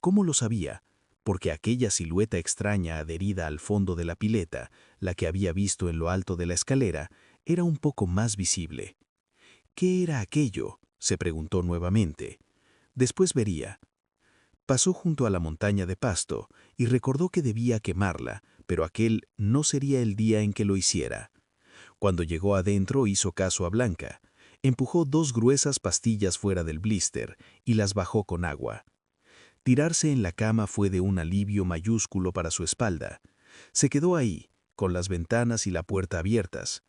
[SPEAKER 6] ¿Cómo lo sabía? Porque aquella silueta extraña adherida al fondo de la pileta, la que había visto en lo alto de la escalera, era un poco más visible. ¿Qué era aquello?, se preguntó nuevamente. Después vería. Pasó junto a la montaña de pasto y recordó que debía quemarla, pero aquel no sería el día en que lo hiciera. Cuando llegó adentro hizo caso a Blanca. Empujó 2 gruesas pastillas fuera del blister y las bajó con agua. Tirarse en la cama fue de un alivio mayúsculo para su espalda. Se quedó ahí, con las ventanas y la puerta abiertas.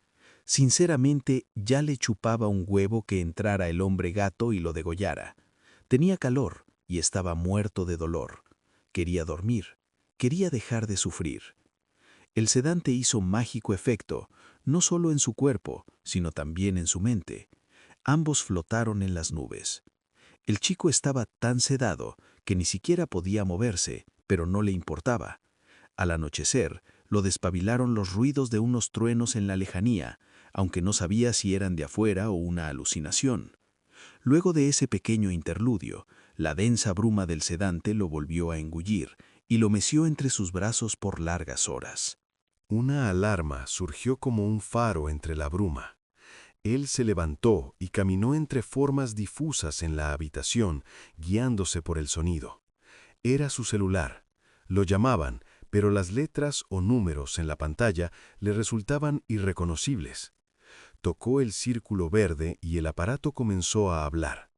[SPEAKER 6] Sinceramente, ya le chupaba un huevo que entrara el hombre gato y lo degollara. Tenía calor y estaba muerto de dolor. Quería dormir, quería dejar de sufrir. El sedante hizo mágico efecto, no solo en su cuerpo, sino también en su mente. Ambos flotaron en las nubes. El chico estaba tan sedado que ni siquiera podía moverse, pero no le importaba. Al anochecer, lo despabilaron los ruidos de unos truenos en la lejanía, aunque no sabía si eran de afuera o una alucinación. Luego de ese pequeño interludio, la densa bruma del sedante lo volvió a engullir y lo meció entre sus brazos por largas horas.
[SPEAKER 1] Una alarma surgió como un faro entre la bruma. Él se levantó y caminó entre formas difusas en la habitación, guiándose por el sonido. Era su celular. Lo llamaban, pero las letras o números en la pantalla le resultaban irreconocibles. Tocó el círculo verde y el aparato comenzó a hablar.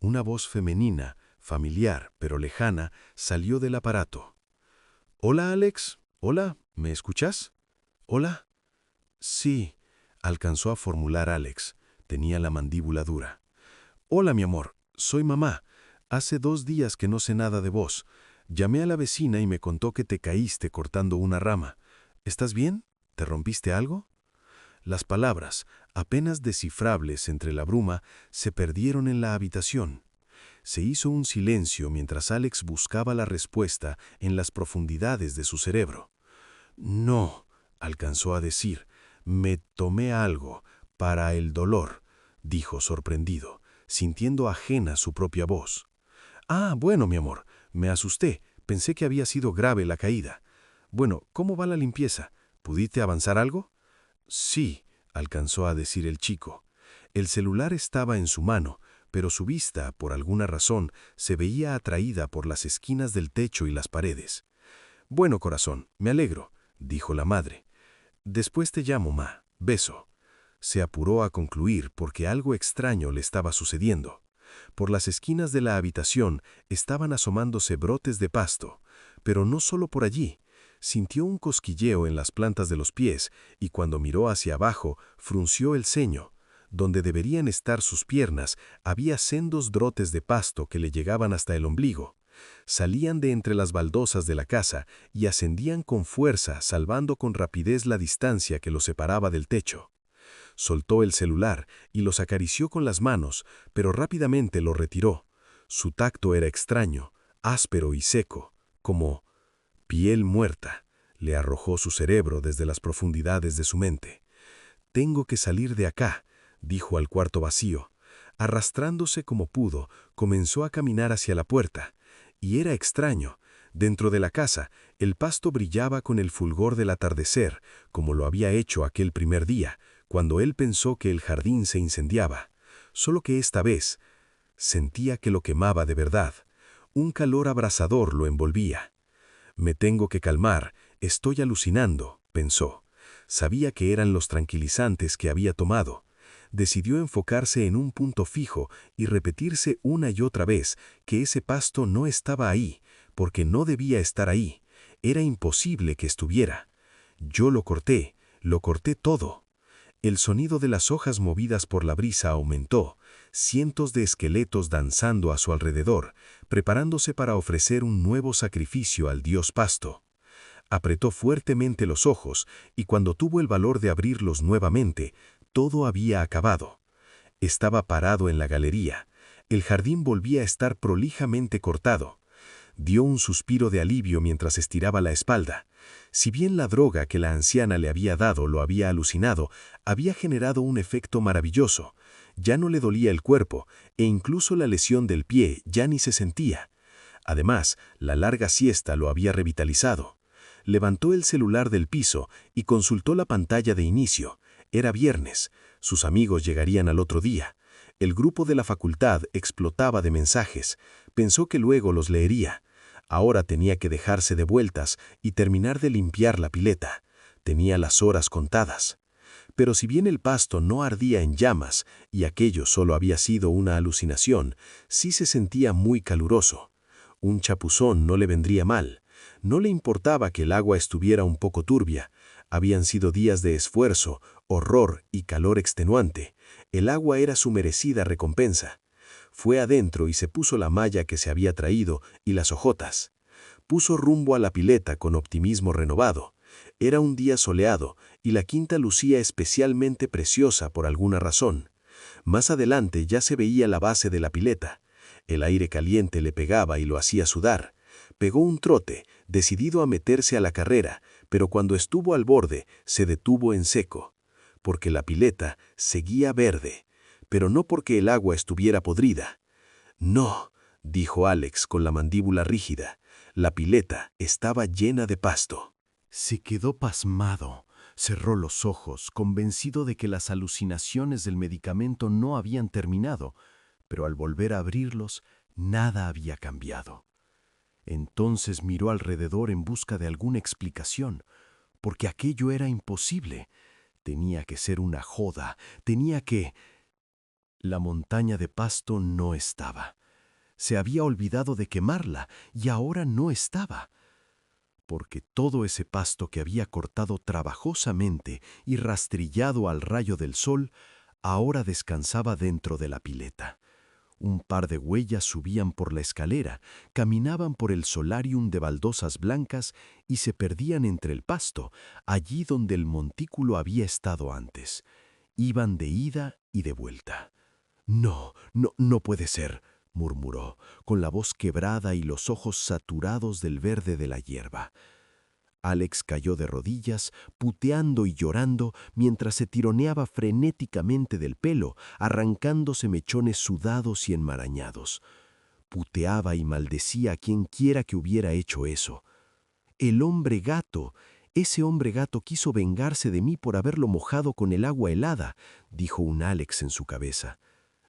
[SPEAKER 1] Una voz femenina, familiar pero lejana, salió del aparato. «Hola, Alex. Hola, ¿me escuchas? ¿Hola?» «Sí», alcanzó a formular Alex. Tenía la mandíbula dura. «Hola, mi amor. Soy mamá. Hace 2 días que no sé nada de vos. Llamé a la vecina y me contó que te caíste cortando una rama. ¿Estás bien? ¿Te rompiste algo? Las palabras, apenas descifrables entre la bruma, se perdieron en la habitación. Se hizo un silencio mientras Alex buscaba la respuesta en las profundidades de su cerebro. No, alcanzó a decir, me tomé algo para el dolor, dijo sorprendido, sintiendo ajena su propia voz. Ah, bueno, mi amor, me asusté, pensé que había sido grave la caída. Bueno, ¿cómo va la limpieza? ¿Pudiste avanzar algo? Sí, alcanzó a decir el chico. El celular estaba en su mano, pero su vista, por alguna razón, se veía atraída por las esquinas del techo y las paredes. Bueno, corazón, me alegro, dijo la madre. Después te llamo, ma. Beso. Se apuró a concluir porque algo extraño le estaba sucediendo. Por las esquinas de la habitación estaban asomándose brotes de pasto, pero no solo por allí. Sintió un cosquilleo en las plantas de los pies y cuando miró hacia abajo, frunció el ceño. Donde deberían estar sus piernas, había sendos brotes de pasto que le llegaban hasta el ombligo. Salían de entre las baldosas de la casa y ascendían con fuerza, salvando con rapidez la distancia que los separaba del techo. Soltó el celular y los acarició con las manos, pero rápidamente lo retiró. Su tacto era extraño, áspero y seco, como piel muerta. Le arrojó su cerebro desde las profundidades de su mente. «Tengo que salir de acá», dijo al cuarto vacío. Arrastrándose como pudo, comenzó a caminar hacia la puerta. Y era extraño. Dentro de la casa, el pasto brillaba con el fulgor del atardecer, como lo había hecho aquel primer día, cuando él pensó que el jardín se incendiaba. Solo que esta vez sentía que lo quemaba de verdad. Un calor abrasador lo envolvía. «Me tengo que calmar, estoy alucinando», pensó. Sabía que eran los tranquilizantes que había tomado. Decidió enfocarse en un punto fijo y repetirse una y otra vez que ese pasto no estaba ahí, porque no debía estar ahí. Era imposible que estuviera. Yo lo corté todo. El sonido de las hojas movidas por la brisa aumentó, cientos de esqueletos danzando a su alrededor, preparándose para ofrecer un nuevo sacrificio al dios pasto. Apretó fuertemente los ojos y cuando tuvo el valor de abrirlos nuevamente, todo había acabado. Estaba parado en la galería. El jardín volvía a estar prolijamente cortado. Dio un suspiro de alivio mientras estiraba la espalda. Si bien la droga que la anciana le había dado lo había alucinado, había generado un efecto maravilloso. Ya no le dolía el cuerpo, e incluso la lesión del pie ya ni se sentía. Además, la larga siesta lo había revitalizado. Levantó el celular del piso y consultó la pantalla de inicio. Era viernes. Sus amigos llegarían al otro día. El grupo de la facultad explotaba de mensajes. Pensó que luego los leería. Ahora tenía que dejarse de vueltas y terminar de limpiar la pileta. Tenía las horas contadas. Pero si bien el pasto no ardía en llamas y aquello solo había sido una alucinación, sí se sentía muy caluroso. Un chapuzón no le vendría mal. No le importaba que el agua estuviera un poco turbia. Habían sido días de esfuerzo, horror y calor extenuante. El agua era su merecida recompensa. Fue adentro y se puso la malla que se había traído y las hojotas. Puso rumbo a la pileta con optimismo renovado. Era un día soleado y la quinta lucía especialmente preciosa por alguna razón. Más adelante ya se veía la base de la pileta. El aire caliente le pegaba y lo hacía sudar. Pegó un trote, decidido a meterse a la carrera, pero cuando estuvo al borde, se detuvo en seco. Porque la pileta seguía verde, pero no porque el agua estuviera podrida. «No», dijo Alex con la mandíbula rígida. La pileta estaba llena de pasto.
[SPEAKER 6] Se quedó pasmado, cerró los ojos, convencido de que las alucinaciones del medicamento no habían terminado, pero al volver a abrirlos, nada había cambiado. Entonces miró alrededor en busca de alguna explicación, porque aquello era imposible. Tenía que ser una joda, tenía que... La montaña de pasto no estaba. Se había olvidado de quemarla y ahora no estaba. Porque todo ese pasto que había cortado trabajosamente y rastrillado al rayo del sol, ahora descansaba dentro de la pileta.
[SPEAKER 2] Un par de huellas subían por la escalera, caminaban por el solarium de baldosas blancas y se perdían entre el pasto, allí donde el montículo había estado antes. Iban de ida y de vuelta. «No, no puede ser», murmuró, con la voz quebrada y los ojos saturados del verde de la hierba. Alex cayó de rodillas, puteando y llorando, mientras se tironeaba frenéticamente del pelo, arrancándose mechones sudados y enmarañados. Puteaba y maldecía a quien quiera que hubiera hecho eso. El hombre gato, ese hombre gato quiso vengarse de mí por haberlo mojado con el agua helada, dijo un Alex en su cabeza.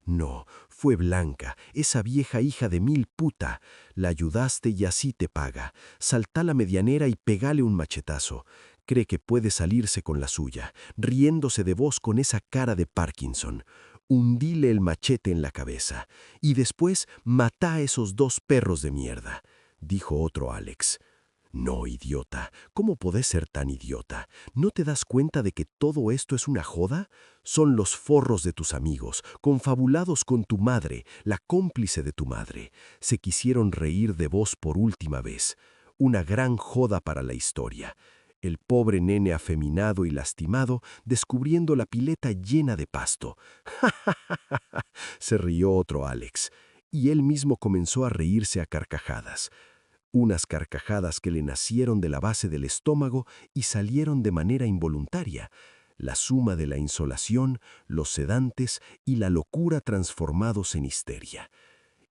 [SPEAKER 2] No, fue Blanca, esa vieja hija de mil puta. La ayudaste y así te paga. Saltá la medianera y pegale un machetazo. Cree que puede salirse con la suya, riéndose de vos con esa cara de Parkinson. Hundíle el machete en la cabeza. Y después matá a esos 2 perros de mierda, dijo otro Alex. No, idiota, ¿cómo podés ser tan idiota? ¿No te das cuenta de que todo esto es una joda? Son los forros de tus amigos, confabulados con tu madre, la cómplice de tu madre. Se quisieron reír de vos por última vez. Una gran joda para la historia. El pobre nene afeminado y lastimado, descubriendo la pileta llena de pasto. ¡Ja, ja, ja, ja! Se rió otro Alex, y él mismo comenzó a reírse a carcajadas. Unas carcajadas que le nacieron de la base del estómago y salieron de manera involuntaria, la suma de la insolación, los sedantes y la locura transformados en histeria.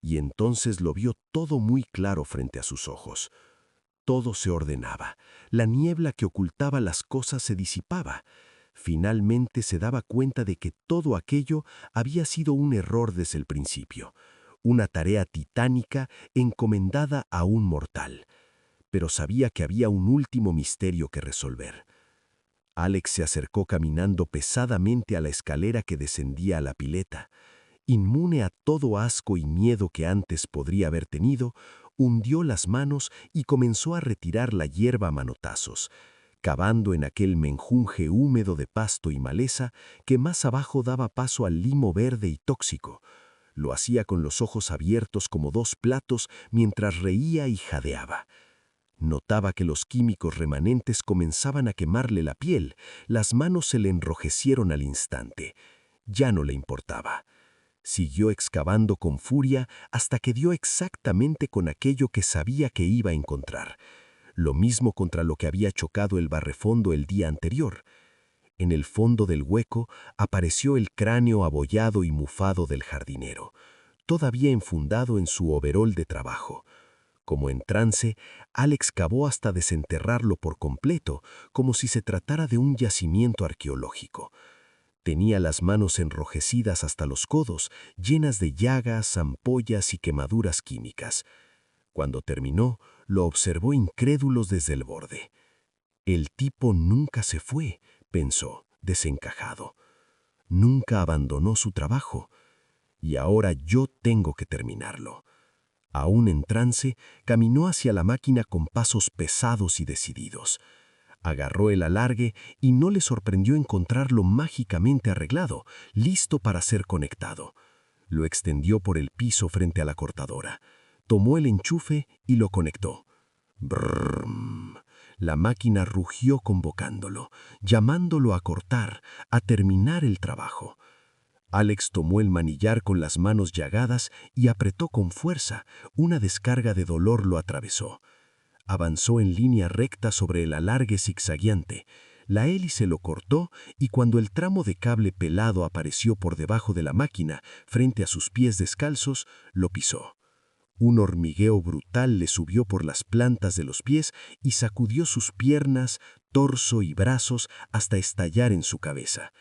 [SPEAKER 2] Y entonces lo vio todo muy claro frente a sus ojos. Todo se ordenaba, la niebla que ocultaba las cosas se disipaba. Finalmente se daba cuenta de que todo aquello había sido un error desde el principio. Una tarea titánica encomendada a un mortal, pero sabía que había un último misterio que resolver. Alex se acercó caminando pesadamente a la escalera que descendía a la pileta. Inmune a todo asco y miedo que antes podría haber tenido, hundió las manos y comenzó a retirar la hierba a manotazos, cavando en aquel menjunje húmedo de pasto y maleza que más abajo daba paso al limo verde y tóxico. Lo hacía con los ojos abiertos como 2 platos mientras reía y jadeaba. Notaba que los químicos remanentes comenzaban a quemarle la piel, las manos se le enrojecieron al instante. Ya no le importaba. Siguió excavando con furia hasta que dio exactamente con aquello que sabía que iba a encontrar. Lo mismo contra lo que había chocado el barrefondo el día anterior. En el fondo del hueco apareció el cráneo abollado y mufado del jardinero, todavía enfundado en su overol de trabajo. Como en trance, Alex cavó hasta desenterrarlo por completo, como si se tratara de un yacimiento arqueológico. Tenía las manos enrojecidas hasta los codos, llenas de llagas, ampollas y quemaduras químicas. Cuando terminó, lo observó incrédulos desde el borde. El tipo nunca se fue, pensó, desencajado. Nunca abandonó su trabajo. Y ahora yo tengo que terminarlo. Aún en trance, caminó hacia la máquina con pasos pesados y decididos. Agarró el alargue y no le sorprendió encontrarlo mágicamente arreglado, listo para ser conectado. Lo extendió por el piso frente a la cortadora. Tomó el enchufe y lo conectó. Brrrm. La máquina rugió convocándolo, llamándolo a cortar, a terminar el trabajo. Alex tomó el manillar con las manos llagadas y apretó con fuerza. Una descarga de dolor lo atravesó. Avanzó en línea recta sobre el alargue zigzagueante. La hélice lo cortó y cuando el tramo de cable pelado apareció por debajo de la máquina, frente a sus pies descalzos, lo pisó. Un hormigueo brutal le subió por las plantas de los pies y sacudió sus piernas, torso y brazos hasta estallar en su cabeza.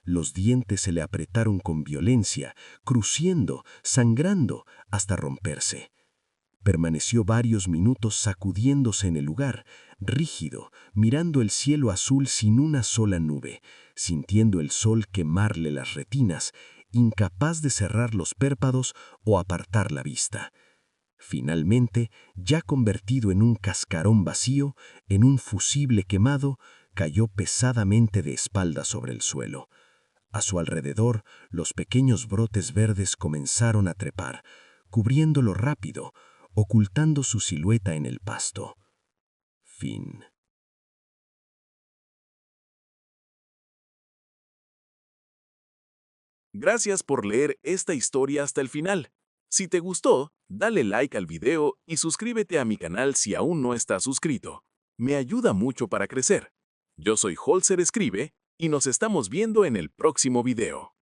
[SPEAKER 2] Los dientes se le apretaron con violencia, crujiendo, sangrando, hasta romperse. Permaneció varios minutos sacudiéndose en el lugar, rígido, mirando el cielo azul sin una sola nube, sintiendo el sol quemarle las retinas, incapaz de cerrar los párpados o apartar la vista. Finalmente, ya convertido en un cascarón vacío, en un fusible quemado, cayó pesadamente de espaldas sobre el suelo. A su alrededor, los pequeños brotes verdes comenzaron a trepar, cubriéndolo rápido, ocultando su silueta en el pasto. Fin.
[SPEAKER 7] Gracias por leer esta historia hasta el final. Si te gustó, dale like al video y suscríbete a mi canal si aún no estás suscrito. Me ayuda mucho para crecer. Yo soy Holzer Escribe y nos estamos viendo en el próximo video.